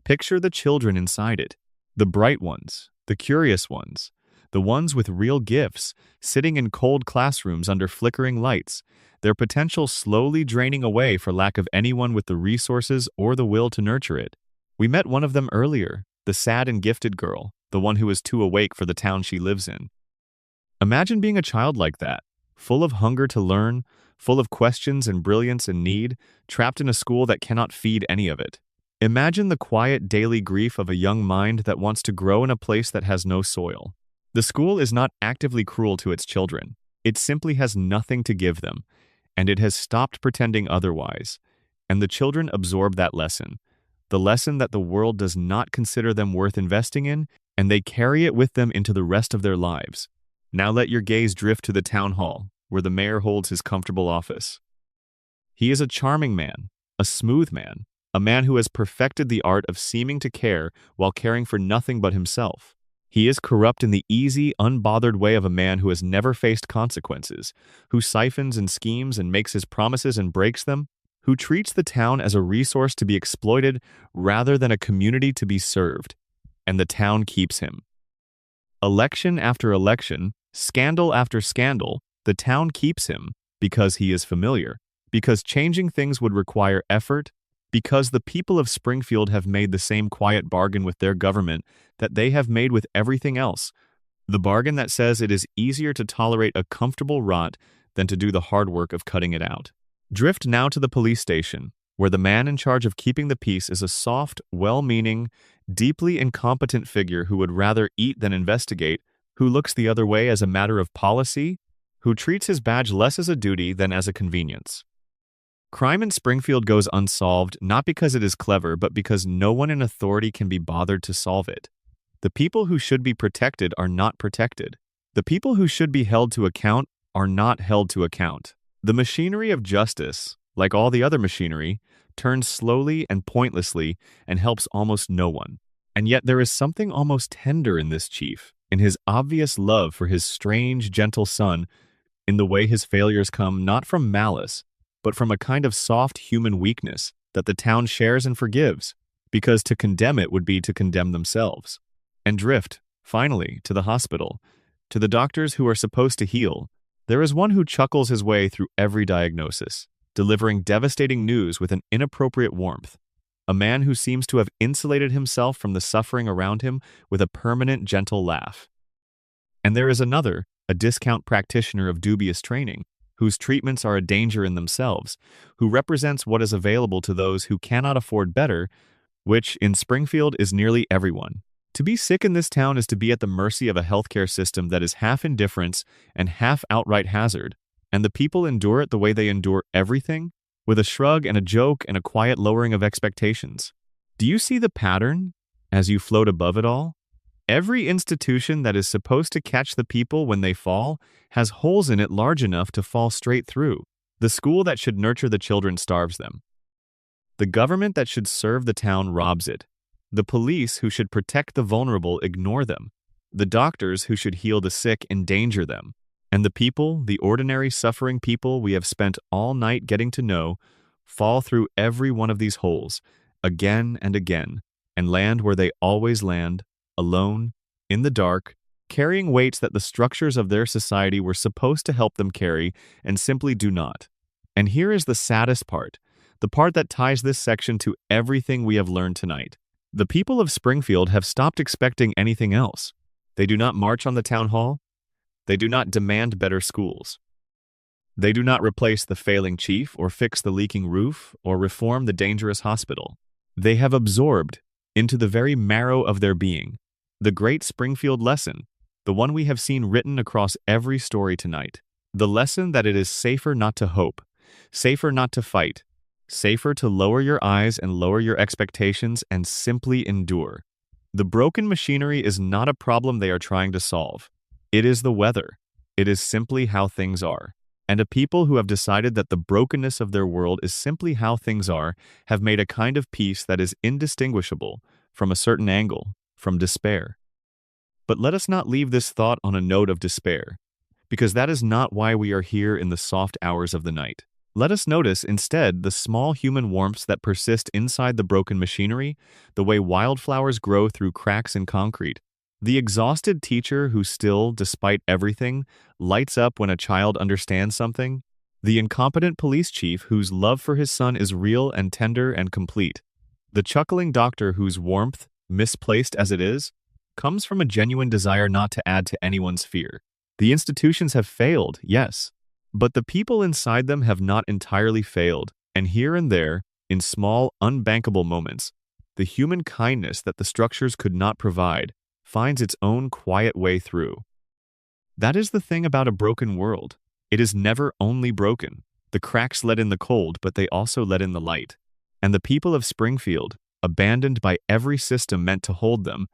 Picture the children inside it, the bright ones, the curious ones, the ones with real gifts, sitting in cold classrooms under flickering lights, their potential slowly draining away for lack of anyone with the resources or the will to nurture it. We met one of them earlier, the sad and gifted girl, the one who is too awake for the town she lives in. Imagine being a child like that, full of hunger to learn, full of questions and brilliance and need, trapped in a school that cannot feed any of it. Imagine the quiet daily grief of a young mind that wants to grow in a place that has no soil. The school is not actively cruel to its children. It simply has nothing to give them, and it has stopped pretending otherwise. And the children absorb that lesson, the lesson that the world does not consider them worth investing in, and they carry it with them into the rest of their lives. Now let your gaze drift to the town hall, where the mayor holds his comfortable office. He is a charming man, a smooth man, a man who has perfected the art of seeming to care while caring for nothing but himself. He is corrupt in the easy, unbothered way of a man who has never faced consequences, who siphons and schemes and makes his promises and breaks them, who treats the town as a resource to be exploited rather than a community to be served. And the town keeps him. Election after election, scandal after scandal, the town keeps him because he is familiar, because changing things would require effort, because the people of Springfield have made the same quiet bargain with their government that they have made with everything else, the bargain that says it is easier to tolerate a comfortable rot than to do the hard work of cutting it out. Drift now to the police station, where the man in charge of keeping the peace is a soft, well-meaning, deeply incompetent figure who would rather eat than investigate, who looks the other way as a matter of policy, who treats his badge less as a duty than as a convenience. Crime in Springfield goes unsolved not because it is clever, but because no one in authority can be bothered to solve it. The people who should be protected are not protected. The people who should be held to account are not held to account. The machinery of justice, like all the other machinery, turns slowly and pointlessly and helps almost no one. And yet there is something almost tender in this chief, in his obvious love for his strange, gentle son, in the way his failures come not from malice, but from a kind of soft human weakness that the town shares and forgives, because to condemn it would be to condemn themselves. And drift, finally, to the hospital, to the doctors who are supposed to heal. There is one who chuckles his way through every diagnosis, delivering devastating news with an inappropriate warmth, a man who seems to have insulated himself from the suffering around him with a permanent, gentle laugh. And there is another, a discount practitioner of dubious training, whose treatments are a danger in themselves, who represents what is available to those who cannot afford better, which, in Springfield, is nearly everyone. To be sick in this town is to be at the mercy of a healthcare system that is half indifference and half outright hazard, and the people endure it the way they endure everything, with a shrug and a joke and a quiet lowering of expectations. Do you see the pattern as you float above it all? Every institution that is supposed to catch the people when they fall has holes in it large enough to fall straight through. The school that should nurture the children starves them. The government that should serve the town robs it. The police who should protect the vulnerable ignore them. The doctors who should heal the sick endanger them. And the people, the ordinary suffering people we have spent all night getting to know, fall through every one of these holes, again and again, and land where they always land, alone, in the dark, carrying weights that the structures of their society were supposed to help them carry and simply do not. And here is the saddest part, the part that ties this section to everything we have learned tonight. The people of Springfield have stopped expecting anything else. They do not march on the town hall. They do not demand better schools. They do not replace the failing chief or fix the leaking roof or reform the dangerous hospital. They have absorbed into the very marrow of their being the great Springfield lesson, the one we have seen written across every story tonight. The lesson that it is safer not to hope, safer not to fight, safer to lower your eyes and lower your expectations and simply endure. The broken machinery is not a problem they are trying to solve. It is the weather. It is simply how things are. And a people who have decided that the brokenness of their world is simply how things are have made a kind of peace that is indistinguishable, from a certain angle, from despair. But let us not leave this thought on a note of despair, because that is not why we are here in the soft hours of the night. Let us notice instead the small human warmths that persist inside the broken machinery, the way wildflowers grow through cracks in concrete, the exhausted teacher who still, despite everything, lights up when a child understands something, the incompetent police chief whose love for his son is real and tender and complete, the chuckling doctor whose warmth, misplaced as it is, comes from a genuine desire not to add to anyone's fear. The institutions have failed, yes, but the people inside them have not entirely failed, and here and there, in small, unbankable moments, the human kindness that the structures could not provide finds its own quiet way through. That is the thing about a broken world. It is never only broken. The cracks let in the cold, but they also let in the light. And the people of Springfield, abandoned by every system meant to hold them,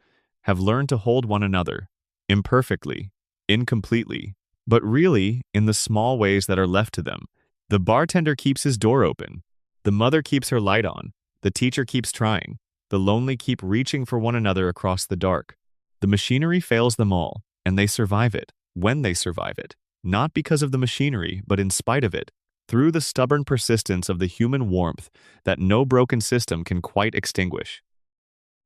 have learned to hold one another, imperfectly, incompletely, but really in the small ways that are left to them. The bartender keeps his door open. The mother keeps her light on. The teacher keeps trying. The lonely keep reaching for one another across the dark. The machinery fails them all, and they survive it, when they survive it, not because of the machinery, but in spite of it, through the stubborn persistence of the human warmth that no broken system can quite extinguish.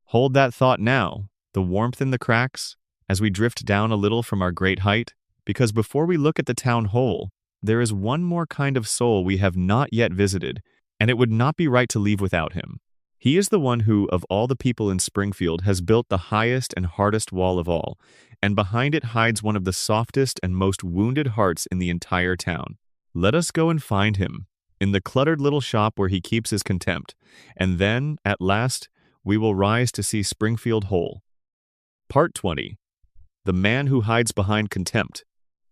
Hold that thought now, the warmth in the cracks, as we drift down a little from our great height, because before we look at the town whole, there is one more kind of soul we have not yet visited, and it would not be right to leave without him. He is the one who, of all the people in Springfield, has built the highest and hardest wall of all, and behind it hides one of the softest and most wounded hearts in the entire town. Let us go and find him, in the cluttered little shop where he keeps his contempt, and then, at last, we will rise to see Springfield whole. Part 20. The Man Who Hides Behind Contempt.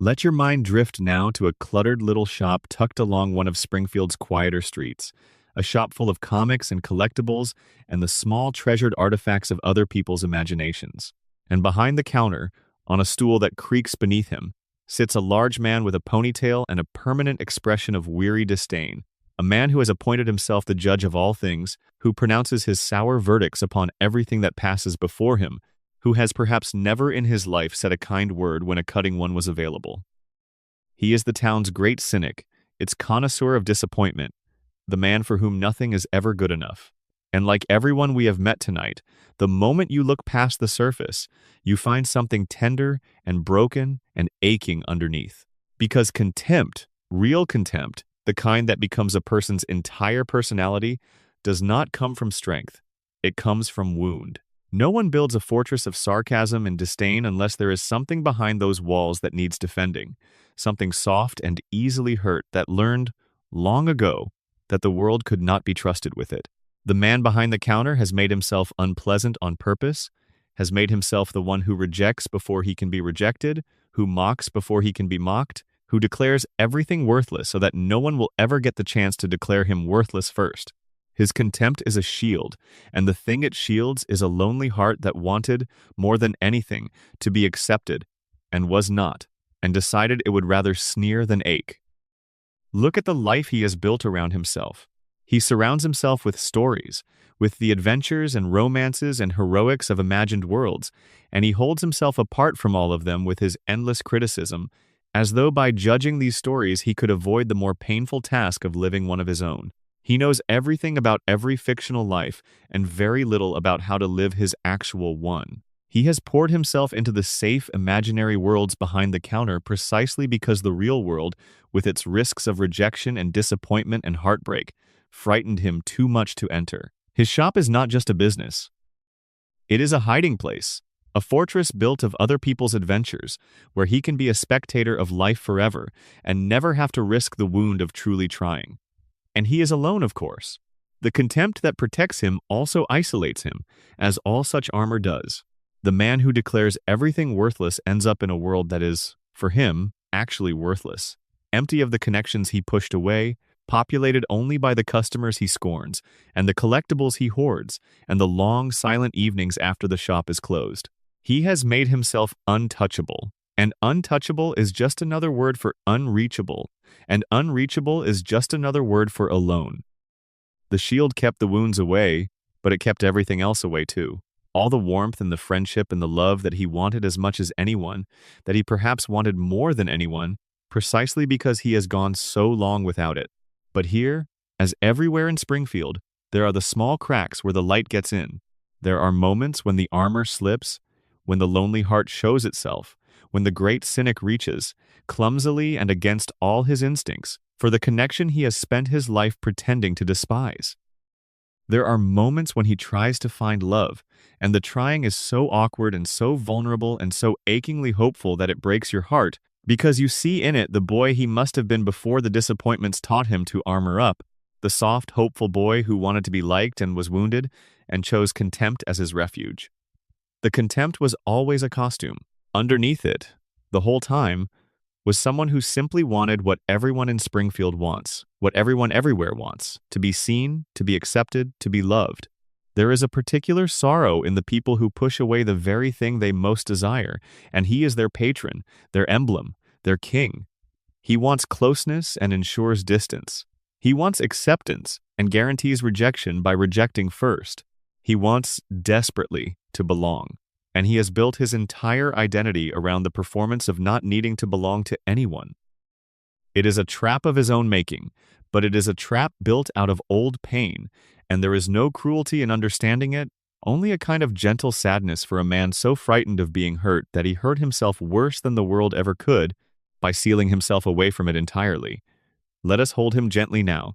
Let your mind drift now to a cluttered little shop tucked along one of Springfield's quieter streets, a shop full of comics and collectibles and the small treasured artifacts of other people's imaginations. And behind the counter, on a stool that creaks beneath him, sits a large man with a ponytail and a permanent expression of weary disdain, a man who has appointed himself the judge of all things, who pronounces his sour verdicts upon everything that passes before him, who has perhaps never in his life said a kind word when a cutting one was available. He is the town's great cynic, its connoisseur of disappointment, the man for whom nothing is ever good enough. And like everyone we have met tonight, the moment you look past the surface, you find something tender and broken and aching underneath. Because contempt, real contempt, the kind that becomes a person's entire personality, does not come from strength. It comes from wound. No one builds a fortress of sarcasm and disdain unless there is something behind those walls that needs defending, something soft and easily hurt that learned, long ago, that the world could not be trusted with it. The man behind the counter has made himself unpleasant on purpose, has made himself the one who rejects before he can be rejected, who mocks before he can be mocked, who declares everything worthless so that no one will ever get the chance to declare him worthless first. His contempt is a shield, and the thing it shields is a lonely heart that wanted, more than anything, to be accepted, and was not, and decided it would rather sneer than ache. Look at the life he has built around himself. He surrounds himself with stories, with the adventures and romances and heroics of imagined worlds, and he holds himself apart from all of them with his endless criticism, as though by judging these stories he could avoid the more painful task of living one of his own. He knows everything about every fictional life and very little about how to live his actual one. He has poured himself into the safe, imaginary worlds behind the counter precisely because the real world, with its risks of rejection and disappointment and heartbreak, frightened him too much to enter. His shop is not just a business. It is a hiding place, a fortress built of other people's adventures, where he can be a spectator of life forever and never have to risk the wound of truly trying. And he is alone, of course. The contempt that protects him also isolates him, as all such armor does. The man who declares everything worthless ends up in a world that is, for him, actually worthless, empty of the connections he pushed away, populated only by the customers he scorns, and the collectibles he hoards, and the long, silent evenings after the shop is closed. He has made himself untouchable, and untouchable is just another word for unreachable, and unreachable is just another word for alone. The shield kept the wounds away, but it kept everything else away too. All the warmth and the friendship and the love that he wanted as much as anyone, that he perhaps wanted more than anyone, precisely because he has gone so long without it. But here, as everywhere in Springfield, there are the small cracks where the light gets in. There are moments when the armor slips, when the lonely heart shows itself, when the great cynic reaches, clumsily and against all his instincts, for the connection he has spent his life pretending to despise. There are moments when he tries to find love, and the trying is so awkward and so vulnerable and so achingly hopeful that it breaks your heart, because you see in it the boy he must have been before the disappointments taught him to armor up, the soft, hopeful boy who wanted to be liked and was wounded, and chose contempt as his refuge. The contempt was always a costume. Underneath it, the whole time, was someone who simply wanted what everyone in Springfield wants, what everyone everywhere wants, to be seen, to be accepted, to be loved. There is a particular sorrow in the people who push away the very thing they most desire, and he is their patron, their emblem, their king. He wants closeness and ensures distance. He wants acceptance and guarantees rejection by rejecting first. He wants desperately to belong, and he has built his entire identity around the performance of not needing to belong to anyone. It is a trap of his own making, but it is a trap built out of old pain, and there is no cruelty in understanding it, only a kind of gentle sadness for a man so frightened of being hurt that he hurt himself worse than the world ever could by sealing himself away from it entirely. Let us hold him gently now,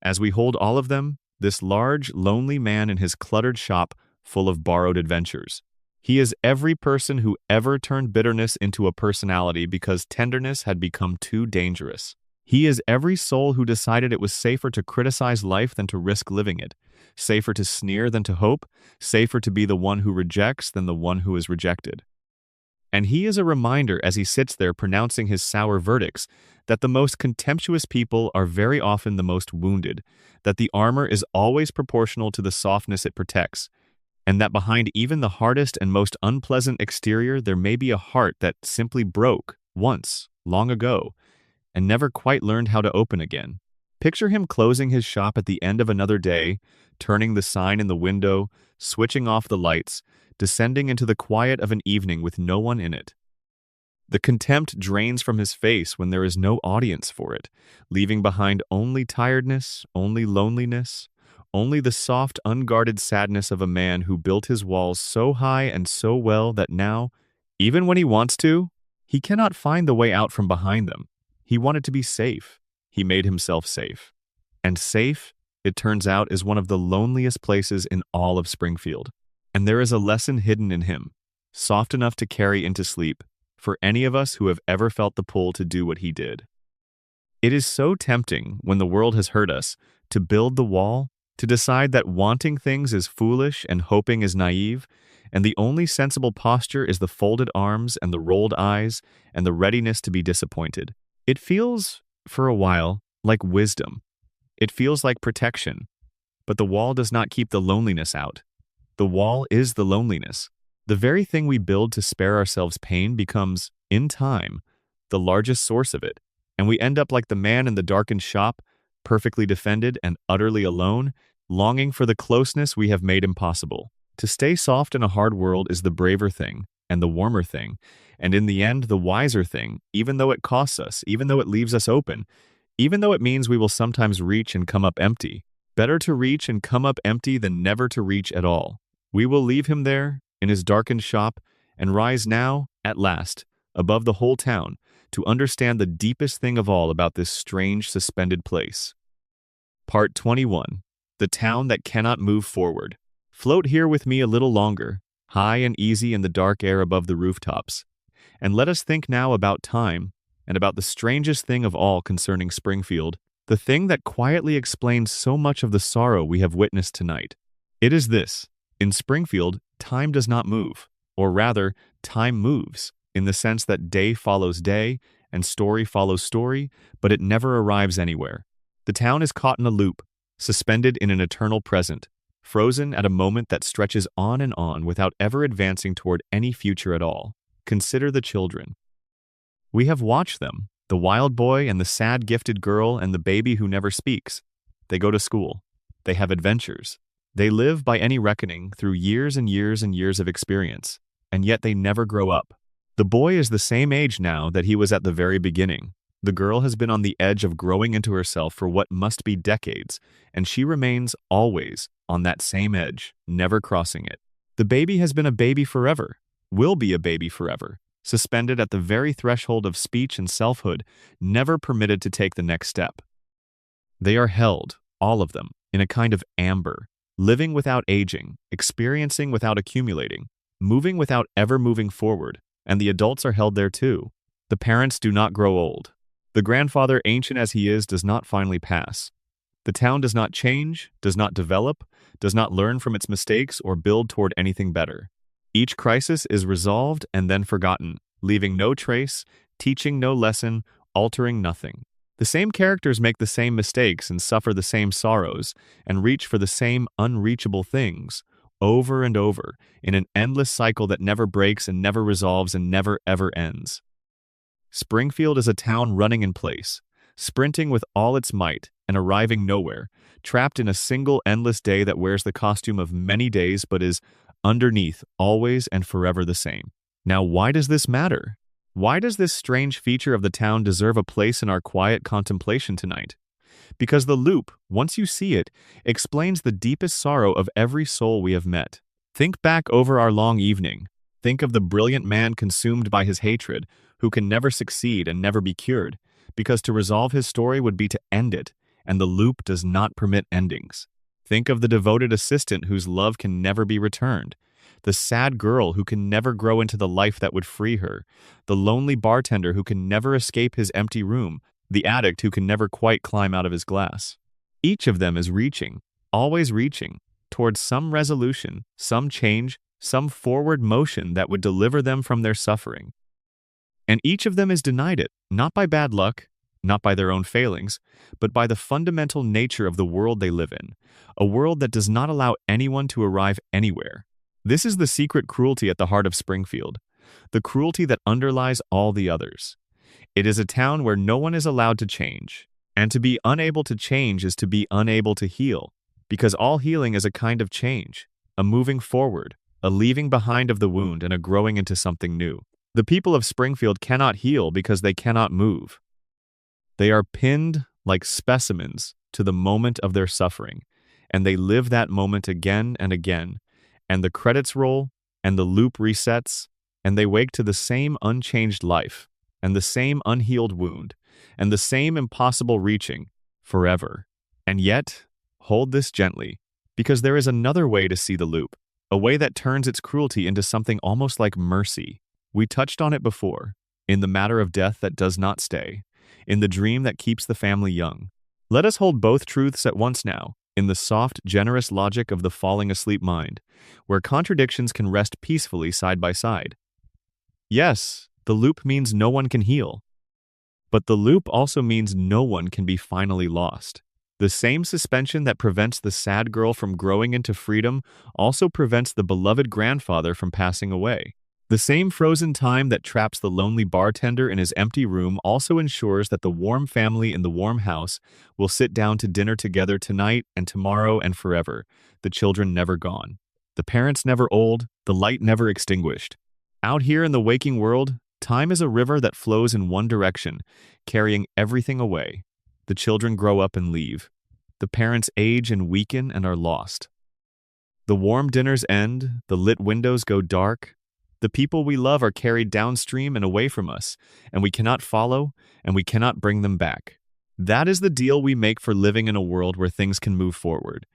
as we hold all of them, this large, lonely man in his cluttered shop full of borrowed adventures. He is every person who ever turned bitterness into a personality because tenderness had become too dangerous. He is every soul who decided it was safer to criticize life than to risk living it, safer to sneer than to hope, safer to be the one who rejects than the one who is rejected. And he is a reminder as he sits there pronouncing his sour verdicts that the most contemptuous people are very often the most wounded, that the armor is always proportional to the softness it protects, and that behind even the hardest and most unpleasant exterior there may be a heart that simply broke once, long ago, and never quite learned how to open again. Picture him closing his shop at the end of another day, turning the sign in the window, switching off the lights, descending into the quiet of an evening with no one in it. The contempt drains from his face when there is no audience for it, leaving behind only tiredness, only loneliness, only the soft, unguarded sadness of a man who built his walls so high and so well that now, even when he wants to, he cannot find the way out from behind them. He wanted to be safe. He made himself safe. And safe, it turns out, is one of the loneliest places in all of Springfield. And there is a lesson hidden in him, soft enough to carry into sleep, for any of us who have ever felt the pull to do what he did. It is so tempting, when the world has hurt us, to build the wall, to decide that wanting things is foolish and hoping is naive, and the only sensible posture is the folded arms and the rolled eyes and the readiness to be disappointed. It feels, for a while, like wisdom. It feels like protection. But the wall does not keep the loneliness out. The wall is the loneliness. The very thing we build to spare ourselves pain becomes, in time, the largest source of it, and we end up like the man in the darkened shop, perfectly defended and utterly alone, longing for the closeness we have made impossible. To stay soft in a hard world is the braver thing, and the warmer thing, and in the end, the wiser thing, even though it costs us, even though it leaves us open, even though it means we will sometimes reach and come up empty. Better to reach and come up empty than never to reach at all. We will leave him there, in his darkened shop, and rise now, at last, above the whole town, to understand the deepest thing of all about this strange suspended place. Part 21. The Town That Cannot Move Forward. Float here with me a little longer, high and easy in the dark air above the rooftops. And let us think now about time, and about the strangest thing of all concerning Springfield, the thing that quietly explains so much of the sorrow we have witnessed tonight. It is this: in Springfield, time does not move, or rather, time moves, in the sense that day follows day, and story follows story, but it never arrives anywhere. The town is caught in a loop, suspended in an eternal present, frozen at a moment that stretches on and on without ever advancing toward any future at all. Consider the children. We have watched them, the wild boy and the sad gifted girl and the baby who never speaks. They go to school. They have adventures. They live, by any reckoning, through years and years and years of experience, and yet they never grow up. The boy is the same age now that he was at the very beginning. The girl has been on the edge of growing into herself for what must be decades, and she remains always on that same edge, never crossing it. The baby has been a baby forever, will be a baby forever, suspended at the very threshold of speech and selfhood, never permitted to take the next step. They are held, all of them, in a kind of amber, living without aging, experiencing without accumulating, moving without ever moving forward, and the adults are held there too. The parents do not grow old. The grandfather, ancient as he is, does not finally pass. The town does not change, does not develop, does not learn from its mistakes or build toward anything better. Each crisis is resolved and then forgotten, leaving no trace, teaching no lesson, altering nothing. The same characters make the same mistakes and suffer the same sorrows, and reach for the same unreachable things, over and over, in an endless cycle that never breaks and never resolves and never ever ends. Springfield is a town running in place, sprinting with all its might and arriving nowhere, trapped in a single endless day that wears the costume of many days but is, underneath, always and forever the same. Now, why does this matter? Why does this strange feature of the town deserve a place in our quiet contemplation tonight? Because the loop, once you see it, explains the deepest sorrow of every soul we have met. Think back over our long evening. Think of the brilliant man consumed by his hatred, who can never succeed and never be cured, because to resolve his story would be to end it, and the loop does not permit endings. Think of the devoted assistant whose love can never be returned, the sad girl who can never grow into the life that would free her, the lonely bartender who can never escape his empty room, the addict who can never quite climb out of his glass. Each of them is reaching, always reaching, towards some resolution, some change, some forward motion that would deliver them from their suffering. And each of them is denied it, not by bad luck, not by their own failings, but by the fundamental nature of the world they live in, a world that does not allow anyone to arrive anywhere. This is the secret cruelty at the heart of Springfield, the cruelty that underlies all the others. It is a town where no one is allowed to change, and to be unable to change is to be unable to heal, because all healing is a kind of change, a moving forward, a leaving behind of the wound and a growing into something new. The people of Springfield cannot heal because they cannot move. They are pinned like specimens to the moment of their suffering, and they live that moment again and again, and the credits roll, and the loop resets, and they wake to the same unchanged life, and the same unhealed wound, and the same impossible reaching, forever. And yet, hold this gently, because there is another way to see the loop, a way that turns its cruelty into something almost like mercy. We touched on it before, in the matter of death that does not stay, in the dream that keeps the family young. Let us hold both truths at once now, in the soft, generous logic of the falling asleep mind, where contradictions can rest peacefully side by side. Yes, the loop means no one can heal, but the loop also means no one can be finally lost. The same suspension that prevents the sad girl from growing into freedom also prevents the beloved grandfather from passing away. The same frozen time that traps the lonely bartender in his empty room also ensures that the warm family in the warm house will sit down to dinner together tonight and tomorrow and forever, the children never gone. The parents never old, the light never extinguished. Out here in the waking world, time is a river that flows in one direction, carrying everything away. The children grow up and leave. The parents age and weaken and are lost. The warm dinners end, the lit windows go dark. The people we love are carried downstream and away from us, and we cannot follow, and we cannot bring them back. That is the deal we make for living in a world where things can move forward,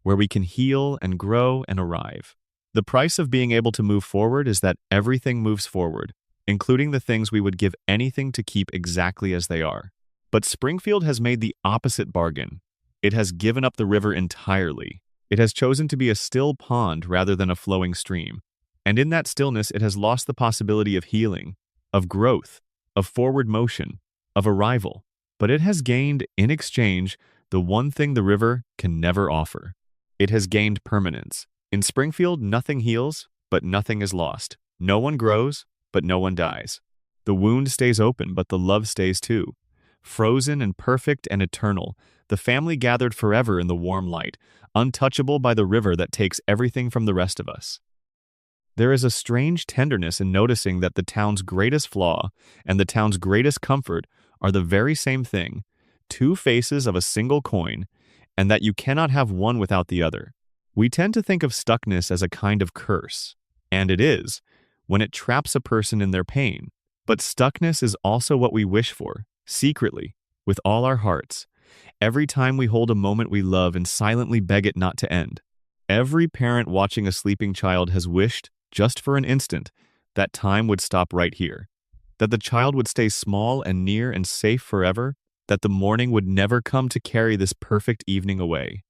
where we can heal and grow and arrive. The price of being able to move forward is that everything moves forward, including the things we would give anything to keep exactly as they are. But Springfield has made the opposite bargain. It has given up the river entirely. It has chosen to be a still pond rather than a flowing stream. And in that stillness, it has lost the possibility of healing, of growth, of forward motion, of arrival. But it has gained, in exchange, the one thing the river can never offer. It has gained permanence. In Springfield, nothing heals, but nothing is lost. No one grows, but no one dies. The wound stays open, but the love stays too. Frozen and perfect and eternal, the family gathered forever in the warm light, untouchable by the river that takes everything from the rest of us. There is a strange tenderness in noticing that the town's greatest flaw and the town's greatest comfort are the very same thing, two faces of a single coin, and that you cannot have one without the other. We tend to think of stuckness as a kind of curse, and it is, when it traps a person in their pain. But stuckness is also what we wish for, secretly, with all our hearts, every time we hold a moment we love and silently beg it not to end. Every parent watching a sleeping child has wished, just for an instant, that time would stop right here, that the child would stay small and near and safe forever, that the morning would never come to carry this perfect evening away.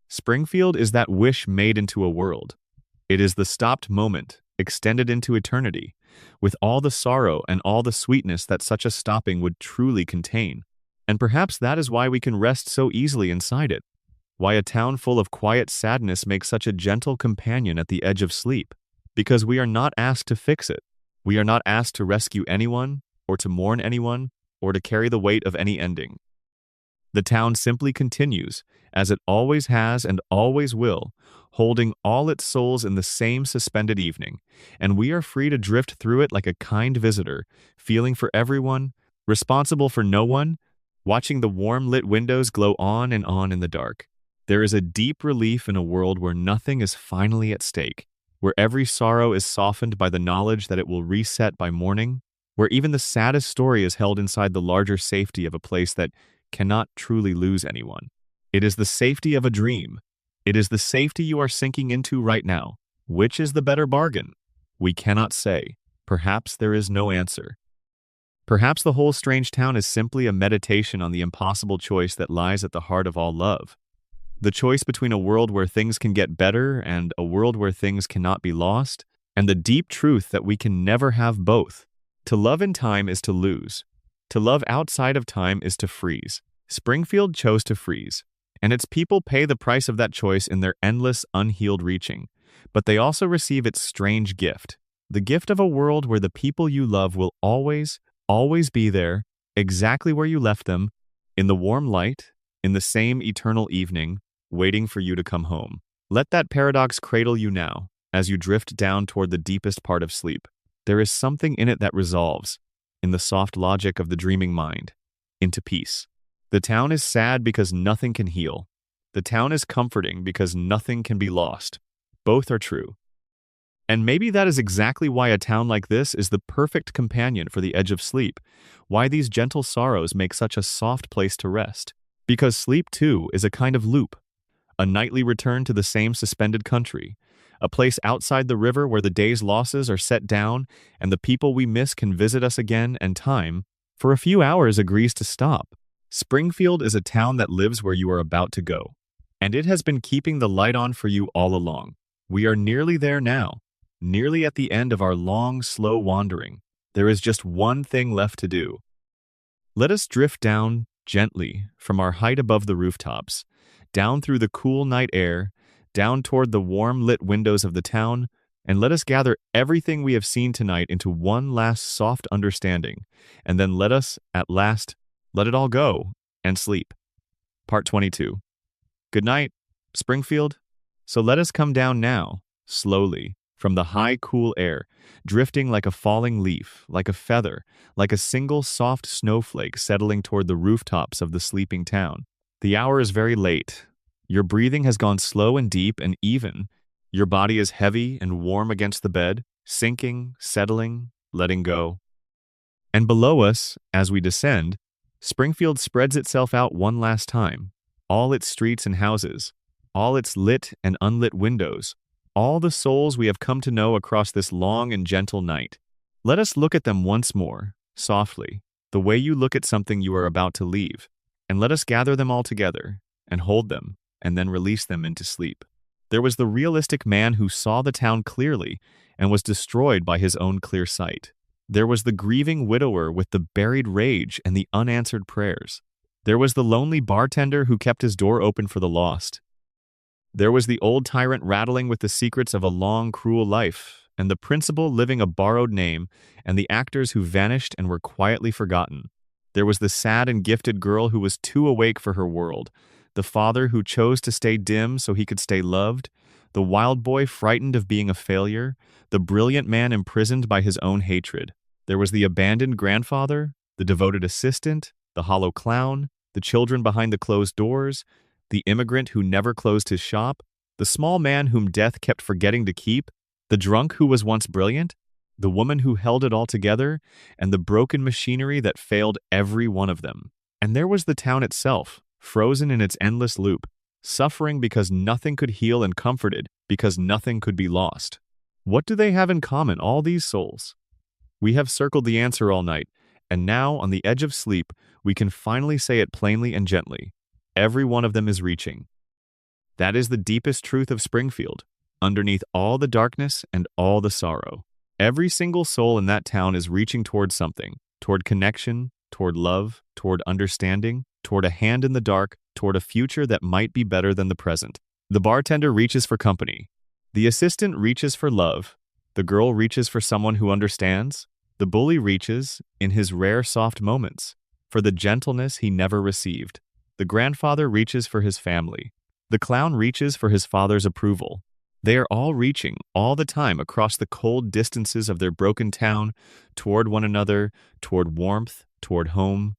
Springfield is that wish made into a world. It is the stopped moment, extended into eternity, with all the sorrow and all the sweetness that such a stopping would truly contain. And perhaps that is why we can rest so easily inside it, why a town full of quiet sadness makes such a gentle companion at the edge of sleep. Because we are not asked to fix it. We are not asked to rescue anyone, or to mourn anyone, or to carry the weight of any ending. The town simply continues, as it always has and always will, holding all its souls in the same suspended evening, and we are free to drift through it like a kind visitor, feeling for everyone, responsible for no one, watching the warm lit windows glow on in the dark. There is a deep relief in a world where nothing is finally at stake, where every sorrow is softened by the knowledge that it will reset by morning, where even the saddest story is held inside the larger safety of a place that cannot truly lose anyone. It is the safety of a dream. It is the safety you are sinking into right now. Which is the better bargain? We cannot say. Perhaps there is no answer. Perhaps the whole strange town is simply a meditation on the impossible choice that lies at the heart of all love. The choice between a world where things can get better and a world where things cannot be lost, and the deep truth that we can never have both. To love in time is to lose. To love outside of time is to freeze. Springfield chose to freeze, and its people pay the price of that choice in their endless, unhealed reaching. But they also receive its strange gift, the gift of a world where the people you love will always, always be there, exactly where you left them, in the warm light, in the same eternal evening, waiting for you to come home. Let that paradox cradle you now, as you drift down toward the deepest part of sleep. There is something in it that resolves, in the soft logic of the dreaming mind, into peace. The town is sad because nothing can heal. The town is comforting because nothing can be lost. Both are true. And maybe that is exactly why a town like this is the perfect companion for the edge of sleep, why these gentle sorrows make such a soft place to rest. Because sleep, too, is a kind of loop, a nightly return to the same suspended country, a place outside the river where the day's losses are set down and the people we miss can visit us again, and time, for a few hours, agrees to stop. Springfield is a town that lives where you are about to go, and it has been keeping the light on for you all along. We are nearly there now, nearly at the end of our long, slow wandering. There is just one thing left to do. Let us drift down gently from our height above the rooftops, down through the cool night air, down toward the warm lit windows of the town, And let us gather everything we have seen tonight into one last soft understanding, and then let us, at last, let it all go and sleep. Part 22. Good night, Springfield. So let us come down now, slowly, from the high, cool air, drifting like a falling leaf, like a feather, like a single soft snowflake settling toward the rooftops of the sleeping town. The hour is very late. Your breathing has gone slow and deep and even. Your body is heavy and warm against the bed, sinking, settling, letting go. And below us, as we descend, Springfield spreads itself out one last time. All its streets and houses, all its lit and unlit windows, all the souls we have come to know across this long and gentle night. Let us look at them once more, softly, the way you look at something you are about to leave, and let us gather them all together, and hold them, and then release them into sleep. There was the realistic man who saw the town clearly and was destroyed by his own clear sight. There was the grieving widower with the buried rage and the unanswered prayers. There was the lonely bartender who kept his door open for the lost. There was the old tyrant rattling with the secrets of a long, cruel life, and the principal living a borrowed name, and the actors who vanished and were quietly forgotten. There was the sad and gifted girl who was too awake for her world, the father who chose to stay dim so he could stay loved, the wild boy frightened of being a failure, the brilliant man imprisoned by his own hatred. There was the abandoned grandfather, the devoted assistant, the hollow clown, the children behind the closed doors, the immigrant who never closed his shop, the small man whom death kept forgetting to keep, the drunk who was once brilliant, the woman who held it all together, and the broken machinery that failed every one of them. And there was the town itself, frozen in its endless loop, suffering because nothing could heal and comforted because nothing could be lost. What do they have in common, all these souls? We have circled the answer all night, and now, on the edge of sleep, we can finally say it plainly and gently. Every one of them is reaching. That is the deepest truth of Springfield. Underneath all the darkness and all the sorrow, every single soul in that town is reaching toward something, toward connection, toward love, toward understanding, toward a hand in the dark, toward a future that might be better than the present. The bartender reaches for company. The assistant reaches for love. The girl reaches for someone who understands. The bully reaches, in his rare soft moments, for the gentleness he never received. The grandfather reaches for his family. The clown reaches for his father's approval. They are all reaching, all the time, across the cold distances of their broken town, toward one another, toward warmth, toward home.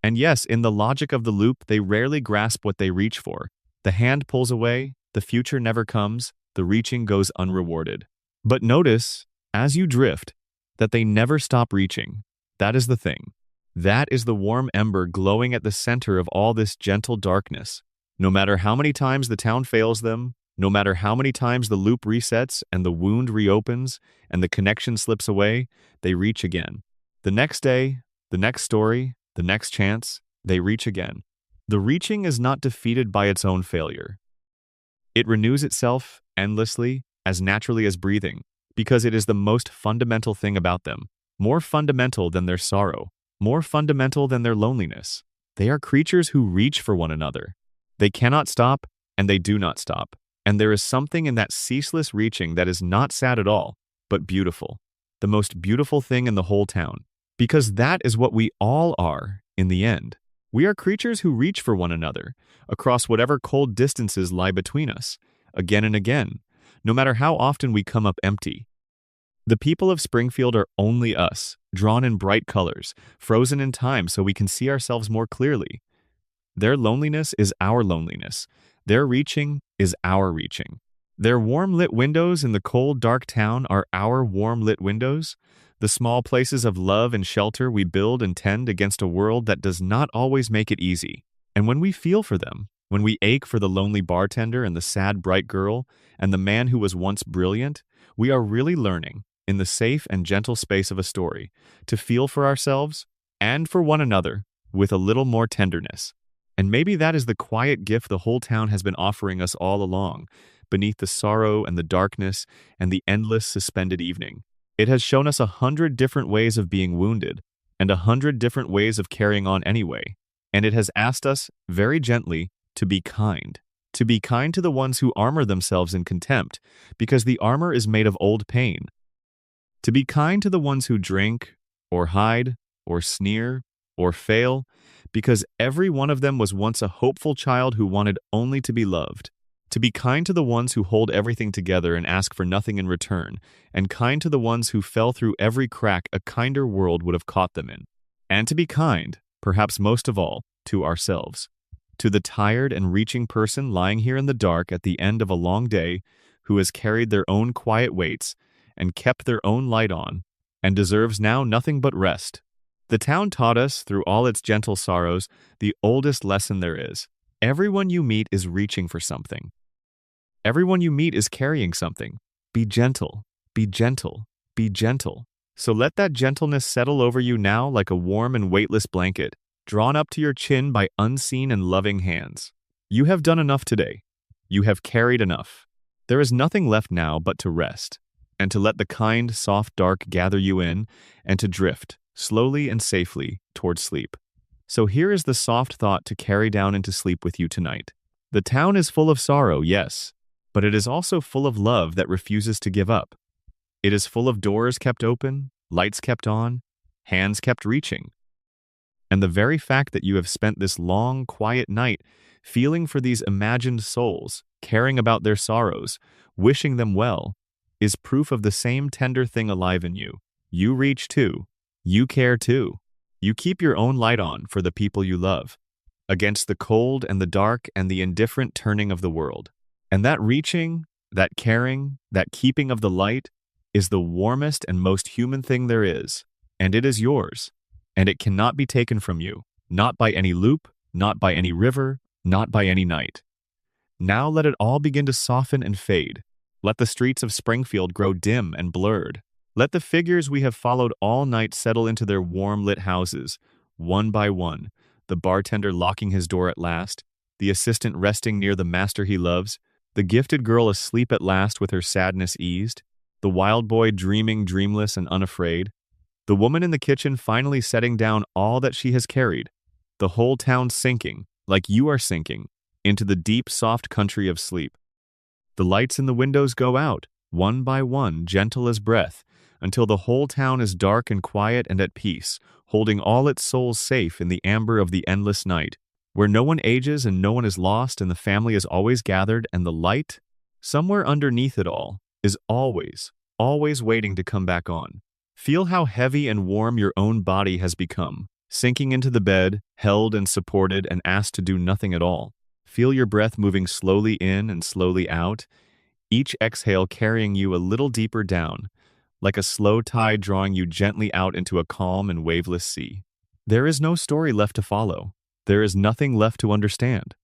And yes, in the logic of the loop, they rarely grasp what they reach for. The hand pulls away, the future never comes, the reaching goes unrewarded. But notice, as you drift, that they never stop reaching. That is the thing. That is the warm ember glowing at the center of all this gentle darkness. No matter how many times the town fails them, no matter how many times the loop resets and the wound reopens and the connection slips away, they reach again. The next day, the next story, the next chance, they reach again. The reaching is not defeated by its own failure. It renews itself endlessly, as naturally as breathing, because it is the most fundamental thing about them, more fundamental than their sorrow, more fundamental than their loneliness. They are creatures who reach for one another. They cannot stop, and they do not stop. And there is something in that ceaseless reaching that is not sad at all, but beautiful. The most beautiful thing in the whole town. Because that is what we all are, in the end. We are creatures who reach for one another, across whatever cold distances lie between us, again and again, no matter how often we come up empty. The people of Springfield are only us, drawn in bright colors, frozen in time so we can see ourselves more clearly. Their loneliness is our loneliness. Their reaching is our reaching. Their warm-lit windows in the cold, dark town are our warm-lit windows. The small places of love and shelter we build and tend against a world that does not always make it easy. And when we feel for them, when we ache for the lonely bartender and the sad, bright girl and the man who was once brilliant, we are really learning, in the safe and gentle space of a story, to feel for ourselves and for one another with a little more tenderness. And maybe that is the quiet gift the whole town has been offering us all along, beneath the sorrow and the darkness and the endless suspended evening. It has shown us 100 different ways of being wounded and 100 different ways of carrying on anyway. And it has asked us, very gently, to be kind. To be kind to the ones who armor themselves in contempt, because the armor is made of old pain. To be kind to the ones who drink, or hide, or sneer, or fail, because every one of them was once a hopeful child who wanted only to be loved. To be kind to the ones who hold everything together and ask for nothing in return, and kind to the ones who fell through every crack a kinder world would have caught them in. And to be kind, perhaps most of all, to ourselves. To the tired and reaching person lying here in the dark at the end of a long day, who has carried their own quiet weights and kept their own light on, and deserves now nothing but rest. The town taught us, through all its gentle sorrows, the oldest lesson there is. Everyone you meet is reaching for something. Everyone you meet is carrying something. Be gentle, be gentle, be gentle. So let that gentleness settle over you now like a warm and weightless blanket, drawn up to your chin by unseen and loving hands. You have done enough today. You have carried enough. There is nothing left now but to rest, and to let the kind, soft dark gather you in, and to drift, slowly and safely, toward sleep. So here is the soft thought to carry down into sleep with you tonight. The town is full of sorrow, yes, but it is also full of love that refuses to give up. It is full of doors kept open, lights kept on, hands kept reaching. And the very fact that you have spent this long, quiet night feeling for these imagined souls, caring about their sorrows, wishing them well, is proof of the same tender thing alive in you. You reach too. You care too. You keep your own light on for the people you love, against the cold and the dark and the indifferent turning of the world. And that reaching, that caring, that keeping of the light is the warmest and most human thing there is, and it is yours, and it cannot be taken from you, not by any loop, not by any river, not by any night. Now let it all begin to soften and fade. Let the streets of Springfield grow dim and blurred. Let the figures we have followed all night settle into their warm-lit houses, one by one, the bartender locking his door at last, the assistant resting near the master he loves, the gifted girl asleep at last with her sadness eased, the wild boy dreaming dreamless and unafraid, the woman in the kitchen finally setting down all that she has carried, the whole town sinking, like you are sinking, into the deep, soft country of sleep. The lights in the windows go out, one by one, gentle as breath, until the whole town is dark and quiet and at peace, holding all its souls safe in the amber of the endless night, where no one ages and no one is lost and the family is always gathered, and the light, somewhere underneath it all, is always, always waiting to come back on. Feel how heavy and warm your own body has become, sinking into the bed, held and supported and asked to do nothing at all. Feel your breath moving slowly in and slowly out, each exhale carrying you a little deeper down, like a slow tide drawing you gently out into a calm and waveless sea. There is no story left to follow. There is nothing left to understand.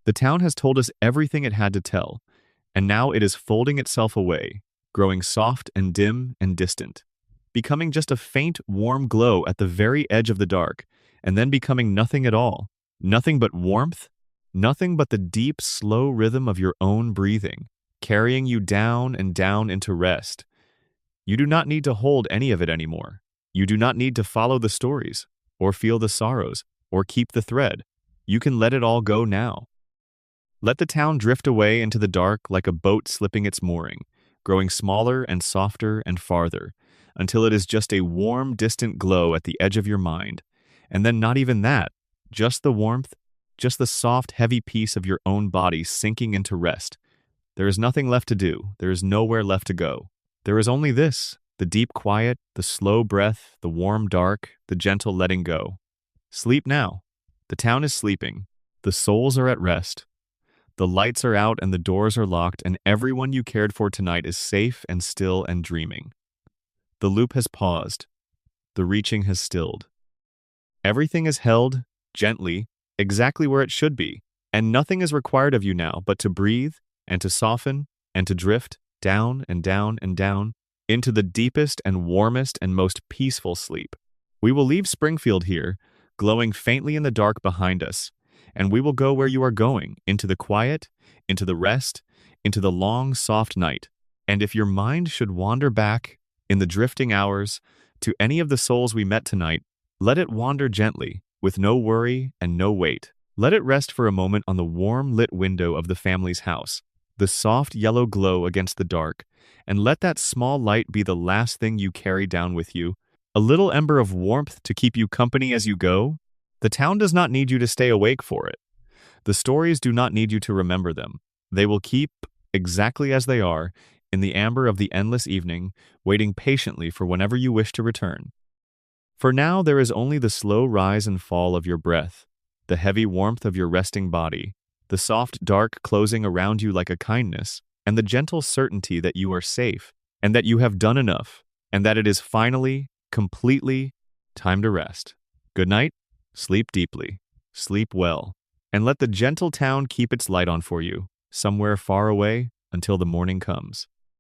The town has told us everything it had to tell, and now it is folding itself away, growing soft and dim and distant, becoming just a faint, warm glow at the very edge of the dark, and then becoming nothing at all, nothing but warmth, nothing but the deep, slow rhythm of your own breathing, carrying you down and down into rest. You do not need to hold any of it anymore. You do not need to follow the stories, or feel the sorrows, or keep the thread. You can let it all go now. Let the town drift away into the dark like a boat slipping its mooring, growing smaller and softer and farther, until it is just a warm, distant glow at the edge of your mind, and then not even that, just the warmth, just the soft, heavy peace of your own body sinking into rest. There is nothing left to do. There is nowhere left to go. There is only this, the deep quiet, the slow breath, the warm dark, the gentle letting go. Sleep now. The town is sleeping. The souls are at rest. The lights are out and the doors are locked, and everyone you cared for tonight is safe and still and dreaming. The loop has paused. The reaching has stilled. Everything is held, gently, exactly where it should be, and nothing is required of you now but to breathe and to soften and to drift down and down and down into the deepest and warmest and most peaceful sleep. We will leave Springfield here, glowing faintly in the dark behind us, and we will go where you are going, into the quiet, into the rest, into the long, soft night. And if your mind should wander back, in the drifting hours, to any of the souls we met tonight, let it wander gently, with no worry and no weight. Let it rest for a moment on the warm lit window of the family's house, the soft yellow glow against the dark, and let that small light be the last thing you carry down with you. A little ember of warmth to keep you company as you go. The town does not need you to stay awake for it. The stories do not need you to remember them. They will keep exactly as they are in the amber of the endless evening, waiting patiently for whenever you wish to return. For now, there is only the slow rise and fall of your breath, the heavy warmth of your resting body, the soft dark closing around you like a kindness, and the gentle certainty that you are safe, and that you have done enough, and that it is finally, completely, time to rest. Good night, sleep deeply, sleep well, and let the gentle town keep its light on for you, somewhere far away, until the morning comes.